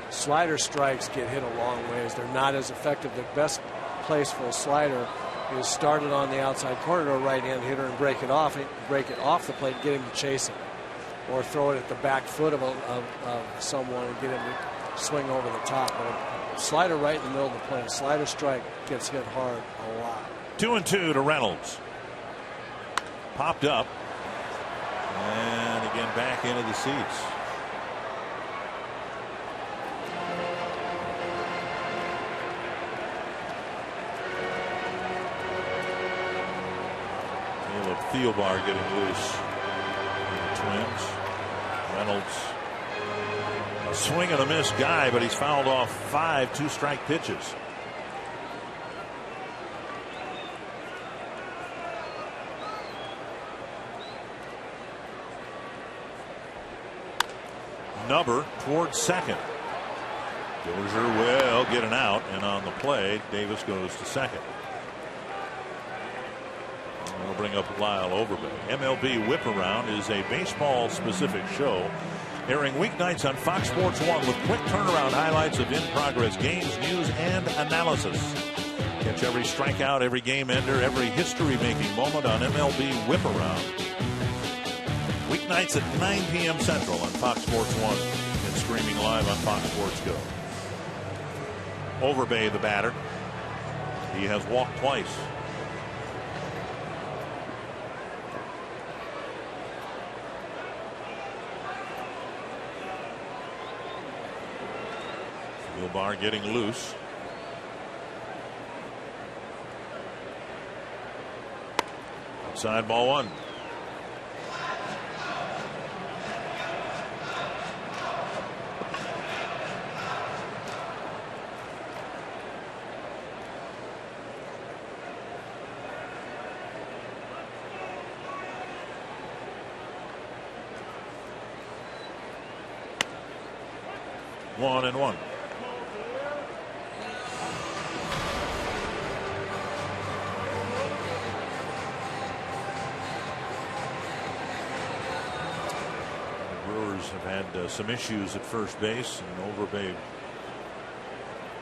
Slider strikes get hit a long ways. They're not as effective. The best place for a slider is start it on the outside corner to a right-hand hitter and break it off the plate and get him to chase it. Or throw it at the back foot of someone and get him to swing over the top. But a slider right in the middle of the plate, a slider strike gets hit hard a lot. 2-2 to Reynolds. Popped up. And again back into the seats. Theobar getting loose. The Twins. Reynolds, a swing and a miss guy, but he's fouled off 5 two-strike pitches. Nubber towards second. Dozier will get an out, and on the play, Davis goes to second. We'll bring up Lyle Overbay. MLB Whip Around is a baseball-specific show airing weeknights on Fox Sports 1 with quick turnaround highlights of in-progress games, news, and analysis. Catch every strikeout, every game ender, every history-making moment on MLB Whip Around. Weeknights at 9 p.m. Central on Fox Sports 1 and streaming live on Fox Sports Go. Overbay, the batter. He has walked twice. Bar getting loose. Outside ball 1. One and one. Have had some issues at first base, and Overbay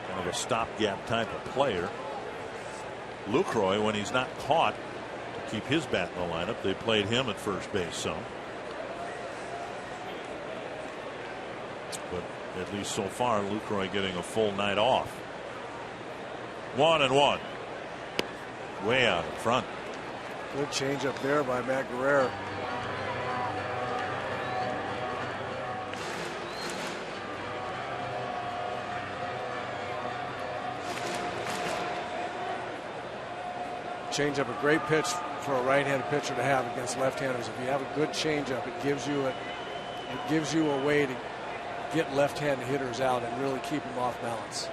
kind of a stopgap type of player. Lucroy, when he's not caught, to keep his bat in the lineup, they played him at first base some. But at least so far, Lucroy getting a full night off. 1-1. Way out in front. Good change up there by Matt Guerrero. Changeup, a great pitch for a right-handed pitcher to have against left-handers. If you have a good changeup, it gives you a way to get left-handed hitters out and really keep them off balance.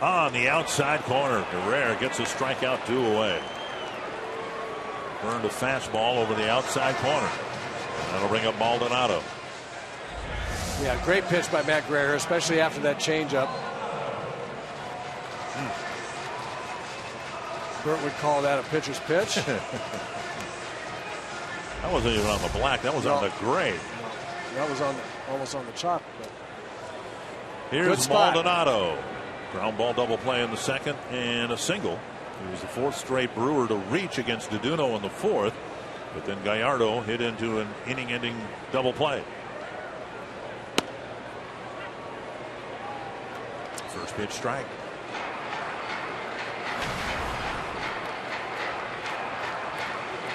On the outside corner, Guerrero gets a strikeout, 2 away. Burned a fastball over the outside corner. That'll bring up Maldonado. Yeah, great pitch by Matt Guerrero, especially after that changeup. Burt would call that a pitcher's pitch. That wasn't even on the black. That was on the gray. That was almost on the chalk. But here's Maldonado. Ground ball double play in the second and a single. He was the 4th straight Brewer to reach against Duduno in the 4th. But then Gallardo hit into an inning-ending double play. First pitch strike.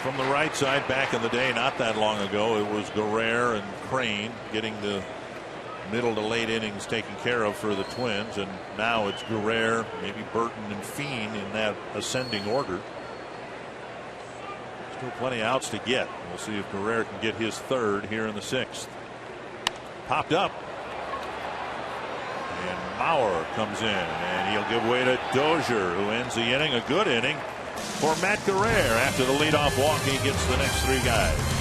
From the right side, back in the day, not that long ago, it was Guerrero and Crane getting the middle to late innings taken care of for the Twins, and now it's Guerrero, maybe Burton and Fiend in that ascending order. Still plenty of outs to get. We'll see if Guerrero can get his 3rd here in the 6th. Popped up. And Mauer comes in, and he'll give way to Dozier, who ends the inning. A good inning for Matt Guerrero. After the leadoff walk, he gets the next 3 guys.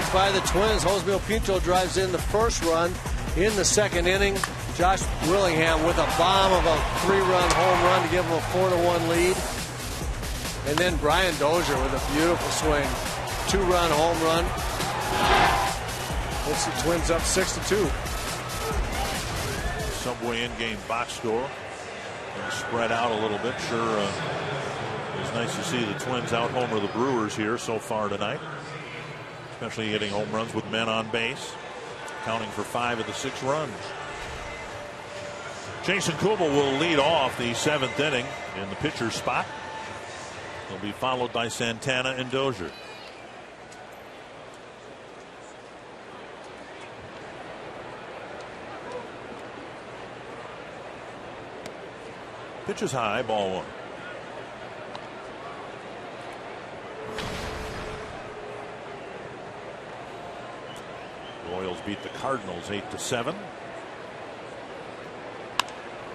comeback by the Twins. Josmil Pinto drives in the first run in the second inning. Josh Willingham with a bomb of a 3-run home run to give him a 4-1 lead. And then Brian Dozier with a beautiful swing. 2-run home run. Puts the Twins up 6-2. Subway in-game box score. And spread out a little bit. Sure, it's nice to see the Twins out-homer the Brewers here so far tonight. Especially hitting home runs with men on base. Counting for 5 of the 6 runs. Jason Kubel will lead off the 7th inning in the pitcher's spot. He'll be followed by Santana and Dozier. Pitch is high, ball 1. The Orioles beat the Cardinals 8-7.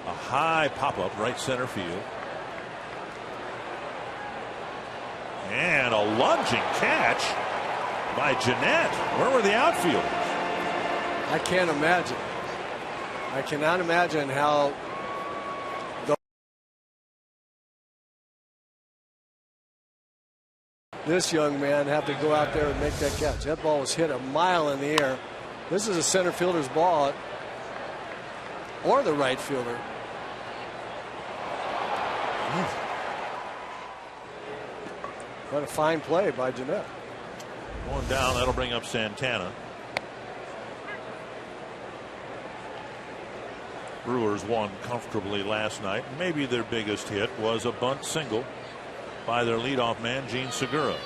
A high pop-up right center field. And a lunging catch by Jeanette. Where were the outfielders? I can't imagine. I cannot imagine how this young man have to go out there and make that catch. That ball was hit a mile in the air. This is a center fielder's ball, or the right fielder. What a fine play by Jeanette. Going down, that'll bring up Santana. Brewers won comfortably last night. Maybe their biggest hit was a bunt single by their leadoff man, Gene Segura.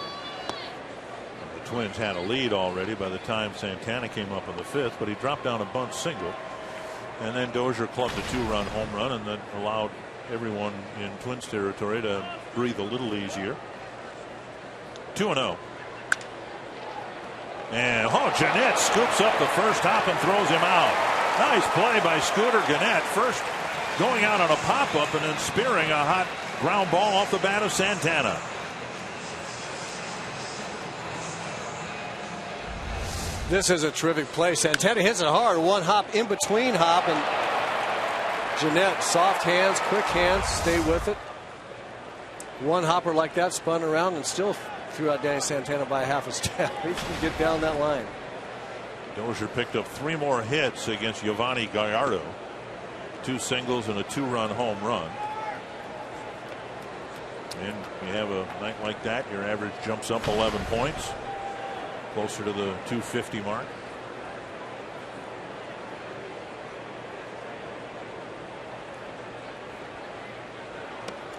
The Twins had a lead already by the time Santana came up in the 5th, but he dropped down a bunt single. And then Dozier clubbed a 2-run home run, and that allowed everyone in Twins territory to breathe a little easier. 2-0. And Jeanette scoops up the first hop and throws him out. Nice play by Scooter Gannett. First going out on a pop-up and then spearing a hot ground ball off the bat of Santana. This is a terrific play. Santana hits it hard. One hop in between hop, and Jeanette, soft hands, quick hands, stay with it. One hopper like that spun around and still threw out Danny Santana by half a step. He can get down that line. Dozier picked up 3 more hits against Giovanni Gallardo. 2 singles and a 2-run home run. And you have a night like that, your average jumps up 11 points. Closer to the 250 mark.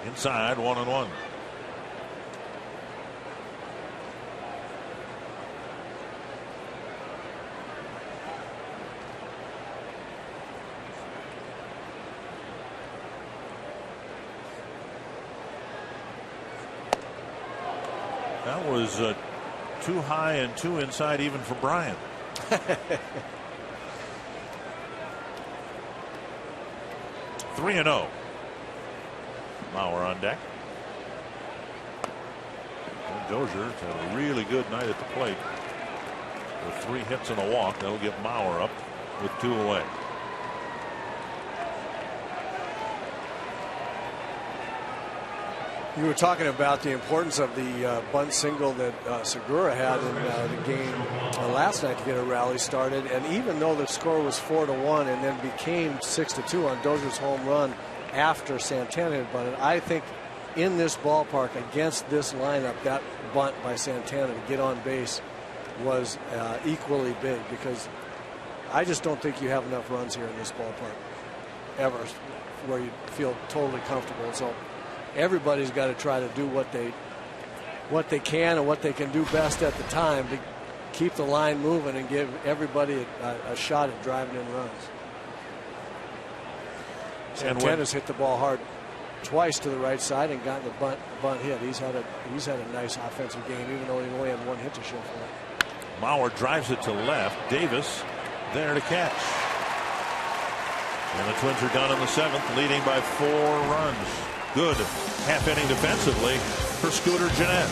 Inside, 1-1. That was too high and too inside even for Brian. 3-0. Mauer on deck. And Dozier's had a really good night at the plate with 3 hits and a walk. That'll get Mauer up with 2 away. You were talking about the importance of the bunt single that Segura had in the game last night to get a rally started. And even though the score was 4-1 and then became 6-2 on Dozier's home run after Santana had bunted, I think in this ballpark against this lineup, that bunt by Santana to get on base was equally big, because I just don't think you have enough runs here in this ballpark ever where you feel totally comfortable. So everybody's got to try to do what they can and what they can do best at the time to keep the line moving and give everybody a shot at driving in runs. Santana's hit the ball hard twice to the right side and gotten the bunt hit. He's had a nice offensive game, even though he only had 1 hit to show for it. Mauer drives it to left. Davis there to catch. And the Twins are done in the 7th, leading by 4 runs. Good half inning defensively for Scooter Gennett.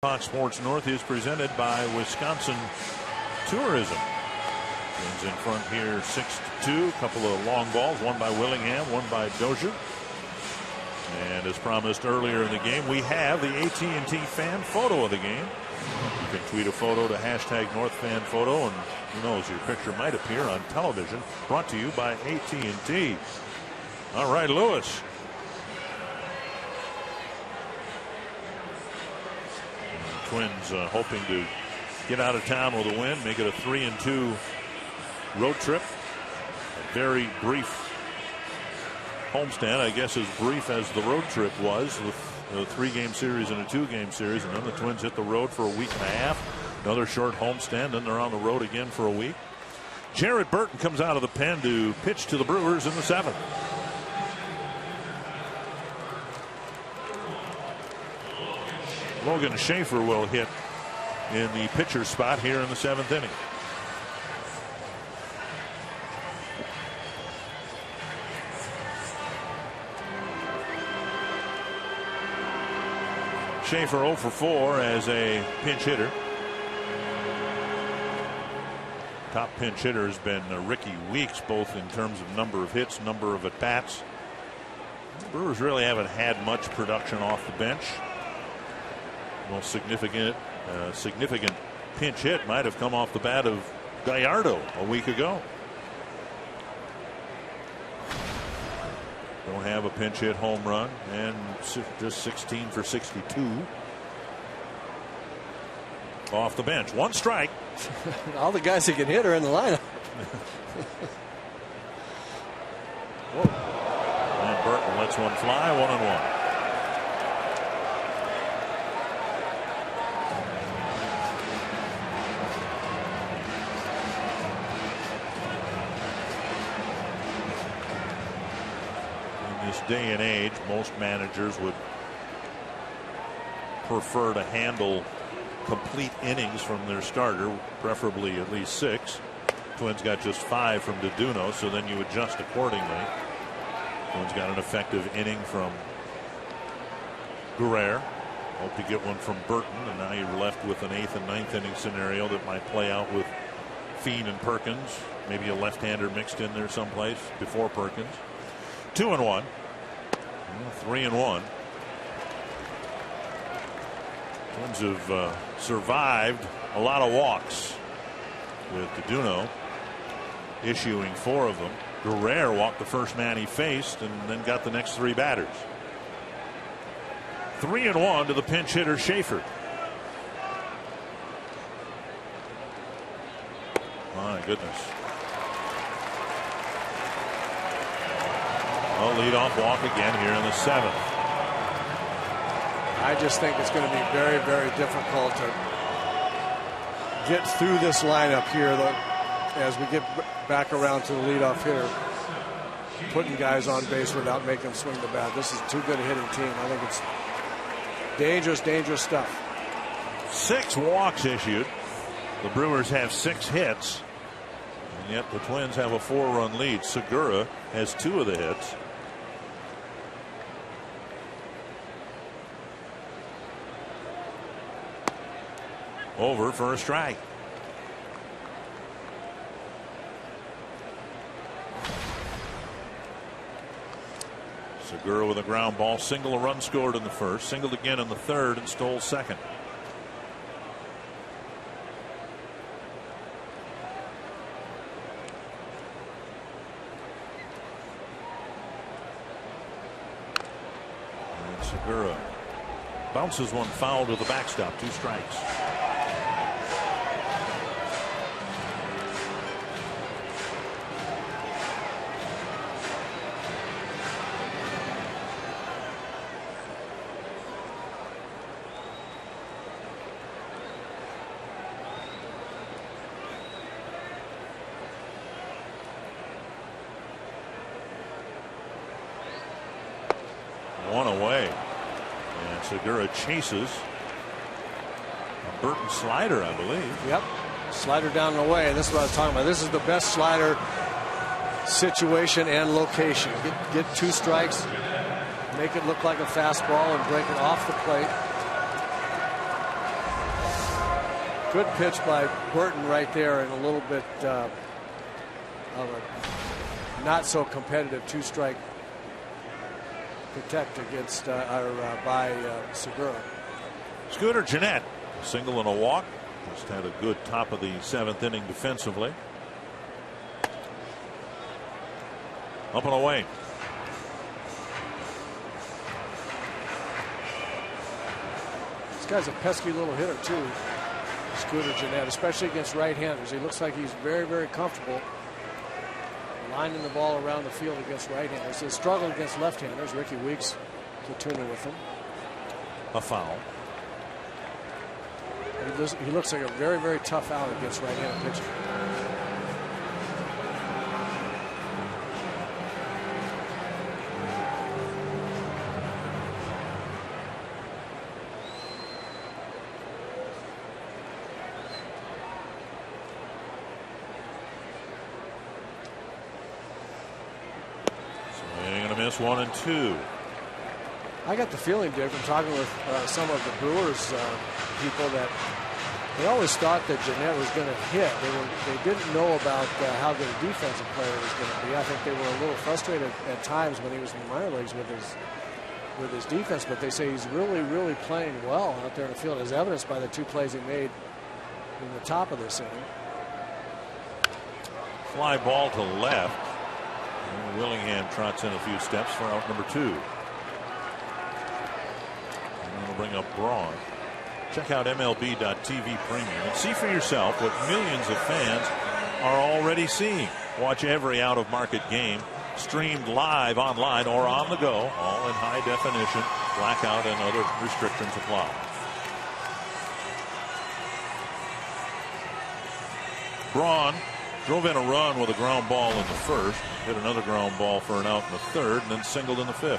Fox Sports North is presented by Wisconsin Tourism. Twins in front here 6-2. A couple of long balls, one by Willingham, one by Dozier. And as promised earlier in the game, we have the AT&T fan photo of the game. You can tweet a photo to #NorthFanPhoto, and who knows, your picture might appear on television. Brought to you by AT&T. All right, Lewis. Twins hoping to get out of town with a win, make it a 3-2 road trip. A very brief homestand, I guess as brief as the road trip was, with a 3-game series and a 2-game series, and then the Twins hit the road for a week and a half. Another short homestand, then they're on the road again for a week. Jared Burton comes out of the pen to pitch to the Brewers in the 7th. Logan Schaefer will hit in the pitcher's spot here in the 7th inning. Schaefer 0 for 4 as a pinch hitter. Top pinch hitter has been Ricky Weeks, both in terms of number of hits, number of at-bats. The Brewers really haven't had much production off the bench. Most significant pinch hit might have come off the bat of Gallardo a week ago. Don't have a pinch hit home run, and just 16 for 62 off the bench. One strike. All the guys that can hit are in the lineup. And Burton lets one fly, 1-1. Day and age, most managers would prefer to handle complete innings from their starter, preferably at least 6. Twins got just 5 from Deduno, so then you adjust accordingly. Twins got an effective inning from Guerrero. Hope to get one from Burton, and now you're left with an 8th and 9th inning scenario that might play out with Fiend and Perkins, maybe a left-hander mixed in there someplace before Perkins. 2-1. 3-1. Twins have survived a lot of walks, with Deduno issuing 4 of them. Guerrero walked the first man he faced and then got the next 3 batters. 3-1 to the pinch hitter Schaefer. My goodness. A leadoff walk again here in the 7th. I just think it's going to be very, very difficult to get through this lineup here as we get back around to the leadoff hitter, putting guys on base without making them swing the bat. This is too good a hitting team. I think it's dangerous, dangerous stuff. 6 walks issued. The Brewers have 6 hits, and yet the Twins have a 4-run lead. Segura has 2 of the hits. Over for a strike. Segura with a ground ball, single, a run scored in the first, singled again in the 3rd, and stole 2nd. And Segura bounces one foul to the backstop, 2 strikes. Segura chases a Burton slider, I believe. Yep. Slider down and away. And this is what I was talking about. This is the best slider situation and location. Get 2 strikes, make it look like a fastball, and break it off the plate. Good pitch by Burton right there, and a little bit of a not so competitive 2-strike protect against by Segura. Scooter Gennett, single and a walk. Just had a good top of the 7th inning defensively. Up and away. This guy's a pesky little hitter too, Scooter Gennett, especially against right-handers. He looks like he's very, very comfortable lining the ball around the field against right-handers. He'll struggle against left-handers. Ricky Weeks platooning with him. A foul. He looks like a very, very tough out against right-handed pitching. Miss 1 and 2. I got the feeling, Dick, from talking with some of the Brewers people, that they always thought that Gennett was going to hit. They didn't know about how good a defensive player he was going to be. I think they were a little frustrated at times when he was in the minor leagues with his defense, but they say he's really, really playing well out there in the field, as evidenced by the 2 plays he made in the top of this inning. Fly ball to left. Willingham trots in a few steps for out number 2. And we'll bring up Braun. Check out MLB.TV Premium and see for yourself what millions of fans are already seeing. Watch every out-of-market game streamed live online or on the go, all in high definition. Blackout and other restrictions apply. Braun drove in a run with a ground ball in the first, hit another ground ball for an out in the third, and then singled in the 5th.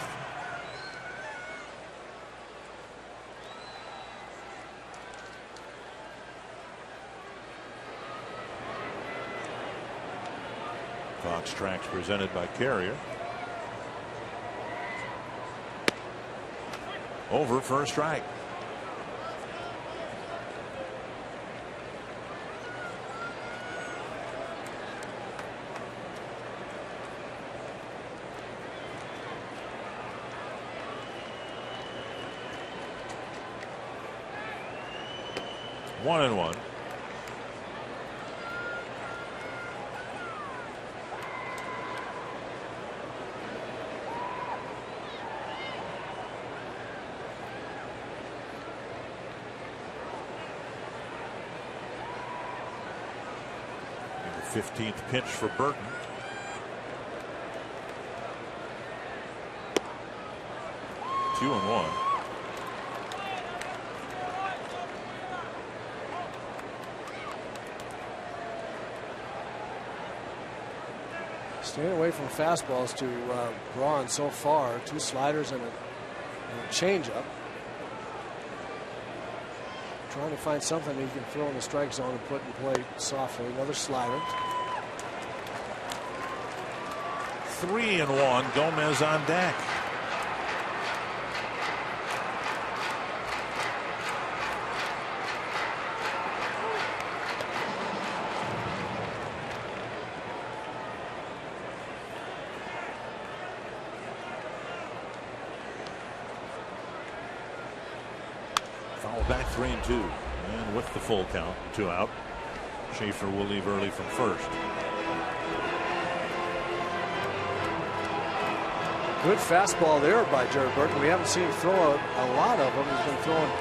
Fox Tracks presented by Carrier. Over for a strike. One and one. The 15th pitch for Burton. Two and one. Staying away from fastballs to Braun so far. 2 sliders and a changeup. Trying to find something he can throw in the strike zone and put in play softly. Another slider. 3 and one. Gomez on deck. Back 3-2, and with the full count, 2 out. Schaefer will leave early from first. Good fastball there by Jared Burton. We haven't seen him throw a lot of them. He's been throwing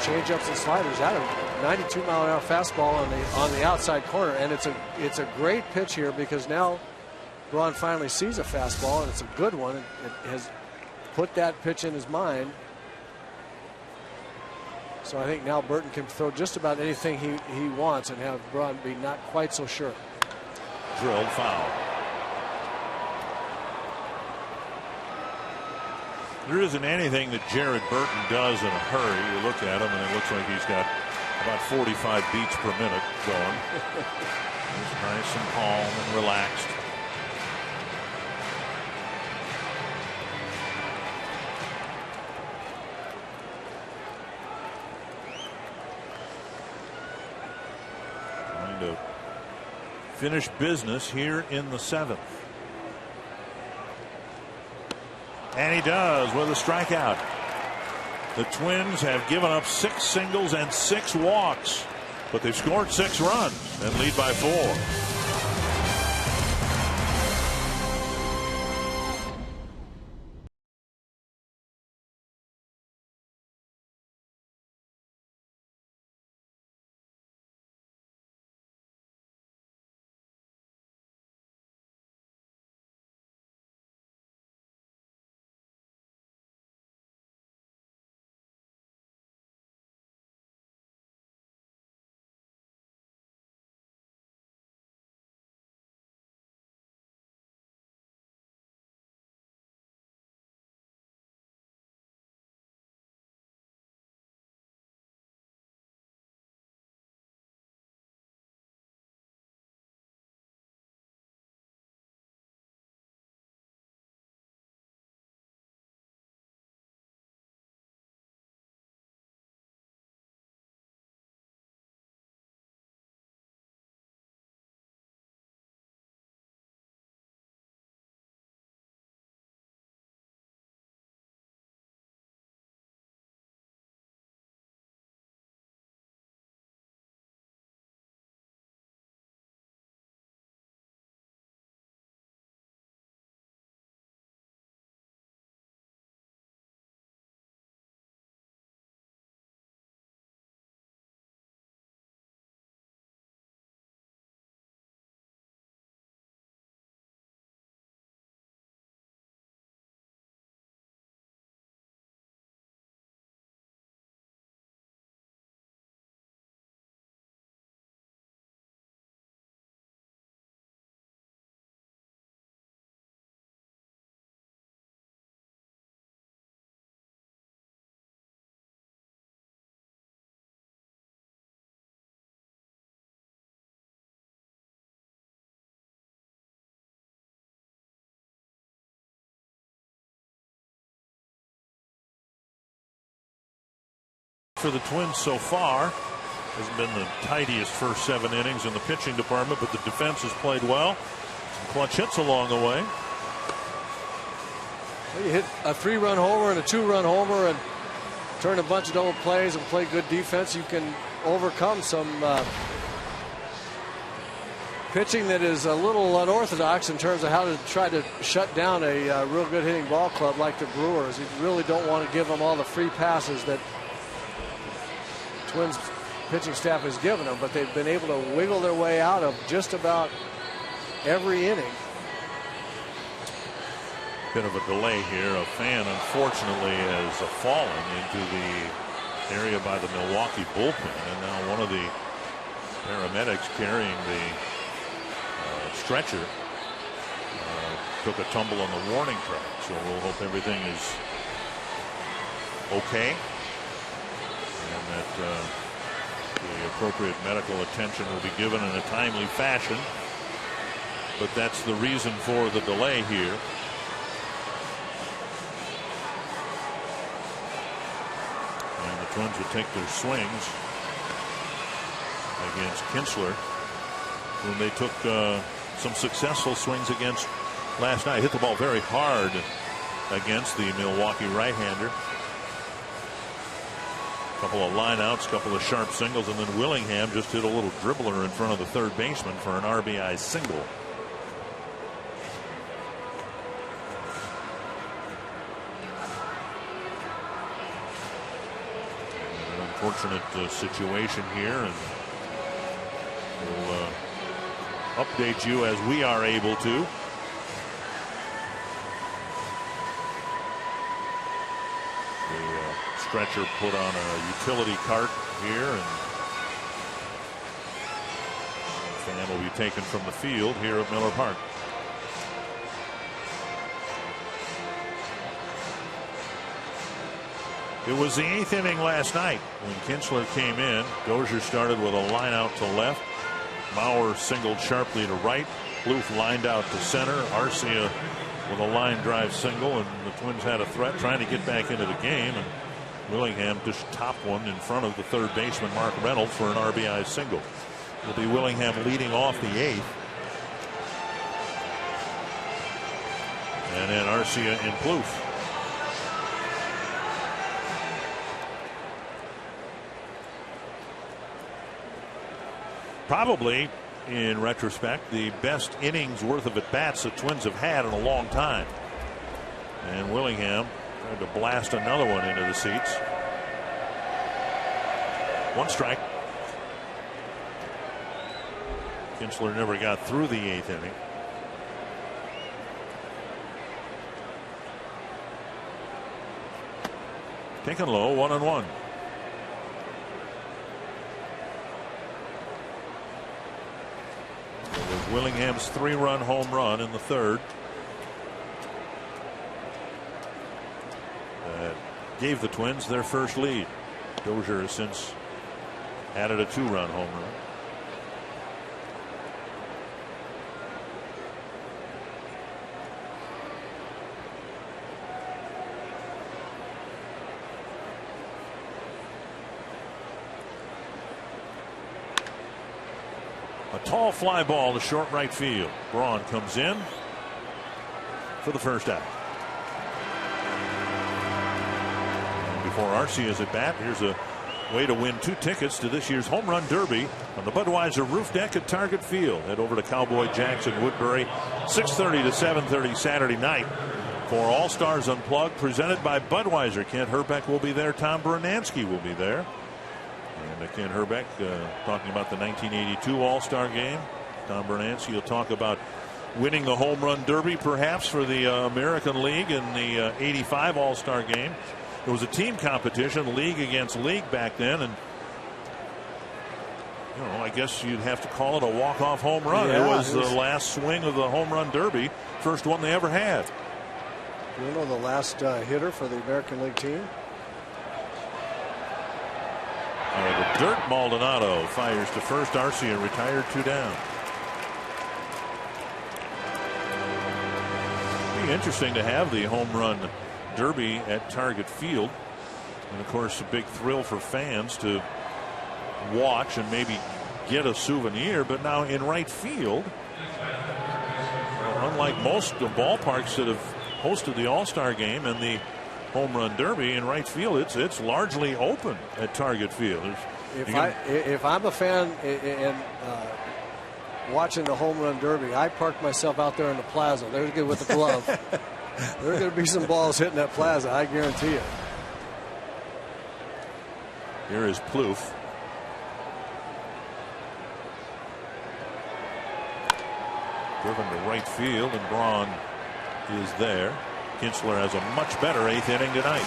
changeups and sliders at him. 92-mile-an-hour fastball on the outside corner, and it's a great pitch here because now Braun finally sees a fastball, and it's a good one. It has put that pitch in his mind. So I think now Burton can throw just about anything he wants and have Braun be not quite so sure. Drilled foul. There isn't anything that Jared Burton does in a hurry. You look at him and it looks like he's got about 45 beats per minute going. He's nice and calm and relaxed. finish business here in the 7th. And he does with a strikeout. The Twins have given up 6 singles and 6 walks, but they've scored 6 runs and lead by 4. For the Twins so far, hasn't been the tidiest first 7 innings in the pitching department, but the defense has played well. Some clutch hits along the way. Well, you hit a 3-run homer and a 2-run homer and turn a bunch of double plays and play good defense, you can overcome some pitching that is a little unorthodox in terms of how to try to shut down a real good hitting ball club like the Brewers. You really don't want to give them all the free passes that Twins pitching staff has given them, but they've been able to wiggle their way out of just about every inning. Bit of a delay here. A fan, unfortunately, has fallen into the area by the Milwaukee bullpen, and now one of the paramedics carrying the stretcher took a tumble on the warning track. So we'll hope everything is okay, and that the appropriate medical attention will be given in a timely fashion. But that's the reason for the delay here. And the Twins would take their swings against Kinsler, whom they took some successful swings against last night. Hit the ball very hard against the Milwaukee right-hander. Couple of lineouts, couple of sharp singles, and then Willingham just hit a little dribbler in front of the third baseman for an RBI single. An unfortunate situation here, and we'll update you as we are able to. Stretcher put on a utility cart here, and the fan will be taken from the field here at Miller Park. It was the 8th inning last night when Kinsler came in. Dozier started with a line out to left. Mauer singled sharply to right. Bluth lined out to center. Arcia with a line drive single, and the Twins had a threat trying to get back into the game, and Willingham just topped one in front of the third baseman Mark Reynolds for an RBI single. It'll be Willingham leading off the 8th. And then Arcia and Plouffe. Probably, in retrospect, the best innings worth of at-bats the Twins have had in a long time. And Willingham tried to blast another one into the seats. 1 strike. Kinsler never got through the 8th inning. Taken low, 1-1. It was Willingham's 3-run home run in the 3rd that gave the Twins their first lead. Dozier has since added a 2-run home run. A tall fly ball to short right field. Braun comes in for the first out. And before Arcia's at bat, here's a way to win 2 tickets to this year's Home Run Derby on the Budweiser roof deck at Target Field. Head over to Cowboy Jackson Woodbury, 6:30 to 7:30 Saturday night for All Stars Unplugged, presented by Budweiser. Kent Herbeck will be there. Tom Bernanski will be there. And Ken Herbeck talking about the 1982 All-Star game. Tom Bernanski will talk about winning the Home Run Derby perhaps for the American League in the 85 All-Star game. It was a team competition, league against league back then, and I guess you'd have to call it a walk-off home run. Yeah, it was the last swing of the Home Run Derby, first one they ever had. The last hitter for the American League team. The dirt. Maldonado fires to first. Arcia retired, 2 down. Be interesting to have the Home Run Derby at Target Field, and of course a big thrill for fans to watch and maybe get a souvenir. But now in right field, unlike most of the ballparks that have hosted the All-Star game and the Home Run Derby, in right field it's largely open at Target Field. If I'm a fan and watching the Home Run Derby, I park myself out there in the plaza. They're good with the glove. There are going to be some balls hitting that plaza, I guarantee it. Here is Plouffe. Driven to right field, and Braun is there. Kinsler has a much better 8th inning tonight.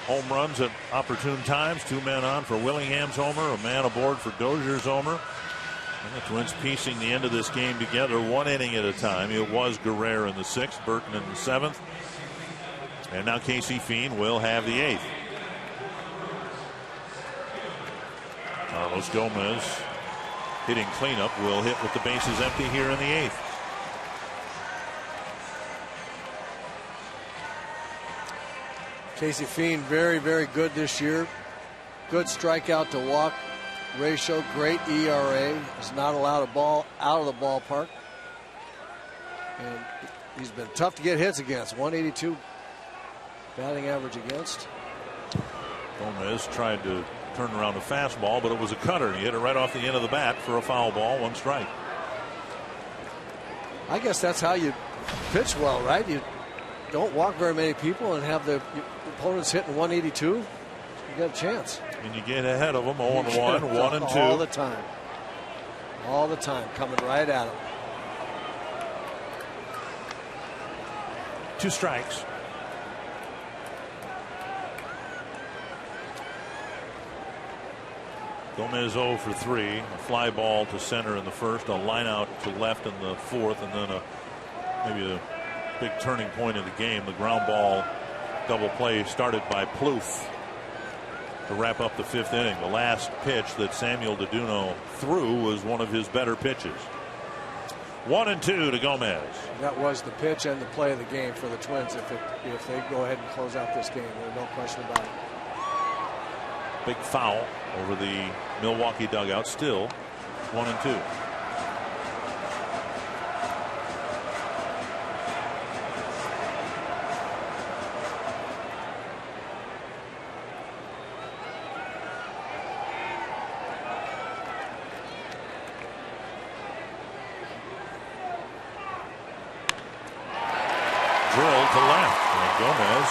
home runs at opportune times. 2 men on for Willingham's homer, a man aboard for Dozier's homer. And the Twins piecing the end of this game together 1 inning at a time. It was Guerrero in the 6th, Burton in the 7th. And now Casey Fiend will have the 8th. Carlos Gomez hitting cleanup will hit with the bases empty here in the 8th. Casey Fiend very, very good this year. Good strikeout to walk ratio, great ERA. Has not allowed a ball out of the ballpark. And he's been tough to get hits against. 182 batting average against. Gomez tried to turn around a fastball, but it was a cutter. He hit it right off the end of the bat for a foul ball, 1 strike. I guess that's how you pitch well, right? You don't walk very many people and have the opponents hitting 182. You got a chance. And you get ahead of them 0-1, 1-2. All the time. All the time, coming right at them. 2 strikes. Gomez 0 for 3. A fly ball to center in the 1st, a line out to left in the 4th, and then maybe a big turning point in the game. The ground ball double play started by Plouffe to wrap up the 5th inning. The last pitch that Samuel Deduno threw was one of his better pitches. 1-2 to Gomez. That was the pitch and the play of the game for the Twins. If they go ahead and close out this game, there's no question about it. Big foul over the Milwaukee dugout. Still 1-2. Drilled to left, and Gomez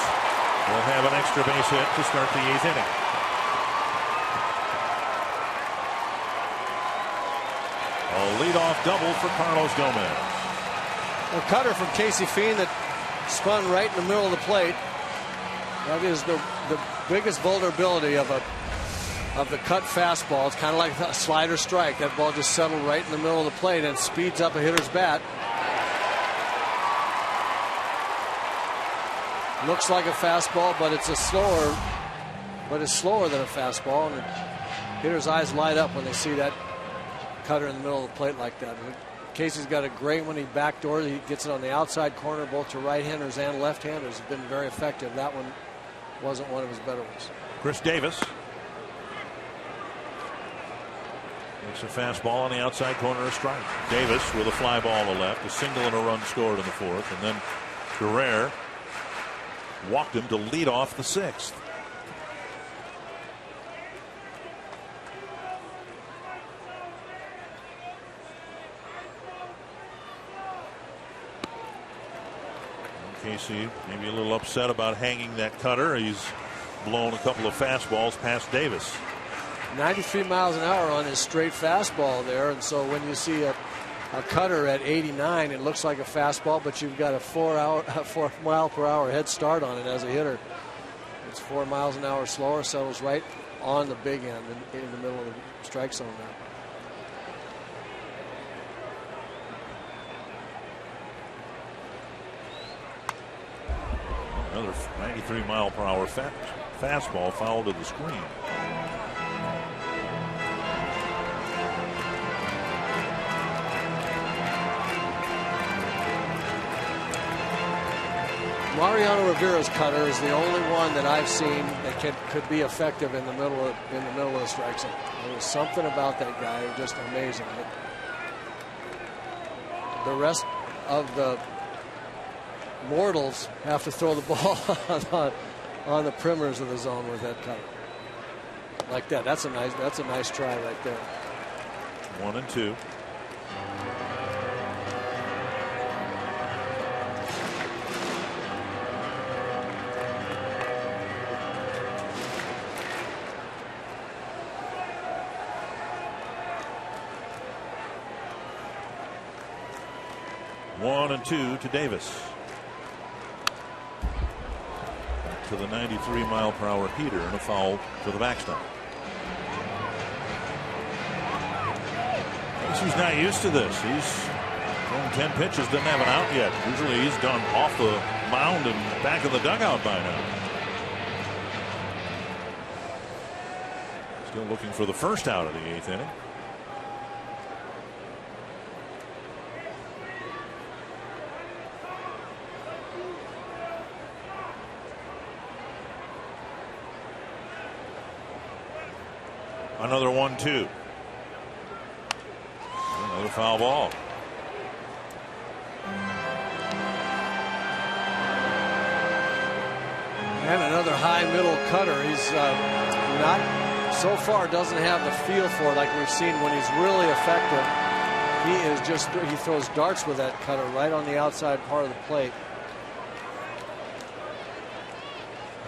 will have an extra base hit to start the 8th inning. A leadoff double for Carlos Gomez. A cutter from Casey Fiend that spun right in the middle of the plate. That is the biggest vulnerability of the cut fastball. It's kind of like a slider strike. That ball just settled right in the middle of the plate and speeds up a hitter's bat. Looks like a fastball, but it's slower than a fastball, and the hitter's eyes light up when they see that cutter in the middle of the plate like that. Casey's got a great one. He backdoors. He gets it on the outside corner, both to right-handers and left-handers. Have been very effective. That one wasn't one of his better ones. Chris Davis makes a fastball on the outside corner, a strike. Davis with a fly ball to left, a single and a run scored in the 4th, and then Guerrero walked him to lead off the 6th. Casey maybe a little upset about hanging that cutter. He's blown a couple of fastballs past Davis. 93 miles an hour on his straight fastball there, and so when you see a cutter at 89, it looks like a fastball, but you've got a 4 mile per hour head start on it as a hitter. It's 4 miles an hour slower, settles right on the big end in the middle of the strike zone now. Another 93 mile per hour fastball foul to the screen. Mariano Rivera's cutter is the only one that I've seen that could be effective in the middle of the strike zone. There was something about that guy just amazing. The rest of the mortals have to throw the ball on the perimeters of the zone with that cutter. Like that. That's a nice try right there. 1-2. One and two to Davis. to the 93-mile-per-hour heater and a foul to the backstop. He's not used to this. He's thrown 10 pitches, doesn't have an out yet. Usually he's done off the mound and back of the dugout by now. Still looking for the first out of the 8th inning. Another 1-2. Another foul ball. And another high middle cutter. He's not so far doesn't have the feel for it like we've seen when he's really effective. He throws darts with that cutter right on the outside part of the plate.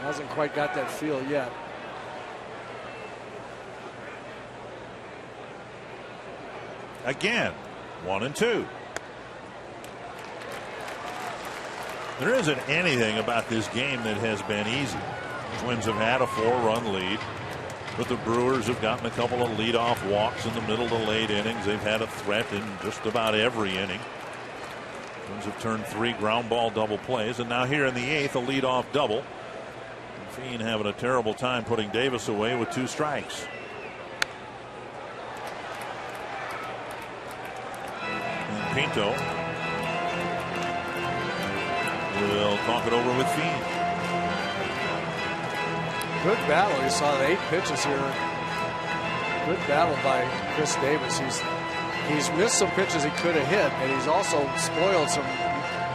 Hasn't quite got that feel yet. Again, 1-2. There isn't anything about this game that has been easy. The Twins have had a 4-run lead, but the Brewers have gotten a couple of leadoff walks in the middle of the late innings. They've had a threat in just about every inning. The Twins have turned 3 ground ball double plays, and now here in the 8th, a leadoff double. Fiend having a terrible time putting Davis away with 2 strikes. Pinto will talk it over with Fiend. Good battle. You saw the 8 pitches here. Good battle by Chris Davis. He's missed some pitches he could have hit, and he's also spoiled some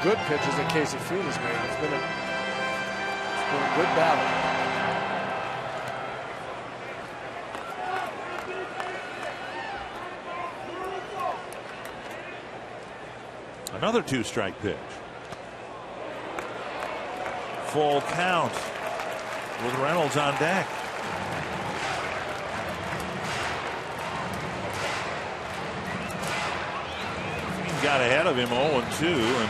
good pitches that Casey Fiend has made. It's been a good battle. Another 2-strike pitch. Full count with Reynolds on deck. He got ahead of him 0-2, and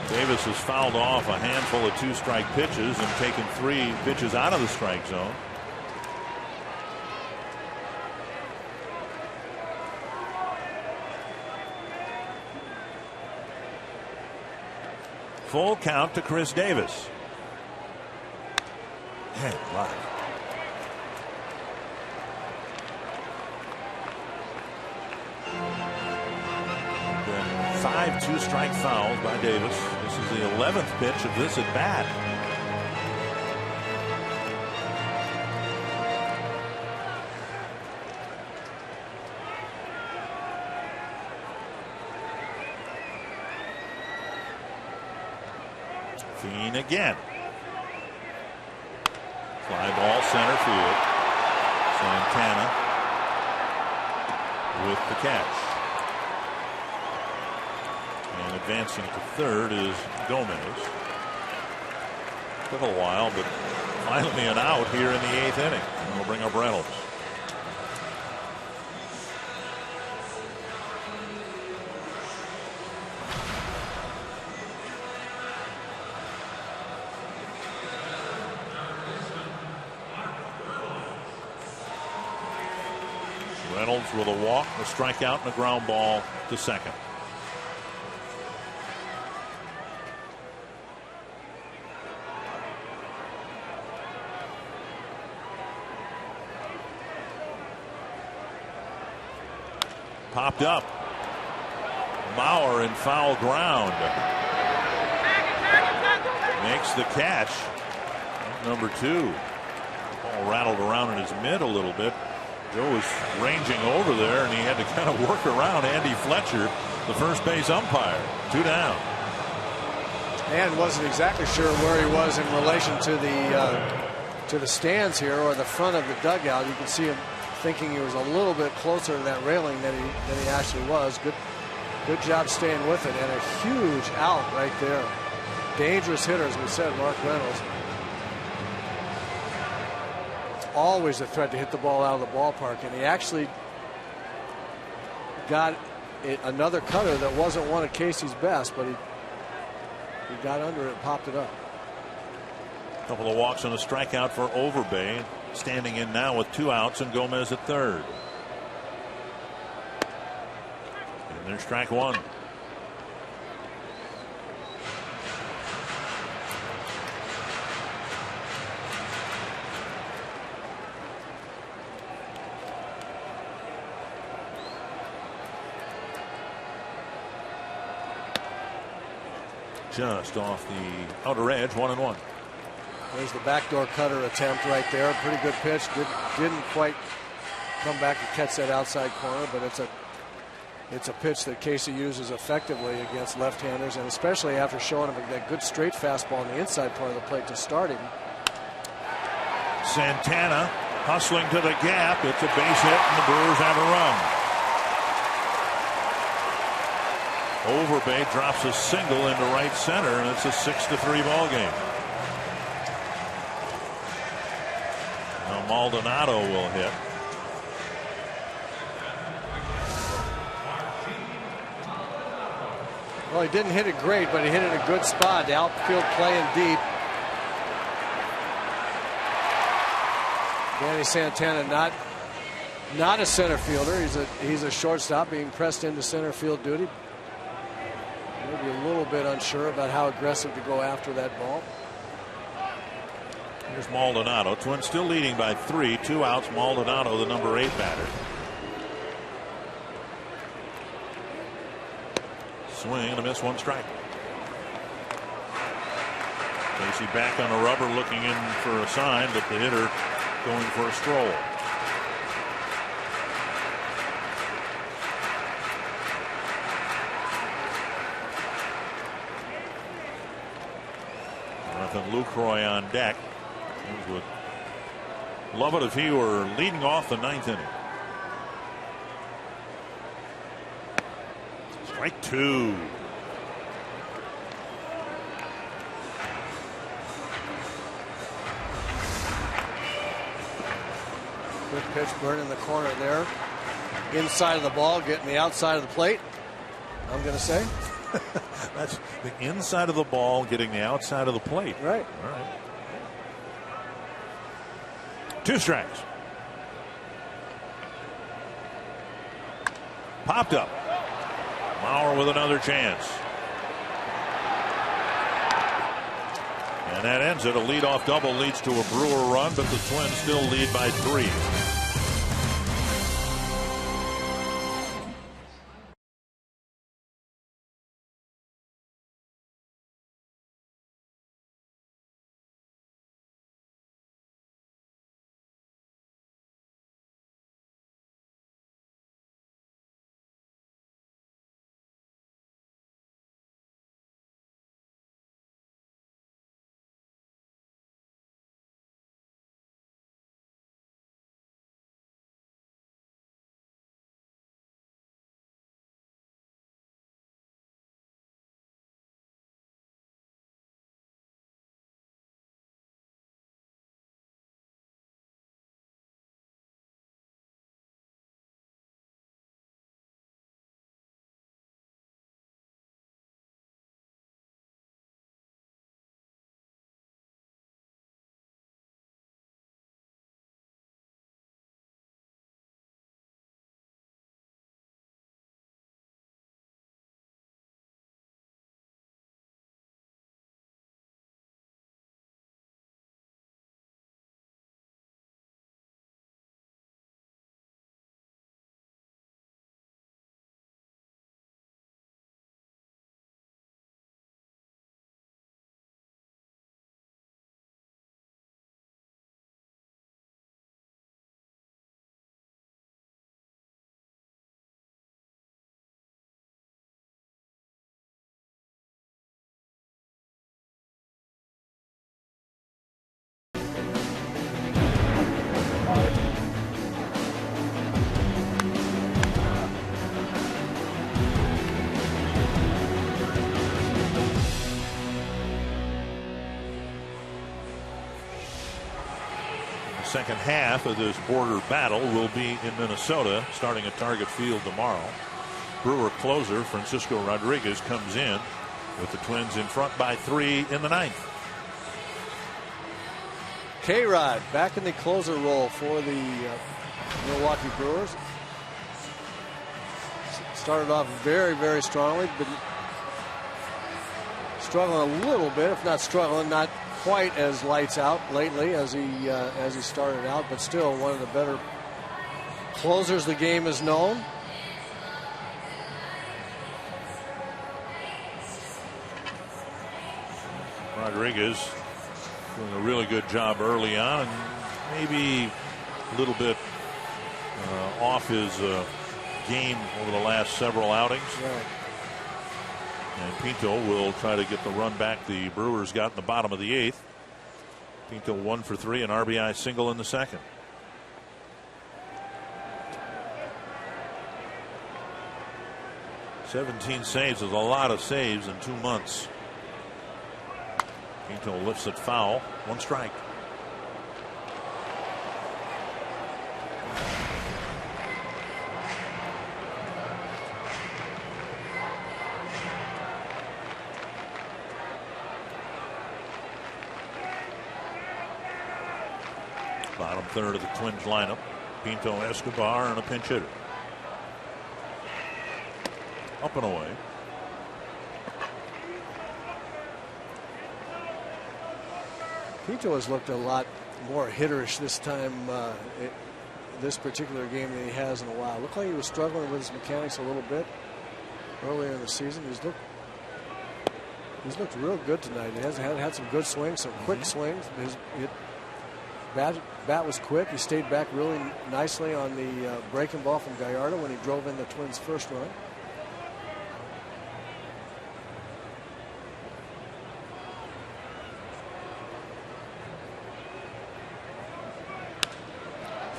Davis has fouled off a handful of 2-strike pitches and taken 3 pitches out of the strike zone. Full count to Chris Davis. Hey, wow. Been 5 2-strike fouls by Davis. This is the 11th pitch of this at bat. Fiend again. Fly ball center field. Santana with the catch. And advancing to third is Gomez. Took a while, but finally an out here in the 8th inning. And we'll bring up Reynolds. Reynolds with a walk, a strikeout, and a ground ball to second. Popped up. Mauer in foul ground. Makes the catch. Number 2. Ball rattled around in his mid a little bit. Joe was ranging over there, and he had to kind of work around Andy Fletcher, the first base umpire. 2 down. And wasn't exactly sure where he was in relation to the stands here or the front of the dugout. You can see him thinking he was a little bit closer to that railing than he actually was. Good job staying with it, and a huge out right there. Dangerous hitter, as we said, Mark Reynolds. Always a threat to hit the ball out of the ballpark, and he actually got another cutter that wasn't one of Casey's best, but he got under it and popped it up. Couple of walks and a strikeout for Overbay. Standing in now with 2 outs and Gomez at third. And there's strike one. Just off the outer edge, 1-1. There's the backdoor cutter attempt right there. Pretty good pitch. Didn't quite come back to catch that outside corner, but it's a pitch that Casey uses effectively against left-handers, and especially after showing him that good straight fastball on the inside part of the plate to start him. Santana hustling to the gap. It's a base hit, and the Brewers have a run. Overbay drops a single into right center, and it's a 6-3 ball game. Now Maldonado will hit. Well, he didn't hit it great, but he hit it in a good spot. The outfield playing deep. Danny Santana not a center fielder. He's a shortstop being pressed into center field duty. Maybe a little bit unsure about how aggressive to go after that ball. Here's Maldonado. Twins still leading by 3. 2 outs. Maldonado, the number 8 batter. Swing and a miss, 1 strike. Casey back on the rubber looking in for a sign, but the hitter going for a stroll. Lucroy on deck. Would love it if he were leading off the 9th inning. Strike 2. Good pitch, burning the corner there. Inside of the ball, getting the outside of the plate, I'm going to say. That's the inside of the ball getting the outside of the plate. Right. All right. 2 strikes. Popped up. Mauer with another chance. And that ends it. A leadoff double leads to a Brewer run, but the Twins still lead by 3. Second half of this border battle will be in Minnesota, starting at Target Field tomorrow. Brewer closer Francisco Rodriguez comes in with the Twins in front by 3 in the 9th. K-Rod back in the closer role for the Milwaukee Brewers. Started off very, very strongly, but struggling a little bit, if not struggling, not quite as lights out lately as he started out, but still one of the better closers the game has known. Rodriguez doing a really good job early on, and maybe a little bit off his game over the last several outings. Right. And Pinto will try to get the run back the Brewers got in the bottom of the 8th. Pinto 1 for 3, an RBI single in the second. "17 saves is a lot of saves in 2 months. Pinto lifts it foul. 1 strike. Bottom third of the Twins lineup. Pinto, Escobar, and a pinch hitter. Up and away. Pinto has looked a lot more hitterish this time, this particular game, than he has in a while. Looked like he was struggling with his mechanics a little bit earlier in the season. He's looked real good tonight. He has had some good swings, some quick swings. His bat was quick. He stayed back really nicely on the breaking ball from Gallardo when he drove in the Twins' first run.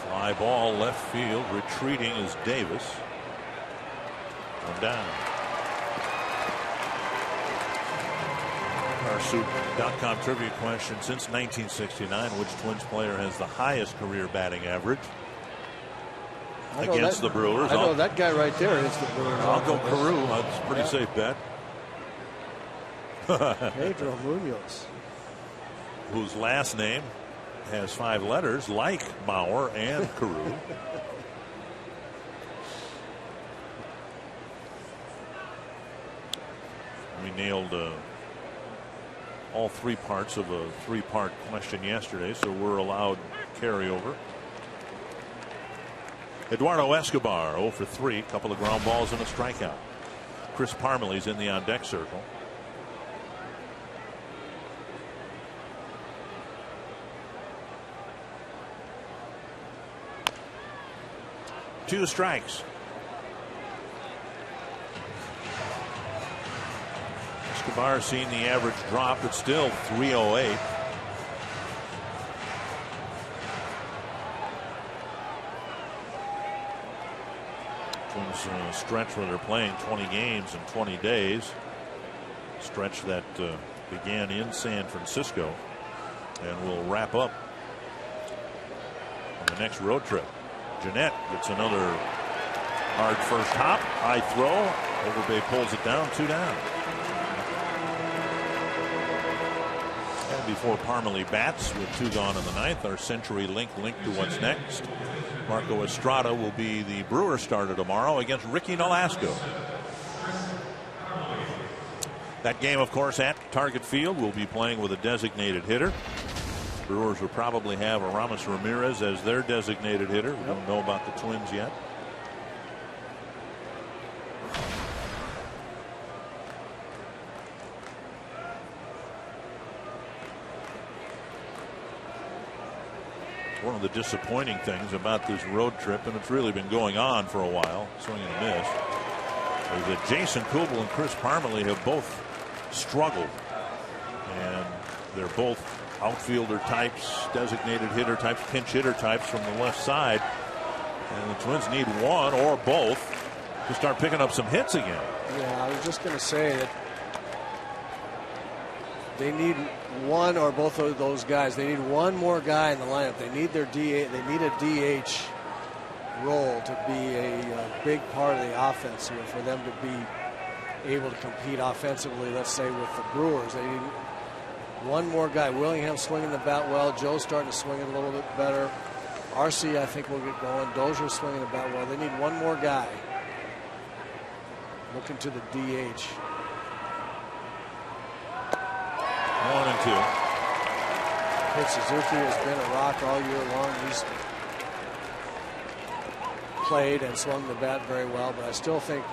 Fly ball left field. Retreating is Davis. One down. Our trivia question: since 1969, which Twins player has the highest career batting average against the Brewers? I know that guy right there is the Brewers. I'll go Carew. That's a pretty safe bet. Pedro Munoz, whose last name has 5 letters, like Bauer and Carew. We nailed all 3 parts of a 3-part question yesterday, so we're allowed carryover. Eduardo Escobar 0 for 3, couple of ground balls and a strikeout. Chris Parmelee's in the on-deck circle. Two strikes. Escobar seeing the average drop, but still 308. Twins stretch where they're playing 20 games in 20 days. Stretch that began in San Francisco and will wrap up on the next road trip. Jeanette gets another hard first hop. High throw. Overbay pulls it down. 2 down. And before Parmelee bats with 2 gone in the 9th, our Century link to what's next. Marco Estrada will be the Brewer starter tomorrow against Ricky Nolasco. That game, of course, at Target Field, will be playing with a designated hitter. Brewers will probably have Aramis Ramirez as their designated hitter. We don't know about the Twins yet. One of the disappointing things about this road trip, and it's really been going on for a while, swing and a miss, is that Jason Kubel and Chris Parmelee have both struggled. And they're both outfielder types, designated hitter types, pinch hitter types from the left side. And the Twins need one or both to start picking up some hits again. Yeah, I was just going to say that they need one or both of those guys. They need one more guy in the lineup. They need their DH. They need a DH role to be a big part of the offense here for them to be able to compete offensively. Let's say with the Brewers, One more guy. Willingham swinging the bat well. Joe's starting to swing it a little bit better. RC, I think, will get going. Dozier's swinging the bat well. They need one more guy. Looking to the DH. 1-2. Hey, Suzuki has been a rock all year long. He's played and swung the bat very well, but I still think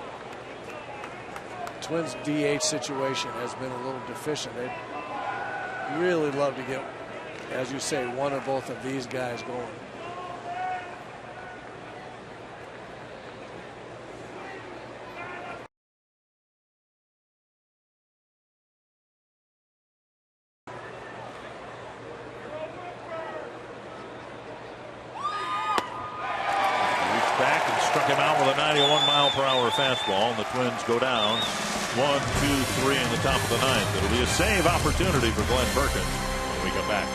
Twins DH situation has been a little deficient. They'd really love to get, as you say, one or both of these guys going. Fastball, and the Twins go down 1-2-3 in the top of the ninth. It'll be a save opportunity for Glenn Perkins when we come back.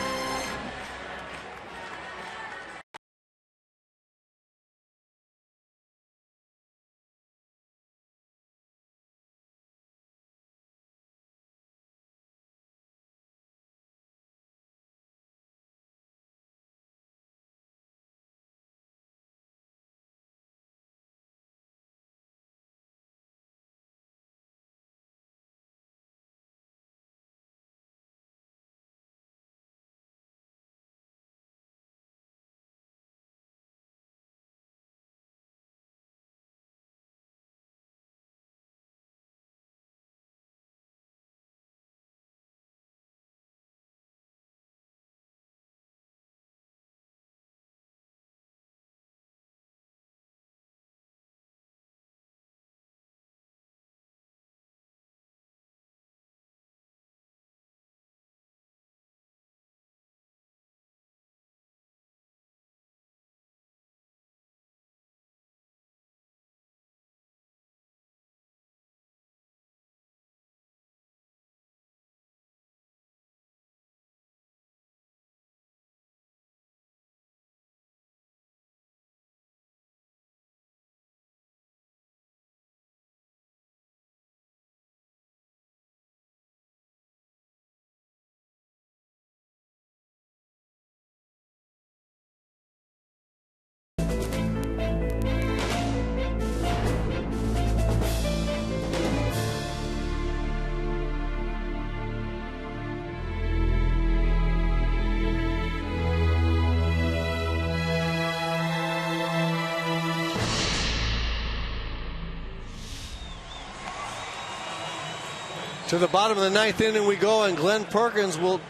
To the bottom of the ninth inning we go, and Glenn Perkins will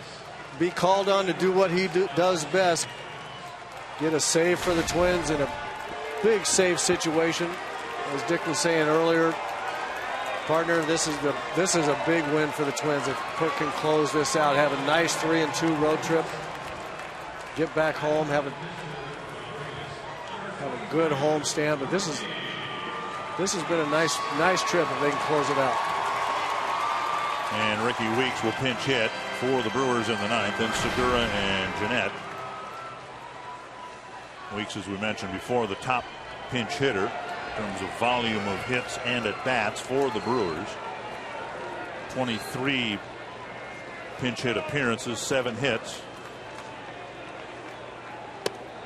be called on to do what he does best. Get a save for the Twins in a big save situation. As Dick was saying earlier, partner, this is a big win for the Twins. If Perk can close this out, have a nice 3-2 road trip, get back home, have a good home stand. But this has been a nice trip if they can close it out. And Ricky Weeks will pinch hit for the Brewers in the ninth. Then Segura and Jeanette. Weeks, as we mentioned before, the top pinch hitter in terms of volume of hits and at bats for the Brewers. 23 pinch hit appearances, 7 hits.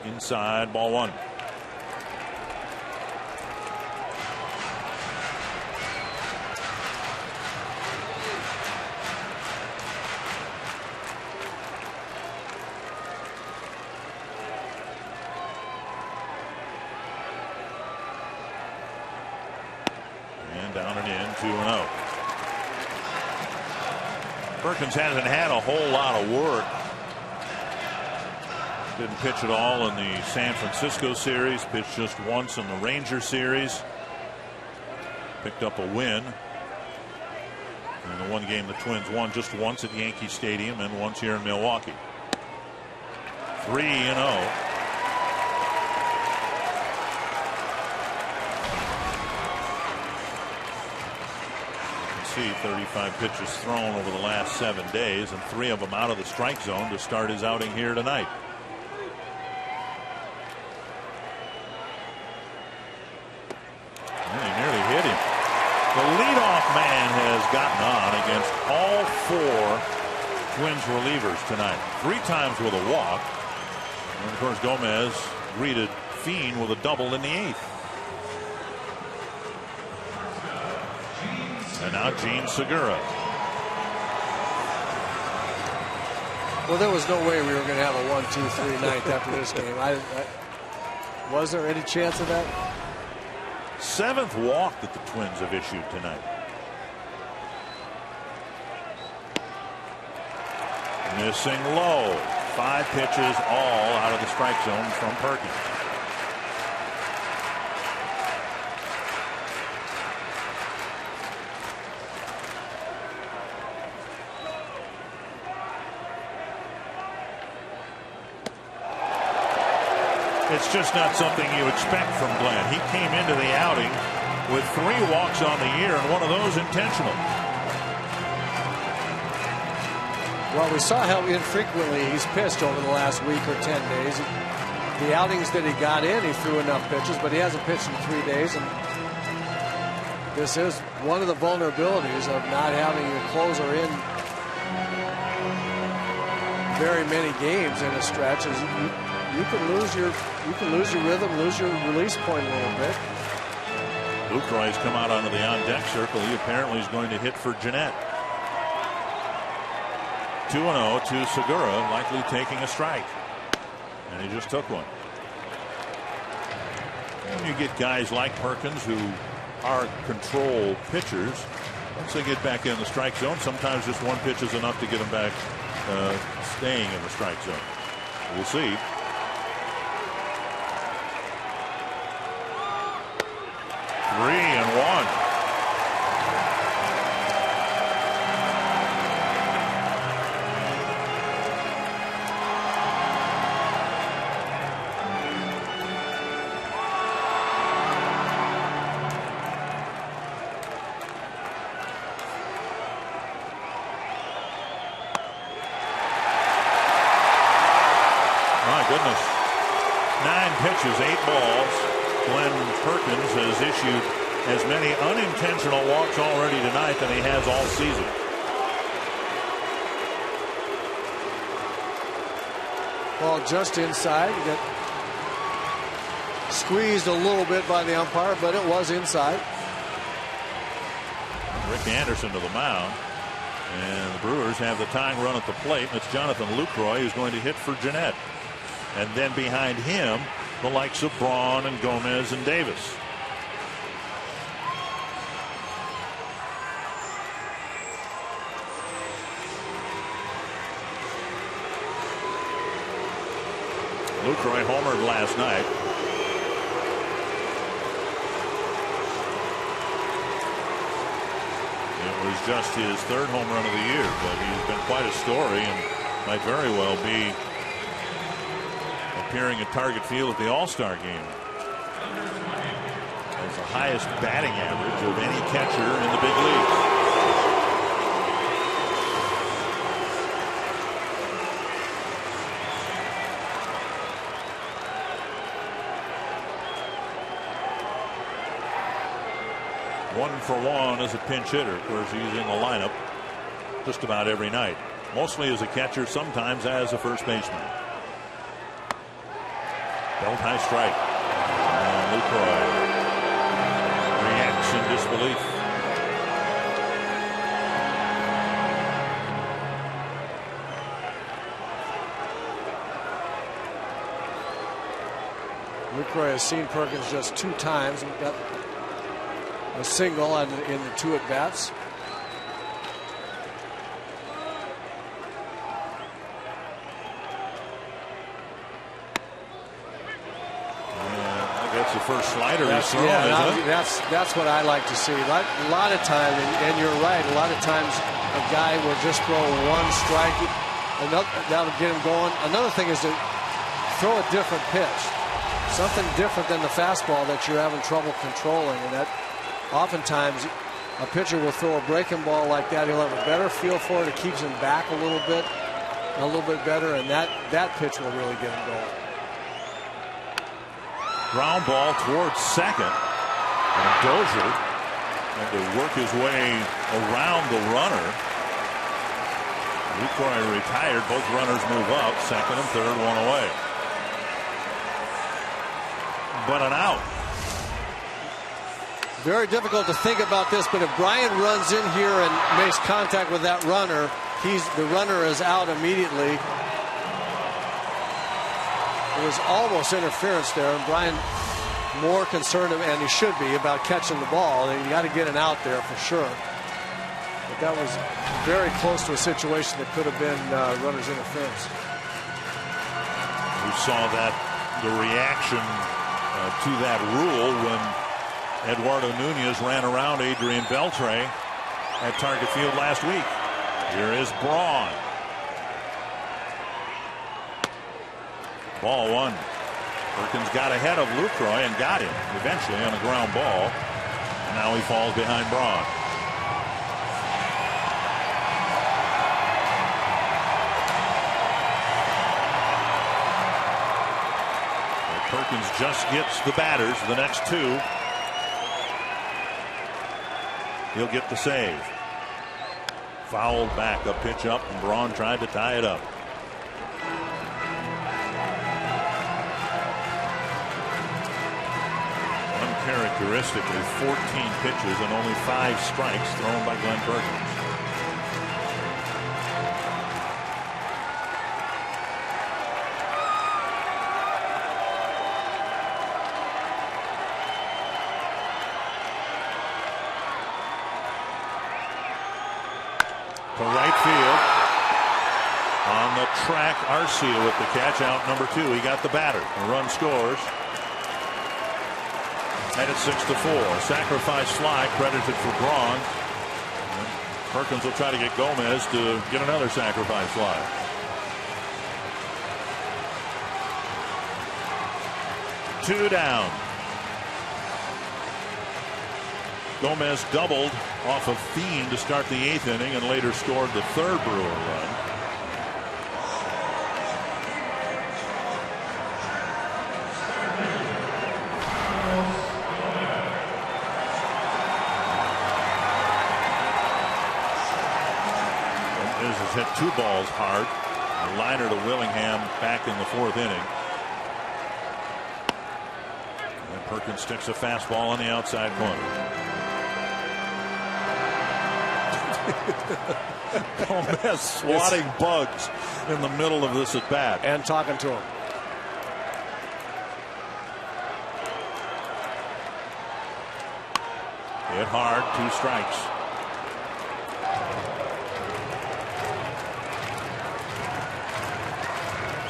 Inside, ball 1. Down and in, 2-0. Perkins hasn't had a whole lot of work. Didn't pitch at all in the San Francisco series. Pitched just once in the Ranger series. Picked up a win. And the one game the Twins won just once at Yankee Stadium and once here in Milwaukee. 3-0. See 35 pitches thrown over the last 7 days, and 3 of them out of the strike zone to start his outing here tonight. Well, he nearly hit him. The leadoff man has gotten on against all 4 Twins relievers tonight. 3 times with a walk. And of course, Gomez greeted Fiend with a double in the 8th. And now Gene Segura. Well, there was no way we were going to have a 1-2-3 ninth after this game. Was there any chance of that? 7th walk that the Twins have issued tonight. Missing low. 5 pitches, all out of the strike zone from Perkins. It's just not something you expect from Glenn. He came into the outing with 3 walks on the year, and one of those intentional. Well, we saw how infrequently he's pitched over the last week or 10 days. The outings that he got in, he threw enough pitches, but he hasn't pitched in 3 days. And this is one of the vulnerabilities of not having your closer in very many games in a stretch. Is you can lose your rhythm, lose your release point a little bit. Lucroy's come out onto the on-deck circle. He apparently is going to hit for Jeanette. 2-0 to Segura, likely taking a strike. And he just took one. And you get guys like Perkins who are control pitchers. Once they get back in the strike zone, sometimes just one pitch is enough to get them back staying in the strike zone. We'll see. Three and one. My goodness. 9 pitches, 8 balls. Glenn Perkins has issued as many unintentional walks already tonight than he has all season. Ball just inside. He got squeezed a little bit by the umpire, but it was inside. Rick Anderson to the mound. And the Brewers have the tying run at the plate. And it's Jonathan Lucroy who's going to hit for Jeanette. And then behind him, the likes of Braun and Gomez and Davis. Lucroy homered last night. It was just his 3rd home run of the year, but he's been quite a story and might very well be appearing at Target Field at the All-Star game. Has the highest batting average of any catcher in the big leagues. One for one as a pinch hitter. Of course, he's in the lineup just about every night. Mostly as a catcher, sometimes as a first baseman. Belt high strike. And Lucroy reacts in disbelief. Lucroy has seen Perkins just 2 times. We've got a single in the 2 at-bats. That's the first slider he's thrown, that's what I like to see. A lot of times, and you're right, a lot of times a guy will just throw one strike. That'll get him going. Another thing is to throw a different pitch. Something different than the fastball that you're having trouble controlling. And that oftentimes a pitcher will throw a breaking ball like that. He'll have a better feel for it. It keeps him back a little bit better. And that pitch will really get him going. Ground ball towards second. And Dozier had to work his way around the runner. Lucroy retired. Both runners move up. Second and third, one away. But an out. Very difficult to think about this, but if Brian runs in here and makes contact with that runner, the runner is out immediately. It was almost interference there, and Brian more concerned, and he should be, about catching the ball. You got to get an out there for sure. But that was very close to a situation that could have been runner's interference. We saw that, the reaction to that rule when Eduardo Nunez ran around Adrian Beltre at Target Field last week. Here is Braun. Ball one. Perkins got ahead of Lucroy and got him eventually on a ground ball. And now he falls behind Braun. Perkins just gets the batters, the next two. He'll get the save. Fouled back, a pitch up, and Braun tried to tie it up. Uncharacteristically, 14 pitches and only 5 strikes thrown by Glenn Perkins. To right field. On the track, Arcia with the catch, out number 2. He got the batter. The run scores. And it's 6-4. Sacrifice fly credited for Braun. And Perkins will try to get Gomez to get another sacrifice fly. Two down. Gomez doubled off of Fiend to start the 8th inning and later scored the 3rd Brewer run. Gomez has hit 2 balls hard. A liner to Willingham back in the 4th inning. And Perkins sticks a fastball on the outside corner. Gomez swatting bugs in the middle of this at bat and talking to him. Hit hard, 2 strikes.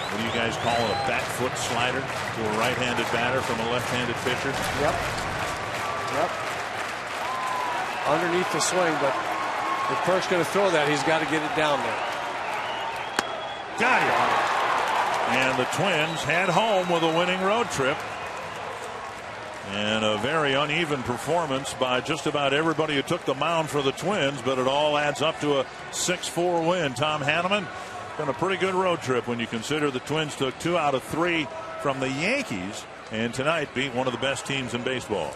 What do you guys call it? A back foot slider to a right-handed batter from a left-handed pitcher? Yep. Underneath the swing, but if Perk's going to throw that, he's got to get it down there. Got it. And the Twins head home with a winning road trip. And a very uneven performance by just about everybody who took the mound for the Twins, but it all adds up to a 6-4 win. Tom Hanneman, been a pretty good road trip when you consider the Twins took 2 out of 3 from the Yankees, and tonight beat one of the best teams in baseball.